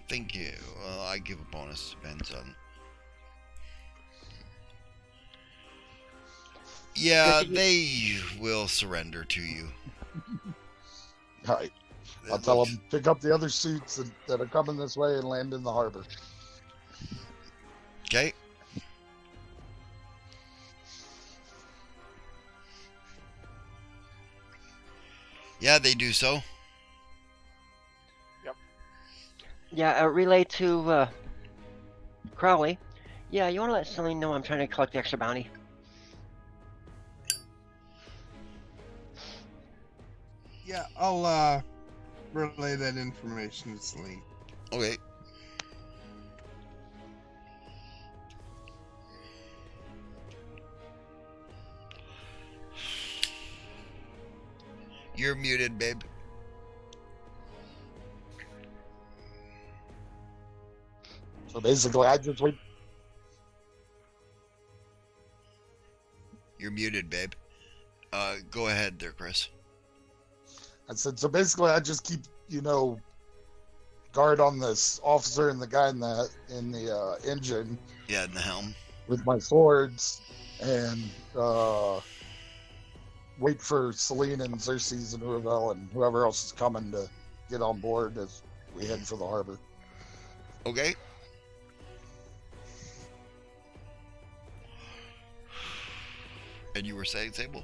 Thank you. Well, I give a bonus. Depends on. Yeah, they will surrender to you. All right. I'll tell them pick up the other suits that are coming this way and land in the harbor. Okay. Yeah, they do so. Yeah, relay to Crowley. Yeah, you want to let Celine know I'm trying to collect the extra bounty. Yeah, I'll relay that information to Celine. Okay. You're muted, babe. So basically, I just wait. You're muted, babe. Go ahead there, Chris. I said, so basically, I just keep, guard on this officer and the guy in the engine. Yeah, in the helm. With my swords, and wait for Celine and Xerxes and Uravel and whoever else is coming to get on board as we head for the harbor. Okay. And you were saying, Sable?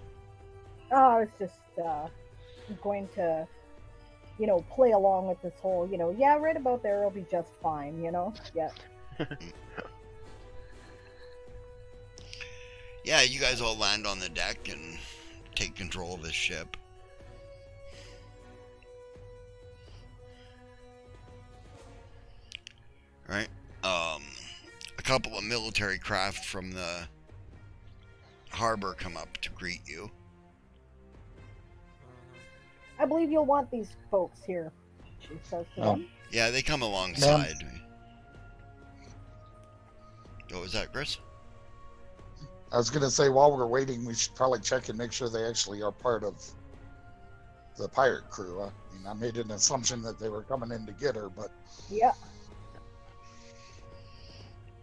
Oh, I was just going to, play along with this whole, yeah, right about there, it'll be just fine, Yeah. Yeah, you guys all land on the deck and take control of this ship. Right? A couple of military craft from the harbor come up to greet you. I believe you'll want these folks here, she says to them. Yeah, they come alongside. What was that, Chris? I was going to say, while we're waiting, we should probably check and make sure they actually are part of the pirate crew. I made an assumption that they were coming in to get her, but... Yeah.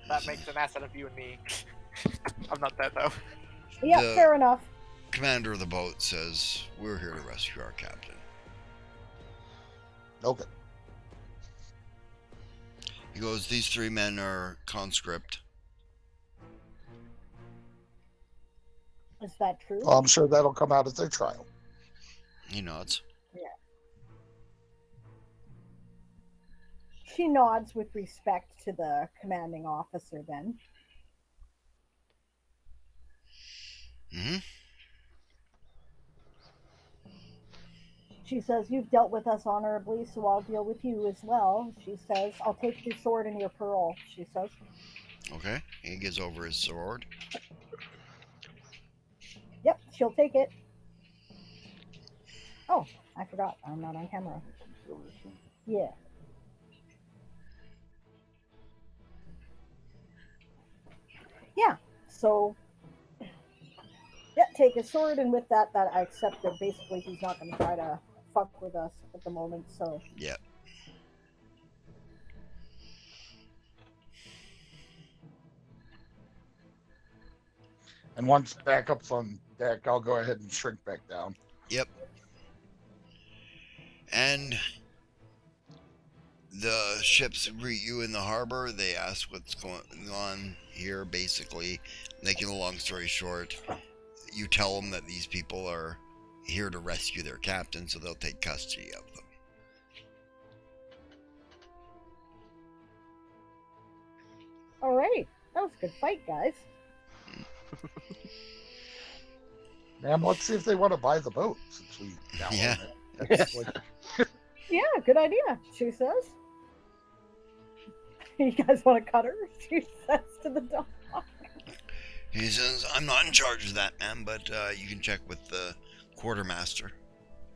That makes an ass out of you and me. I'm not that, though. Yeah, fair enough. Commander of the boat says, we're here to rescue our captain. Okay. He goes, these 3 men are conscript. Is that true? Well, I'm sure that'll come out at their trial. He nods. Yeah. She nods with respect to the commanding officer then. Mm-hmm. She says, you've dealt with us honorably, so I'll deal with you as well. She says, I'll take your sword and your pearl, she says. Okay. He gives over his sword. Yep, she'll take it. Oh, I forgot. I'm not on camera. Yeah. Yeah, so... Yeah, take his sword, and with that I accept that basically he's not going to try to fuck with us at the moment, so... Yep. And once backup's on deck, I'll go ahead and shrink back down. Yep. And the ships greet you in the harbor. They ask what's going on here, basically. Making a long story short, you tell them that these people are here to rescue their captain, so they'll take custody of them. Alright, that was a good fight, guys. Ma'am, let's see if they want to buy the boat, since we now Yeah. own it. Yeah, good idea, she says. You guys want to cut her? She says to the dog. He says, I'm not in charge of that, ma'am, but you can check with the quartermaster.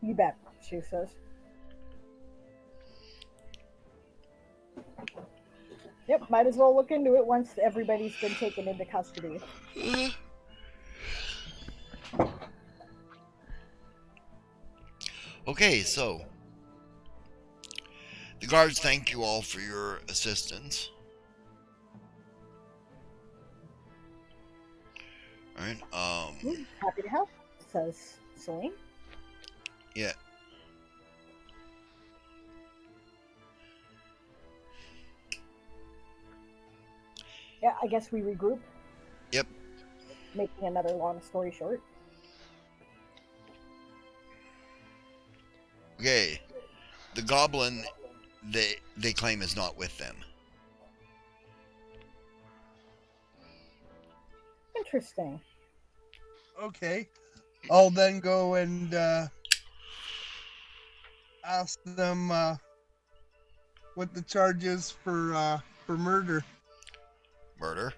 You bet, she says. Yep, might as well look into it once everybody's been taken into custody. Okay, so the guards thank you all for your assistance. Alright, Happy to help, says Celine. yeah. Yeah, I guess we regroup. Yep. Making another long story short. Okay. The goblin they claim is not with them. Interesting. Okay. I'll then go and ask them what the charge is for murder. Murder?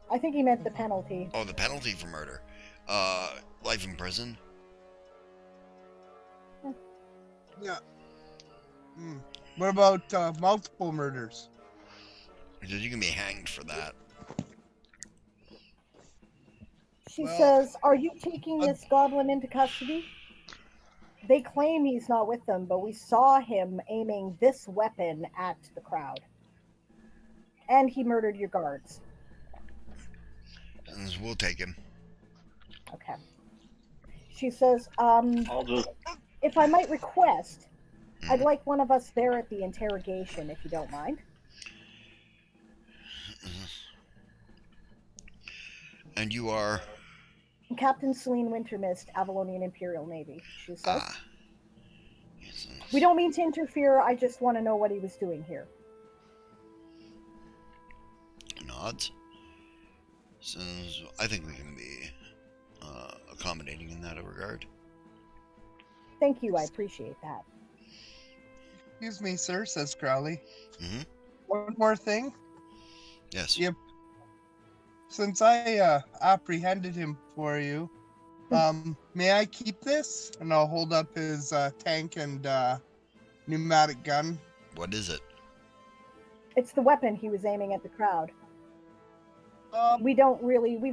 I think he meant the penalty. Oh, the penalty for murder. Life in prison. Yeah. What about multiple murders? Because you can be hanged for that. She Well, says, "Are you taking this goblin into custody?" They claim he's not with them, but we saw him aiming this weapon at the crowd. And he murdered your guards. And we'll take him. Okay. She says, I'll just if I might request, I'd like one of us there at the interrogation, if you don't mind. And you are? Captain Celine Wintermist, Avalonian Imperial Navy, she says. Yes, We don't mean to interfere, I just want to know what he was doing here. Nods. Says, I think we can be accommodating in that regard. Thank you, I appreciate that. Excuse me, sir, says Crowley. Mm-hmm. One more thing. Yes. Yep. Since I apprehended him for you, may I keep this? And I'll hold up his tank and pneumatic gun. What is it? It's the weapon he was aiming at the crowd. We've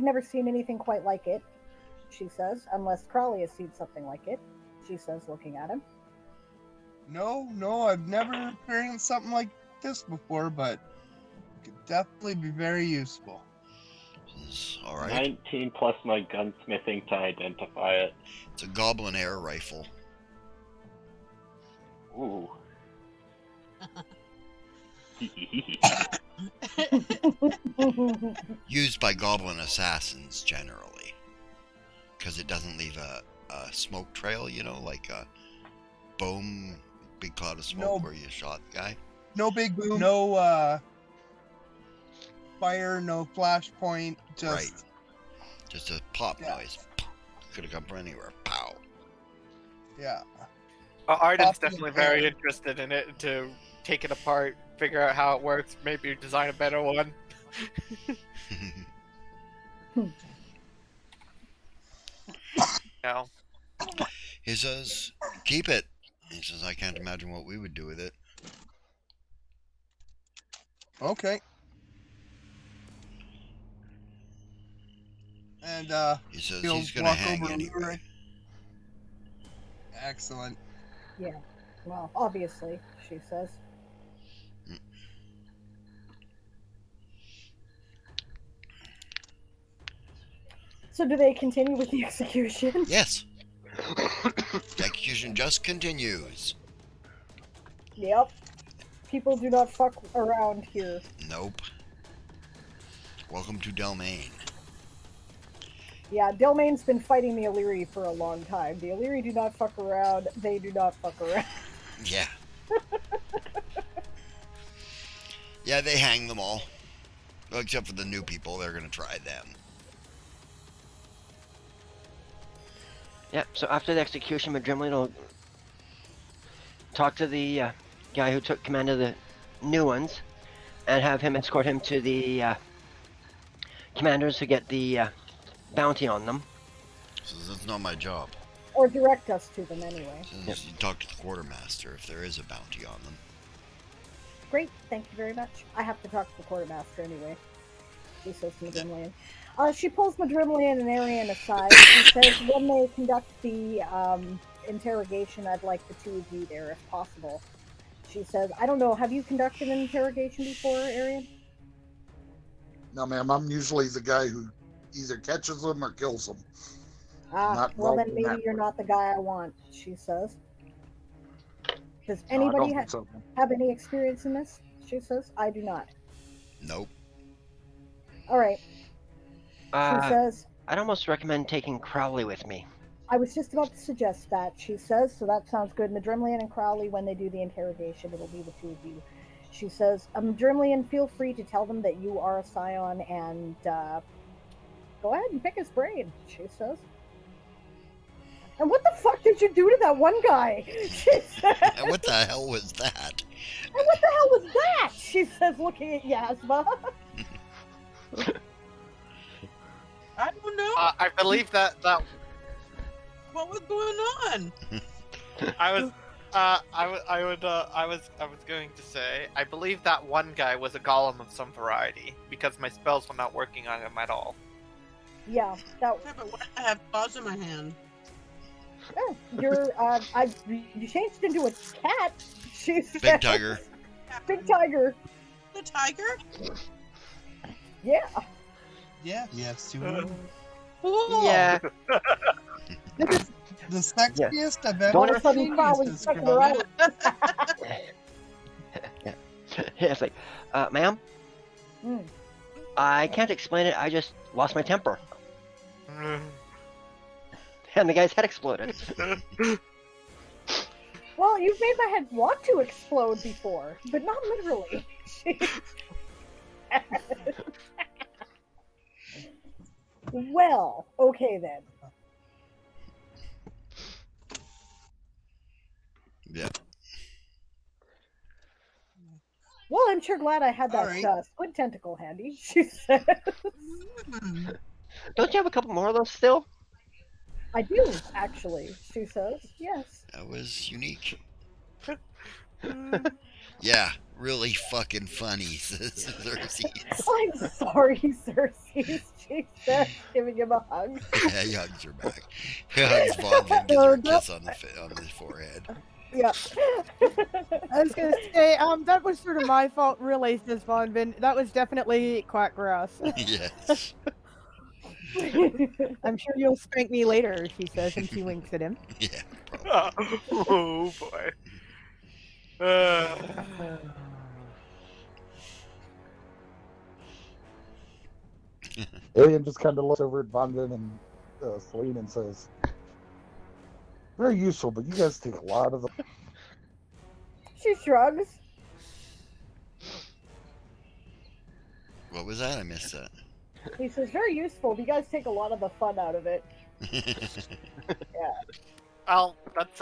never seen anything quite like it, she says, unless Crowley has seen something like it, she says, looking at him. No, I've never experienced something like this before, but it could definitely be very useful. All right. 19 plus my gunsmithing to identify it. It's a goblin air rifle. Ooh. Used by goblin assassins generally, because it doesn't leave a smoke trail, you know, like a boom, big cloud of smoke where you shot the guy. No big boom, no fire, no flashpoint, just Right. Just a pop noise. Could have come from anywhere. Pow. yeah. Arden's Pop definitely in the very air. interested in it, to take it apart, figure out how it works, maybe design a better one. No. He says, keep it. He says, I can't imagine what we would do with it. Okay. And He says he'll he's gonna walk hang over anyway. Lurik. Excellent. Yeah, well, obviously, she says. So do they continue with the execution? Yes. The execution just continues. Yep. People do not fuck around here. Nope. Welcome to Delmain. Yeah, Delmain's been fighting the Illyri for a long time. The Illyri do not fuck around. They do not fuck around. Yeah. Yeah, they hang them all. Well, except for the new people, they're gonna try them. Yep, so after the execution, Madrimlin will talk to the guy who took command of the new ones and have him escort him to the commanders who get the bounty on them. So that's not my job. Or direct us to them anyway. So you talk to the quartermaster if there is a bounty on them. great. Thank you very much. I have to talk to the quartermaster anyway. She says to Madrimlian. She pulls Madrimlian and Arian aside. She says, when they conduct the interrogation, I'd like the two of you there if possible. She says, I don't know, have you conducted an interrogation before, Arian? No, ma'am, I'm usually the guy who either catches them or kills them. Well then maybe you're not the guy I want, she says. Does anybody have any experience in this? She says, I do not. Nope. Alright. She says, I'd almost recommend taking Crowley with me. I was just about to suggest that, she says, so that sounds good. Madrimlian and Crowley, when they do the interrogation, it'll be the two of you. She says, Madrimlian, feel free to tell them that you are a scion and go ahead and pick his brain, she says. And what the fuck did you do to that one guy? She says. And what the hell was that? And what the hell was that? She says, looking at Yasma. I don't know. I believe that What was going on? I was going to say I believe that one guy was a golem of some variety because my spells were not working on him at all. Yeah, that. Yeah, but why do I have claws in my hand? Oh, you changed into a cat. She says. Big tiger. Big tiger. The tiger? Yeah. Yeah, yes, you would. Cool. Yeah. The sexiest I've All ever of a sudden, seen. Crowley's Mrs. checking her out. It's like, ma'am, Mm. I can't explain it. I just lost my temper. And the guy's head exploded. Well, you've made my head want to explode before, but not literally. Well, okay then. Yeah. Well, I'm sure glad I had that Alright. squid tentacle handy, she says. Don't you have a couple more of those still? I do, actually, she says. Yes. That was unique. Yeah, really fucking funny, says Xerxes. I'm sorry, Xerxes, she says, giving him a hug. Yeah, he hugs her back. He hugs Vaughn and gives her a kiss on the forehead. Yeah. I was gonna say, that was sort of my fault, really, says Von Vin. That was definitely quack grass. Yes. I'm sure you'll spank me later, she says, and she winks at him. Yeah, probably. Oh boy. Alien just kind of looks over at Vonvin and Celine and says, very useful, but you guys take a lot of the... She shrugs. What was that? I missed that. He says, very useful, but you guys take a lot of the fun out of it. Well, that's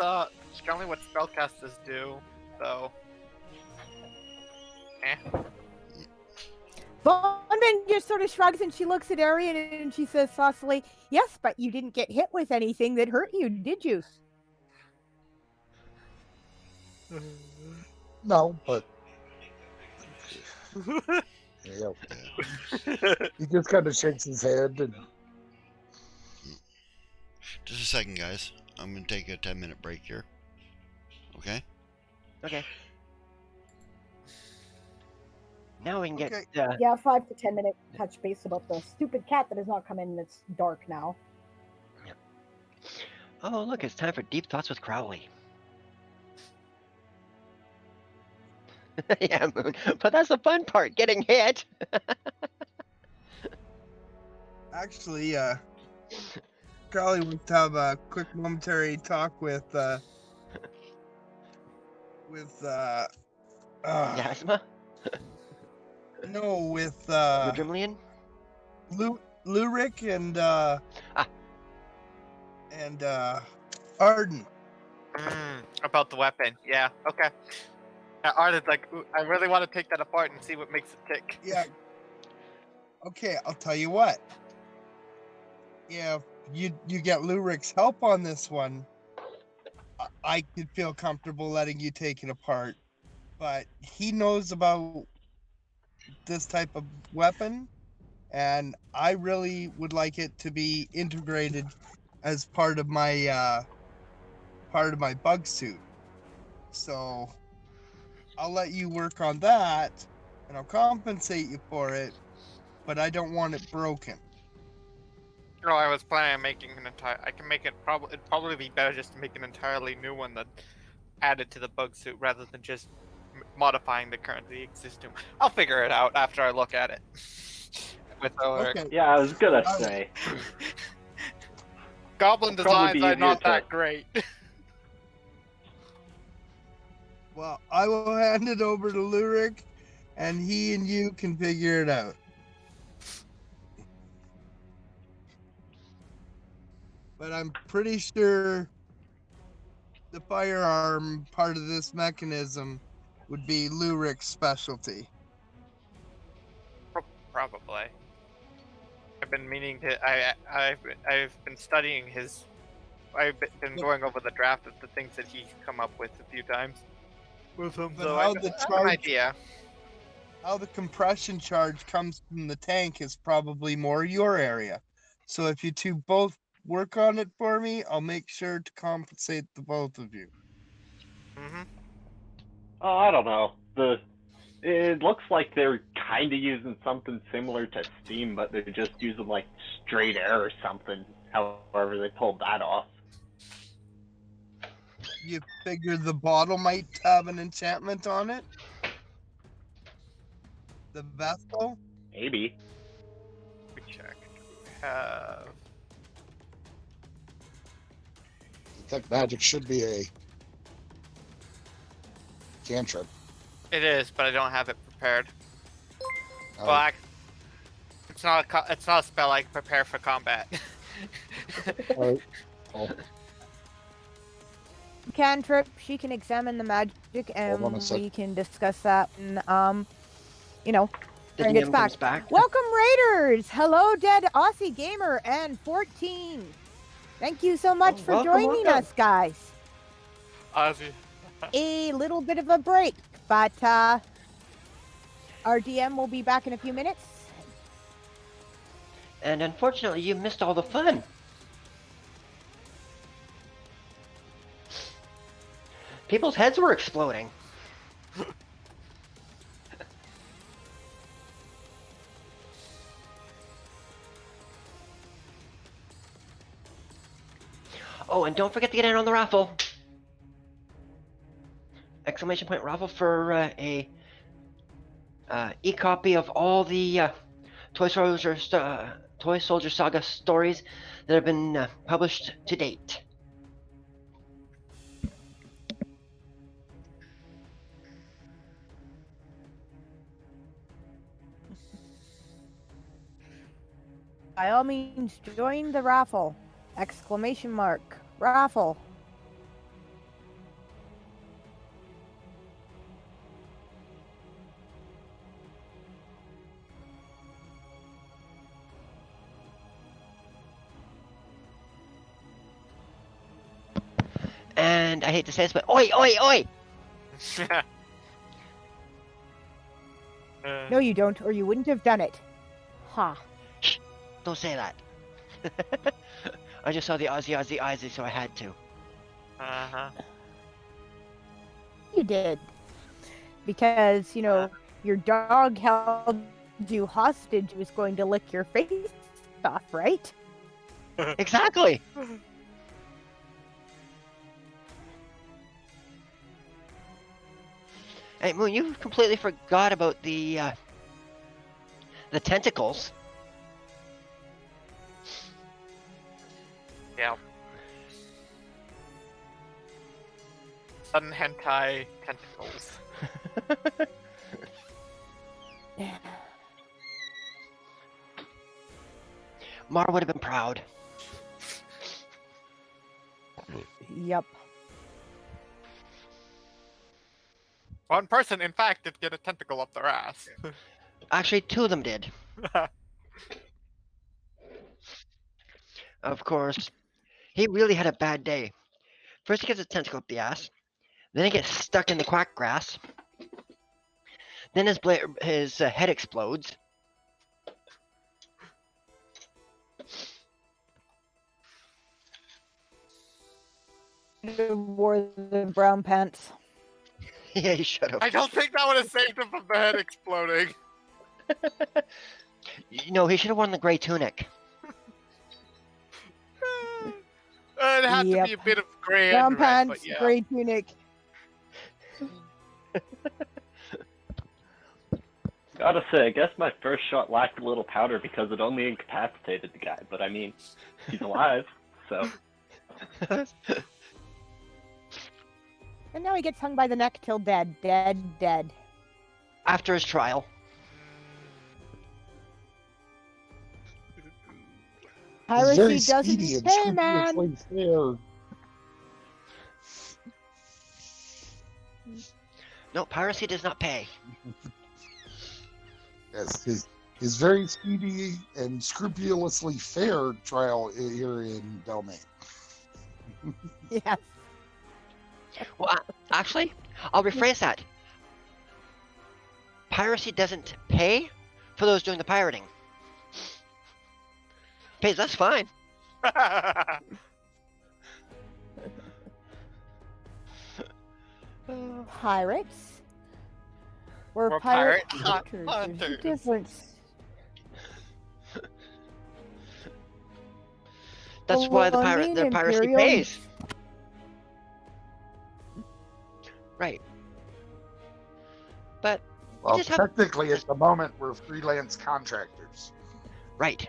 generally what spellcasters do, so. Von Vin just sort of shrugs and she looks at Arian and she says saucily, yes, but you didn't get hit with anything that hurt you, did you? No, but... Yeah. He just kind of shakes his head and... Just a second, guys. I'm going to take a 10-minute break here. Okay? Okay. Now we can get... Yeah, 5 to 10 minute touch base about the stupid cat that has not come in and it's dark now. Oh, look, it's time for Deep Thoughts with Crowley. Yeah, Moon. But that's the fun part, getting hit. Actually, Crowley wants to have a quick momentary talk with Yasma? No, with Madrimlian? Lurik and Arden. About the weapon, yeah, okay. Arden's like, ooh, I really want to take that apart and see what makes it tick. Yeah. Okay, I'll tell you what. Yeah, you get Lurik's help on this one. I could feel comfortable letting you take it apart. but he knows about this type of weapon, and I really would like it to be integrated as part of my bug suit. So I'll let you work on that, and I'll compensate you for it, but I don't want it broken. Oh, I was planning on making an entire. I can make it probably. It'd probably be better just to make an entirely new one that added to the bug suit rather than just modifying the currently existing. I'll figure it out after I look at it. With Okay. Yeah, I was gonna say. Goblin Probably be designs are easier not to- that great. Well, I will hand it over to Lurik, and he and you can figure it out. But I'm pretty sure the firearm part of this mechanism would be Lurik's specialty. Probably. I've been meaning to. I've been studying his. I've been going over the draft of the things that he's come up with a few times. With him, But so how I the have an charge, idea. how the compression charge comes from the tank is probably more your area. So if you two both work on it for me, I'll make sure to compensate the both of you. Mm-hmm. Oh, I don't know. It looks like they're kind of using something similar to Steam, but they're just using like straight air or something. However, they pulled that off. You figure the bottle might have an enchantment on it? The vessel? Maybe. We check. Have. Detect magic should be a cantrip. It is, but I don't have it prepared. Oh, Well, it's not a spell I can prepare for combat. oh, oh, Cantrip, she can examine the magic, Hold on a and sec. we can discuss that. And The Bring it DM back. comes back. welcome Raiders. Hello, Dead Aussie Gamer and 14. Thank you so much for welcome, joining welcome. us, guys. Ozzy. A little bit of a break, but our DM will be back in a few minutes. And unfortunately, you missed all the fun. People's heads were exploding. Oh, and don't forget to get in on the raffle. Exclamation point raffle for a e-copy of all the Toy Soldier Saga stories that have been published to date. By all means, join the raffle. Exclamation mark. Raffle. And I hate to say this, but oi, oi, oi! No, you don't, or you wouldn't have done it. Ha. Shh, don't say that. I just saw the Aussie, so I had to. Uh-huh. You did. Because, your dog held you hostage was going to lick your face off, right? Exactly. Hey, Moon, you completely forgot about the tentacles. Yeah. Sudden hentai tentacles. Mar would have been proud. Yep. One person, in fact, did get a tentacle up their ass. Actually, two of them did. Of course, he really had a bad day. First he gets a tentacle up the ass, then he gets stuck in the quack grass, Then his head explodes. Wore the brown pants. Yeah, he should have. I don't think that would have saved him from the head exploding. He should have worn the gray tunic. It had to Yep. be a bit of gray Brown and red, pants, but yeah. gray tunic. Gotta say, I guess my first shot lacked a little powder because it only incapacitated the guy. But I mean, he's alive, so. And now he gets hung by the neck till dead. Dead. After his trial. He's very Piracy speedy doesn't and pay, man. scrupulously fair. No, piracy does not pay. Yes, his very speedy and scrupulously fair trial here in Delmain. Yes. Well, actually, I'll rephrase that. Piracy doesn't pay for those doing the pirating. Pays us fine. Pirates? We're We're pirate pirate hunters. There's a hunters. difference. That's why the Colonial piracy Imperial- pays. Right. But Well, just have- technically, at the moment, we're freelance contractors. right.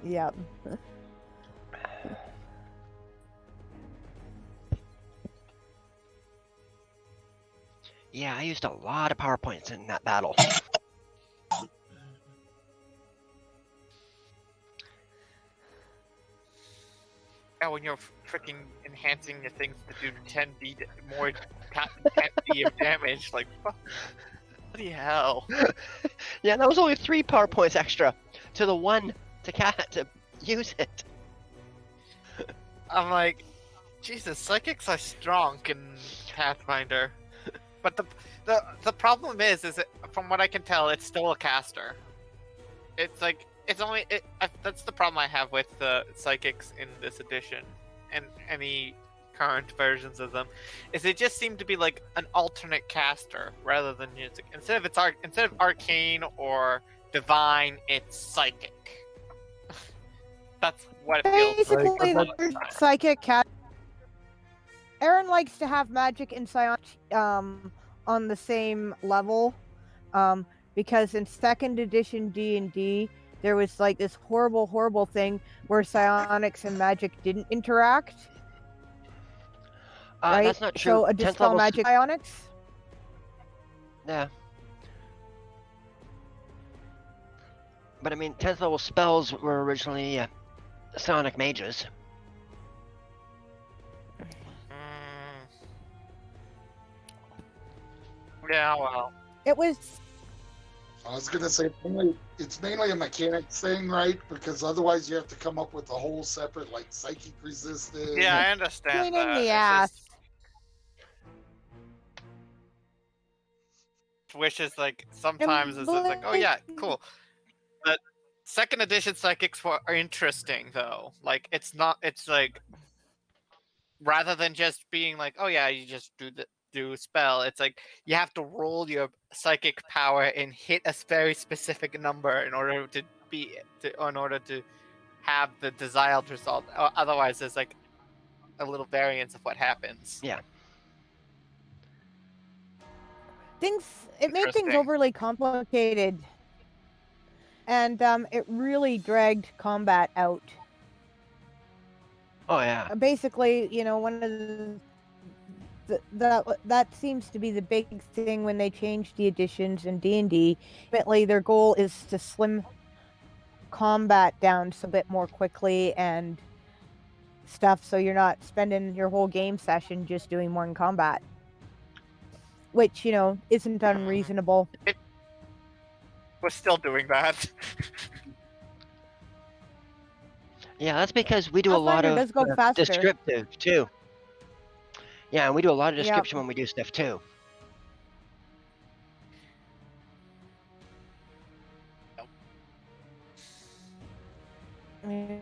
Yep. Yeah, I used a lot of PowerPoints in that battle. Yeah, when you're freaking enhancing your things to do 10d more 10d of damage, like, bloody hell. Yeah, that was only 3 PowerPoints extra to the one to use it. I'm like, Jesus, psychics are strong in Pathfinder, but the problem is that from what I can tell, it's still a caster. It's like that's the problem I have with the psychics in this edition and any current versions of them, is they just seem to be like an alternate caster rather than music. Instead of arcane or divine, it's psychic. That's what it feels Basically, like. they're psychic cat. Aaron likes to have magic and psionic on the same level, because in second edition D&D, there was like this horrible thing where psionics and magic didn't interact. Right? That's not true. So a 10th dispel level magic psionics. Yeah. But I mean, 10th level spells were originally psionic mages. Yeah, well. It was. I was gonna say it's mainly a mechanics thing, right? Because otherwise you have to come up with a whole separate like psychic resistance. Yeah, I understand Pain that. in the It's ass. just wishes like sometimes it's like, oh yeah, cool. But second edition psychics are interesting though. Like it's like rather than just being like, oh yeah, you just do a spell. It's like you have to roll your psychic power and hit a very specific number in order to have the desired result. Otherwise, there's like a little variance of what happens. Yeah. It made things Interesting. overly complicated, and it really dragged combat out. Oh yeah. Basically, one of that seems to be the big thing when they changed the editions in D&D. Ultimately, their goal is to slim combat down a bit more quickly and stuff, so you're not spending your whole game session just doing one combat, which isn't unreasonable. We're still doing that. Yeah, that's because we do a lot Pathfinder of does go faster. descriptive too. Yeah, and we do a lot of Yep. description when we do stuff too.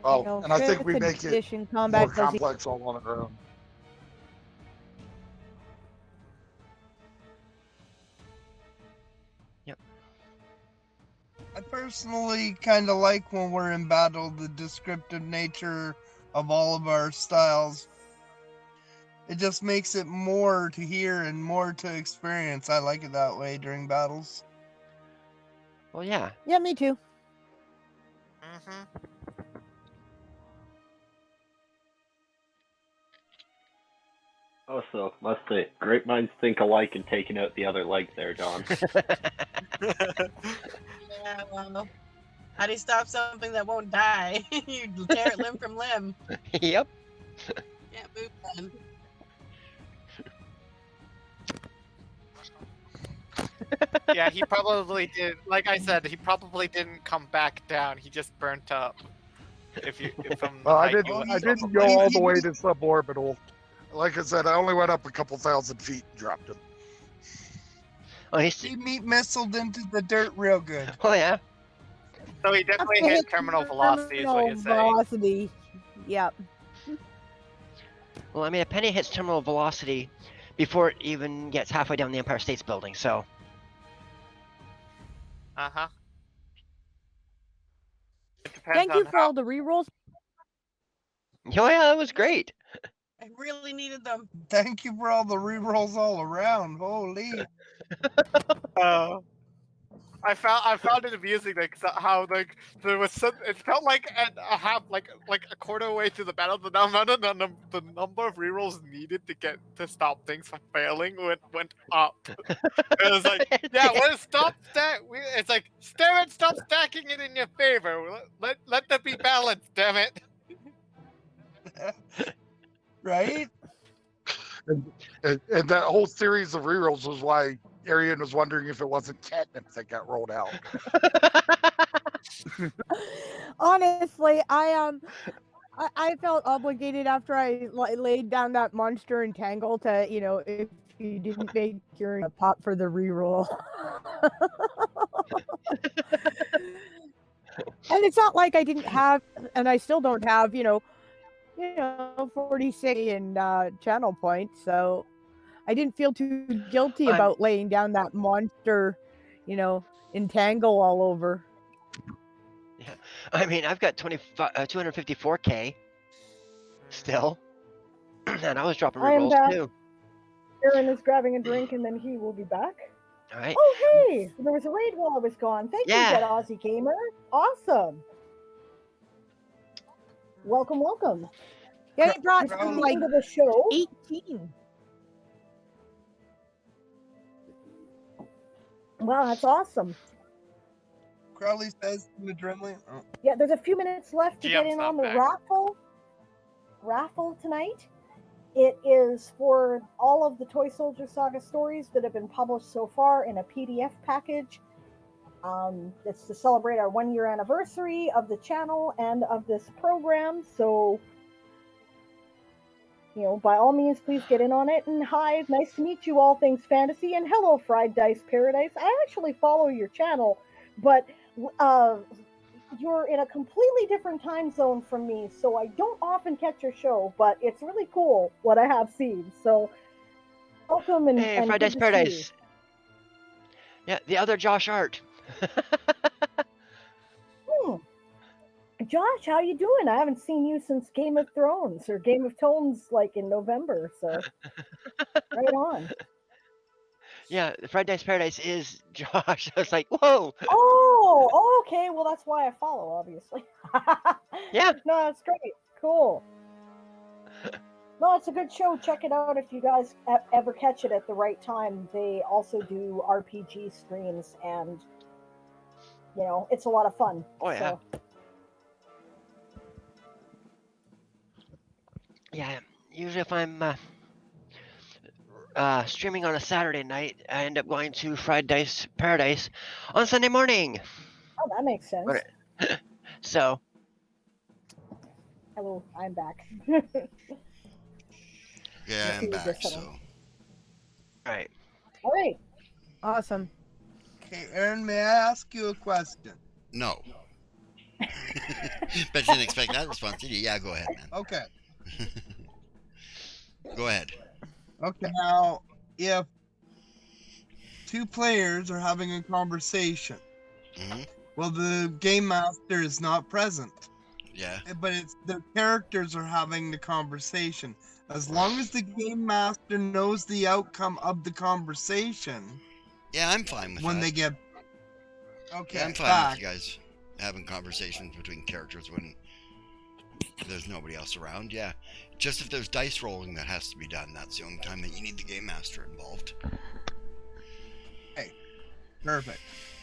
Oh, and I think we fifth make it edition more combat does complex all on our own. I personally kind of like when we're in battle the descriptive nature of all of our styles. It just makes it more to hear and more to experience. I like it that way during battles. Well, yeah. Yeah, me too. Mm-hmm. Also, must say, great minds think alike in taking out the other leg there, Don. Yeah, well, how do you stop something that won't die? You tear it limb from limb. Yep. Can't move then. Yeah, he probably did. Like I said, he probably didn't come back down. He just burnt up. If I'm Well, I height, didn't. he I was didn't probably- go all the way to suborbital. Like I said, I only went up a couple thousand feet and dropped him. Oh, he's. He meat missiled into the dirt real good. Oh, yeah. So he definitely hit terminal velocity, is what you're saying. Velocity. Yep. Well, I mean, a penny hits terminal velocity before it even gets halfway down the Empire State's Building, so. Uh huh. Thank you for all the rerolls. Oh, yeah, that was great. I really needed them. Thank you for all the rerolls all around. Holy. I found it amusing like how like there was some, it felt like a half like a quarter way through the battle the number of rerolls needed to stop things from failing went up. It was like, yeah, well, it's like stop stacking it in your favor. Let there be balance, damn it. Right? And that whole series of rerolls was why Arian was wondering if it wasn't catnip that got rolled out. Honestly, I felt obligated after I laid down that monster entangle to, if you didn't make your pop for the reroll. And it's not like I didn't have, and I still don't have, 46 in channel points, so I didn't feel too guilty about laying down that monster, entangle all over. Yeah, I mean, I've got 254k still, and I was dropping I am rerolls back. too. Aaron is grabbing a drink and then he will be back. All right. Oh, hey! There was a raid while I was gone. Thank you, Yeah. Dead Aussie Gamer. Awesome. Welcome, welcome. Yeah, he brought This is some the like end of the show. 18. Wow, that's awesome. Crowley says the adrenaline. Oh. Yeah, there's a few minutes left to get GM's in not on the back. raffle tonight. It is for all of the Toy Soldier Saga stories that have been published so far in a PDF package. It's to celebrate our 1-year anniversary of the channel and of this program. So, by all means, please get in on it. And hi, nice to meet you, All Things Fantasy. And hello, Fried Dice Paradise. I actually follow your channel, but you're in a completely different time zone from me, so I don't often catch your show, but it's really cool what I have seen. So, welcome and Hey, and Fried good Dice to see Paradise. Yeah, the other Josh Art. you. Josh, how you doing? I haven't seen you since Game of Thrones or Game of Tones, like in November. So, right on. Yeah, the Fried Dice Paradise is Josh. I was like, whoa. Oh, okay. Well, that's why I follow, obviously. Yeah. No, that's great. Cool. No, it's a good show. Check it out if you guys ever catch it at the right time. They also do RPG streams, and it's a lot of fun. Oh, yeah. So. Yeah, usually if I'm streaming on a Saturday night, I end up going to Fried Dice Paradise on Sunday morning. Oh, that makes sense. So. Hello, I'm back. Yeah, I'm back, so. All right. All right. Awesome. Okay, Aaron, may I ask you a question? No. Bet you didn't expect that response, did you? Yeah, go ahead, man. Okay. Go ahead. Okay. Now, if two players are having a conversation, Hmm. well, the game master is not present, Yeah. but it's the characters are having the conversation. As long as the game master knows the outcome of the conversation, Yeah, I'm fine with when that. they get okay, Yeah, I'm fine back, with you guys having conversations between characters when there's nobody else around. Yeah, just if there's dice rolling that has to be done, that's the only time that you need the game master involved. perfect.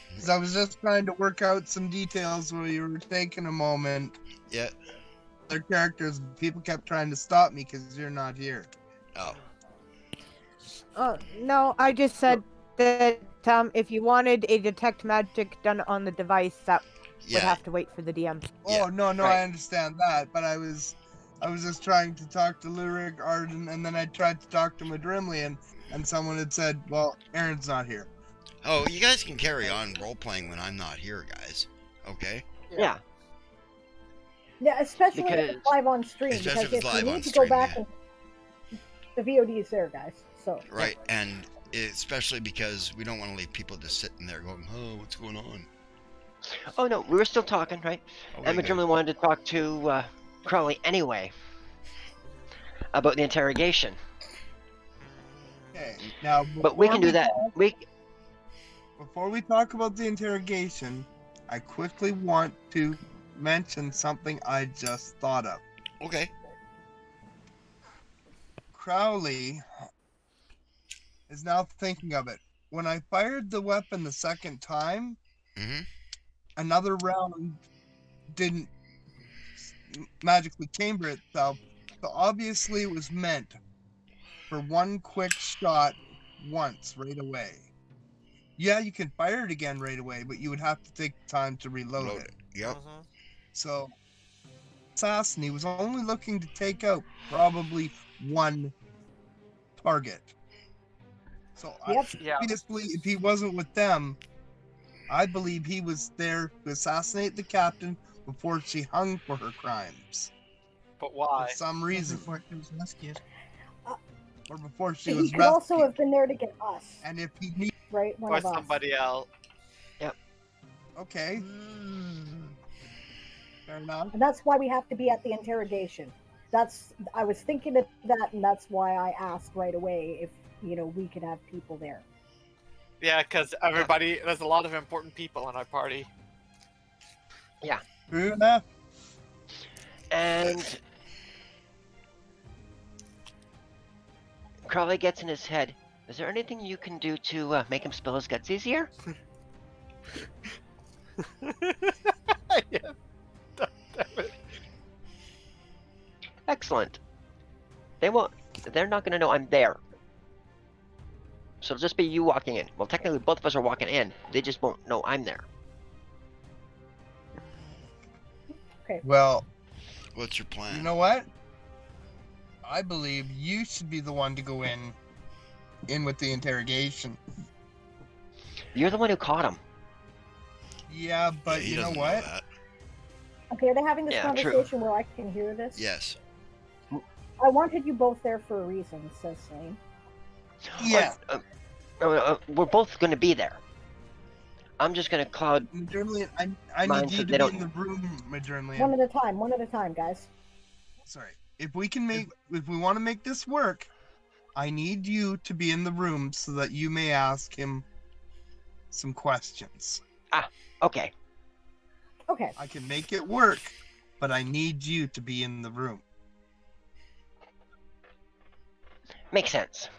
Because I was just trying to work out some details where you were taking a moment. Yeah. Their characters, people kept trying to stop me because you're not here. Oh. No, I just said that if you wanted a detect magic done on the device, that would Yeah. have to wait for the DM. Oh no, Right. I understand that, but I was just trying to talk to Lyric Arden, and then I tried to talk to Madrimlian, and someone had said, "Well, Aaron's not here." Oh, you guys can carry on role playing when I'm not here, guys. Okay. Yeah. Yeah, especially if Because- it's live on stream. Especially Because if it's if live you on need to stream, go back, yeah. and the VOD is there, guys. So Right, and especially because we don't want to leave people just sitting there going, "Oh, what's going on?" Oh no, we were still talking, right? Okay, And good. Madrimlin wanted to talk to Crowley anyway about the interrogation. Okay. Now, But we can do that. Before we talk about the interrogation, I quickly want to mention something I just thought of. Okay. Crowley is now thinking of it. When I fired the weapon the second time, Mm-hmm. another round didn't magically chamber itself. So obviously it was meant for one quick shot once right away. Yeah, you can fire it again right away, but you would have to take time to reload Load it. it. Yep. So assassin, he was only looking to take out probably one target. So Yep. Yeah. obviously, if he wasn't with them, I believe he was there to assassinate the captain before she hung for her crimes. But why? For some reason. Before he was rescued. Or before she he was could rescued. also have been there to get us, And if he need, right? One Or of us. somebody else. okay, fair enough. And that's why we have to be at the interrogation. I was thinking of that, and that's why I asked right away if we could have people there. Yeah, because there's a lot of important people in our party. True enough. And Crowley gets in his head. Is there anything you can do to make him spill his guts easier? Yeah. Damn it. Excellent. They're not going to know I'm there. So it'll just be you walking in. Well, technically both of us are walking in. They just won't know I'm there. Well, What's your plan? you know what? I believe you should be the one to go in with the interrogation. You're the one who caught him. Yeah, but he you know doesn't what? that. Okay, are they having this Yeah, true. conversation where I can hear this? Yes. I wanted you both there for a reason, says Slane. Yeah. We're both going to be there. I'm just going to cloud. Madrimlian, I Mine need you said to they be don't- in the room, Madrimlian. One at a time, guys. Sorry. If we want to make this work, I need you to be in the room so that you may ask him some questions. Okay. Okay. I can make it work, but I need you to be in the room. Makes sense.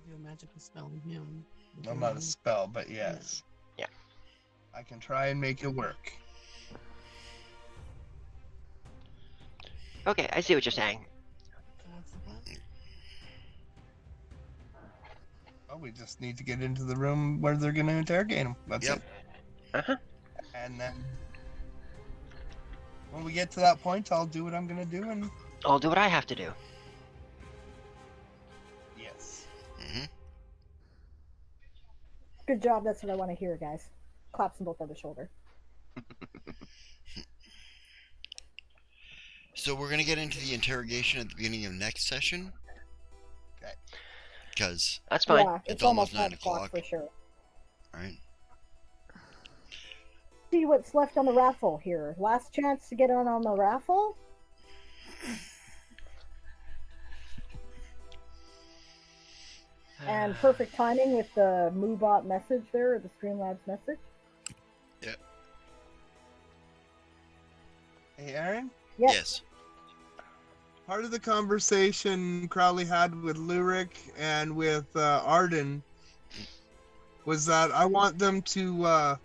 Do a magical spell on him. I'm not a spell, but yes. Yeah. I can try and make it work. Okay, I see what you're saying. Well, we just need to get into the room where they're going to interrogate him. That's Yep. it. Uh-huh. And then when we get to that point, I'll do what I'm going to do. And I'll do what I have to do. yes. Mm-hmm. Good job. That's what I want to hear, guys. claps him both on the shoulder. So we're gonna get into the interrogation at the beginning of next session. Okay. Because That's fine. Yeah, It's almost 9 o'clock o'clock. for sure. Alright. See what's left on the raffle here. Last chance to get on the raffle. And perfect timing with the MooBot message there, or the Streamlabs message. Yeah. Hey, Aaron? Yes. Part of the conversation Crowley had with Lurik and with Arden was that I want them to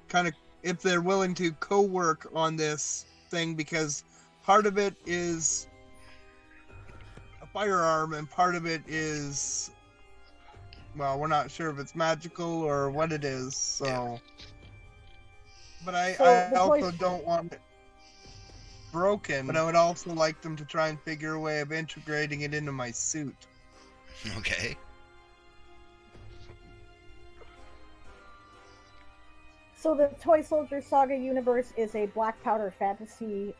kind of, if they're willing to co-work on this thing, because part of it is a firearm and part of it is, well, we're not sure if it's magical or what it is, so. Yeah. But I So the also choice- don't want it broken, but I would also like them to try and figure a way of integrating it into my suit. Okay. So the Toy Soldier Saga universe is a black powder fantasy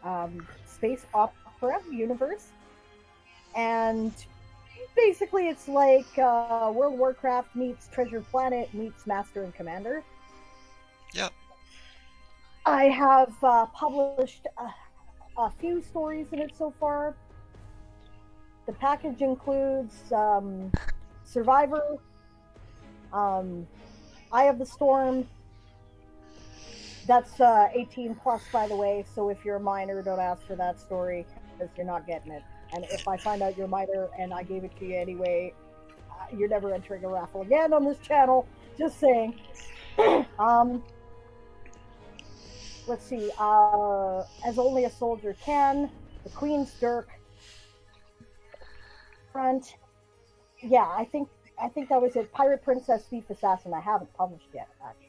space opera universe. And basically it's like World of Warcraft meets Treasure Planet meets Master and Commander. Yep. I have published a few stories in it so far. The package includes Survivor, Eye of the Storm. That's 18 plus, by the way, so if you're a minor, don't ask for that story, because you're not getting it. And if I find out you're a minor and I gave it to you anyway, you're never entering a raffle again on this channel. Just saying. Let's see. As Only a Soldier Can, The Queen's Dirk, Front. Yeah, I think that was it. Pirate Princess, Thief Assassin. I haven't published yet, actually.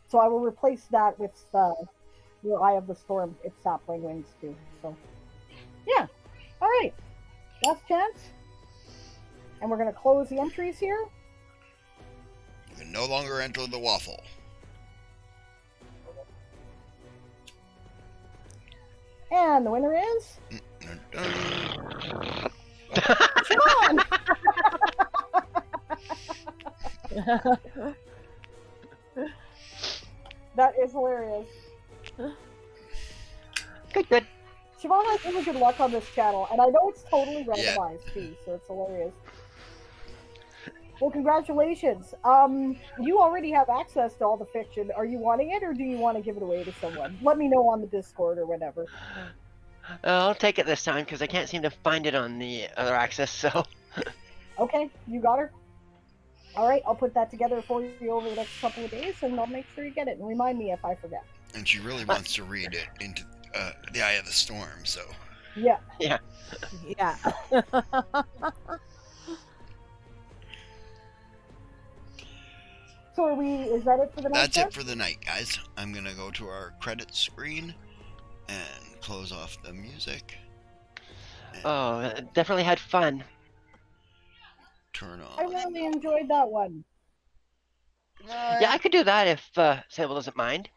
So I will replace that with your Eye of the Storm. It's Sapling Wings too. So yeah. All right. Last chance. And we're going to close the entries here. You can no longer enter the waffle. And the winner is Dun-dun-dun. Sean. That is hilarious. Good. Siobhan has really good luck on this channel, and I know it's totally randomized too, so it's hilarious. Well, congratulations. You already have access to all the fiction. Are you wanting it, or do you want to give it away to someone? Let me know on the Discord or whatever. I'll take it this time because I can't seem to find it on the other access. So. Okay, you got her. All right, I'll put that together for you over the next couple of days, and I'll make sure you get it. And remind me if I forget. And she really wants to read it into the Eye of the Storm, so. Yeah. Yeah. Yeah. So is that it for the night? That's it for the night, guys. I'm going to go to our credits screen and close off the music. Oh, definitely had fun. Turn on. I really enjoyed that one. Yeah, I could do that if Sable doesn't mind.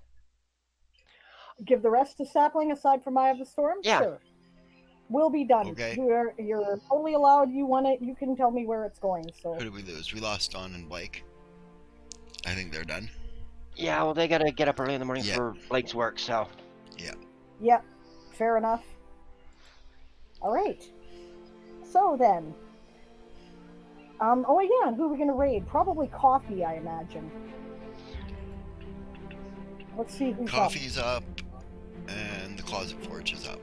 Give the rest to Sapling aside from Eye of the Storm? Yeah. Sure. Will be done. Okay. You're totally allowed. You want it, you can tell me where it's going. So Who did we lose? We lost Dawn and Blake. I think they're done. Yeah, well, they gotta get up early in the morning Yeah. for Blake's work, so. yeah, fair enough. All right. So then, oh yeah, who are we gonna raid? Probably Coffee, I imagine. Let's see who's up. Coffee's up, and the Closet Forge is up.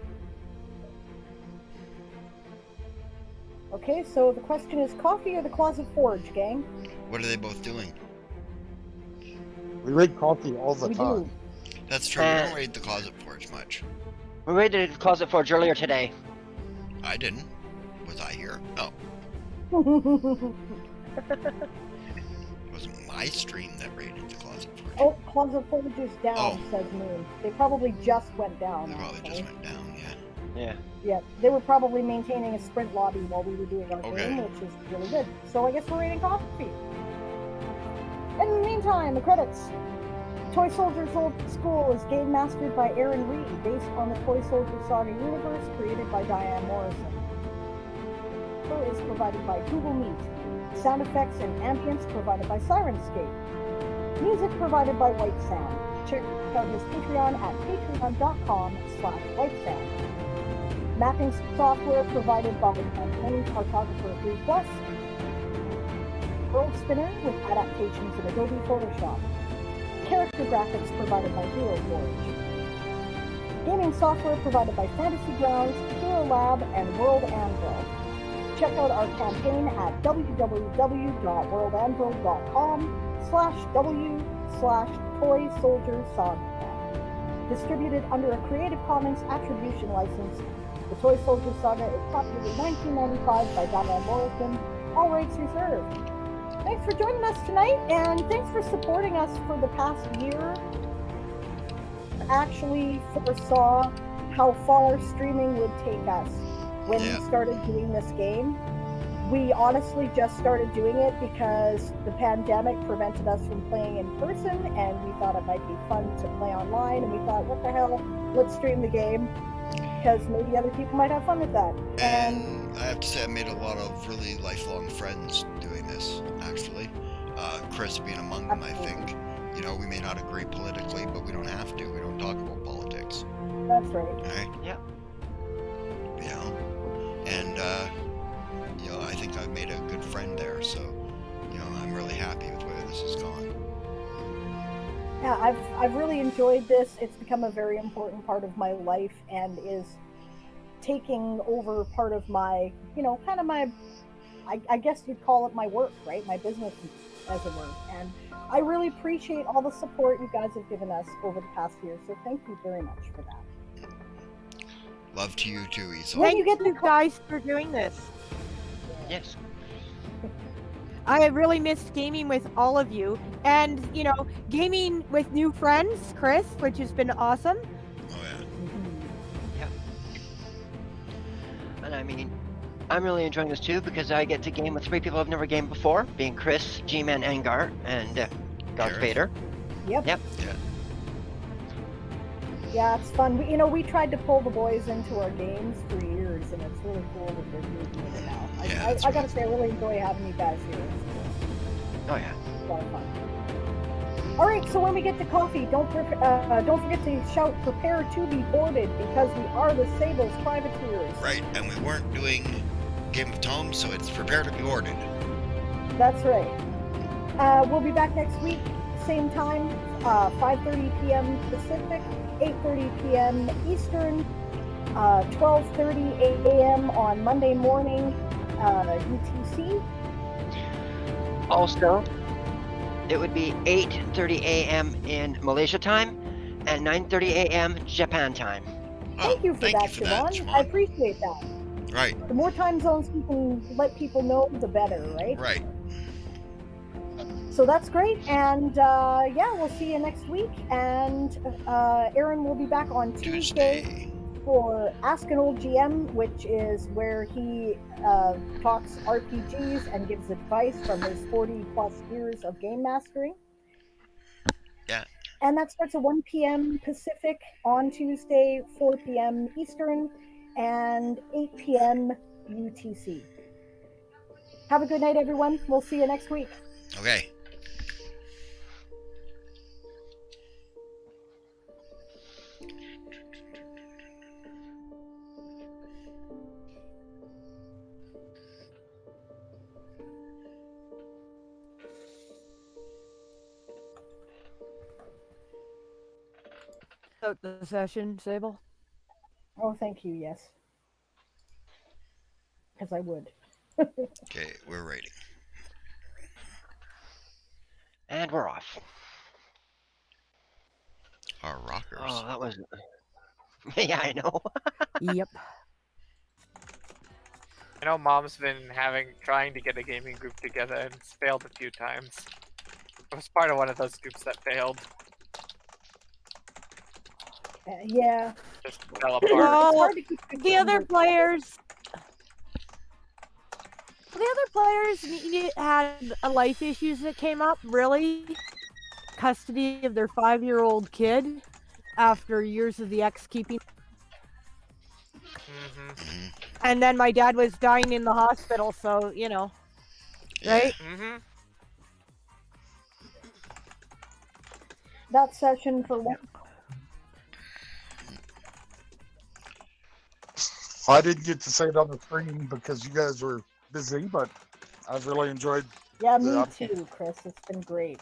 Okay, so the question is Coffee or the Closet Forge, gang? What are they both doing? We raid coffee all the We time. do. That's true. We don't raid the Closet Forge much. We raided the Closet Forge earlier today. I didn't. Was I here? Oh, it wasn't my stream that raided the Closet Forge. Oh, Closet Forge is down, Oh. says Moon. They probably just went down. They probably just actually. went down, yeah. Yeah. Yeah, they were probably maintaining a sprint lobby while we were doing our Okay. game, which is really good. So I guess we're raiding Coffee. And in the meantime, the credits. Toy Soldiers Old School is game mastered by Arianrhod, based on the Toy Soldier Saga universe created by Diane Morrison. Is provided by Google Meet. Sound effects and ambience provided by Sirenscape. Music provided by White Sound. Check out his Patreon at patreon.com/whitesound. Mapping software provided by Campaign Cartographer 3+. World Spinner with adaptations in Adobe Photoshop. Character graphics provided by Hero Forge. Gaming software provided by Fantasy Grounds, Hero Lab, and World Anvil. Check out our campaign at www.worldandroid.com/w/Toy Soldier Saga. Distributed under a Creative Commons Attribution License, the Toy Soldier Saga is copyrighted 1995 by Diane Morrison, all rights reserved. Thanks for joining us tonight, and thanks for supporting us for the past year. Actually foresaw how far streaming would take us when we started doing this game. We honestly just started doing it because the pandemic prevented us from playing in person, and we thought it might be fun to play online, and we thought, what the hell, let's stream the game, because maybe other people might have fun with that. And I have to say I made a lot of really lifelong friends doing this, actually. Chris being among them, I think. You know, we may not agree politically, but we don't have to. We don't talk about politics. That's right. Right? Yep. You know? And, you know, I think I've made a good friend there, so, you know, I'm really happy with where this has gone. Yeah, I've really enjoyed this. It's become a very important part of my life and is taking over part of my, you know, kind of my, I guess you'd call it my work, right? My business, as it were. And I really appreciate all the support you guys have given us over the past year, so thank you very much for that. Love to you too, Isa. Thank you guys for doing this. Yes. I really missed gaming with all of you, and you know, gaming with new friends, Chris, which has been awesome. Oh yeah. Yep. And I mean, I'm really enjoying this too because I get to game with 3 people I've never gamed before, being Chris, G-Man, Angar, and Darth Vader. Yep. Yep. Yeah. Yeah, it's fun. We tried to pull the boys into our games for years, and it's really cool that they're doing it now. Yeah, I gotta say, I really enjoy having you guys here. It's cool. Oh yeah. It's a lot of fun. All right, so when we get to coffee, don't forget to shout "Prepare to be boarded" because we are the Sable's privateers. Right, and we weren't doing Game of Tomes, so it's prepare to be ordered. That's right. We'll be back next week, same time, 5:30 p.m. Pacific, 8:30 p.m. Eastern, 12:30 a.m. on Monday morning, UTC. Also, it would be 8:30 a.m. in Malaysia time and 9:30 a.m. Japan time. Thank you for that, Siobhan. I appreciate that. Right. The more time zones we can let people know, the better, right? Right. So that's great, and yeah, we'll see you next week. And Aaron will be back on Tuesday for Ask an Old GM, which is where he talks RPGs and gives advice from his 40+ years of game mastering. Yeah. And that starts at 1 p.m. Pacific on Tuesday, 4 p.m. Eastern, and 8 p.m. UTC. Have a good night, everyone. We'll see you next week. Okay. Start the session, Sable. Oh, thank you, yes. Because I would. Okay, we're ready. And we're off. Our rockers. Oh, that was... yeah, I know. Yep. I know Mom's been trying to get a gaming group together and it's failed a few times. I was part of one of those groups that failed. Yeah. Just fell apart. Well, hard to keep the other players, the other players had life issues that came up, really. Custody of their 5-year-old kid after years of the ex keeping. Mm-hmm. And then my dad was dying in the hospital, so, you know. Right? Mm-hmm. That session for one. I didn't get to say it on the screen because you guys were busy, but I've really enjoyed Yeah, the me opportunity. too, Chris. It's been great.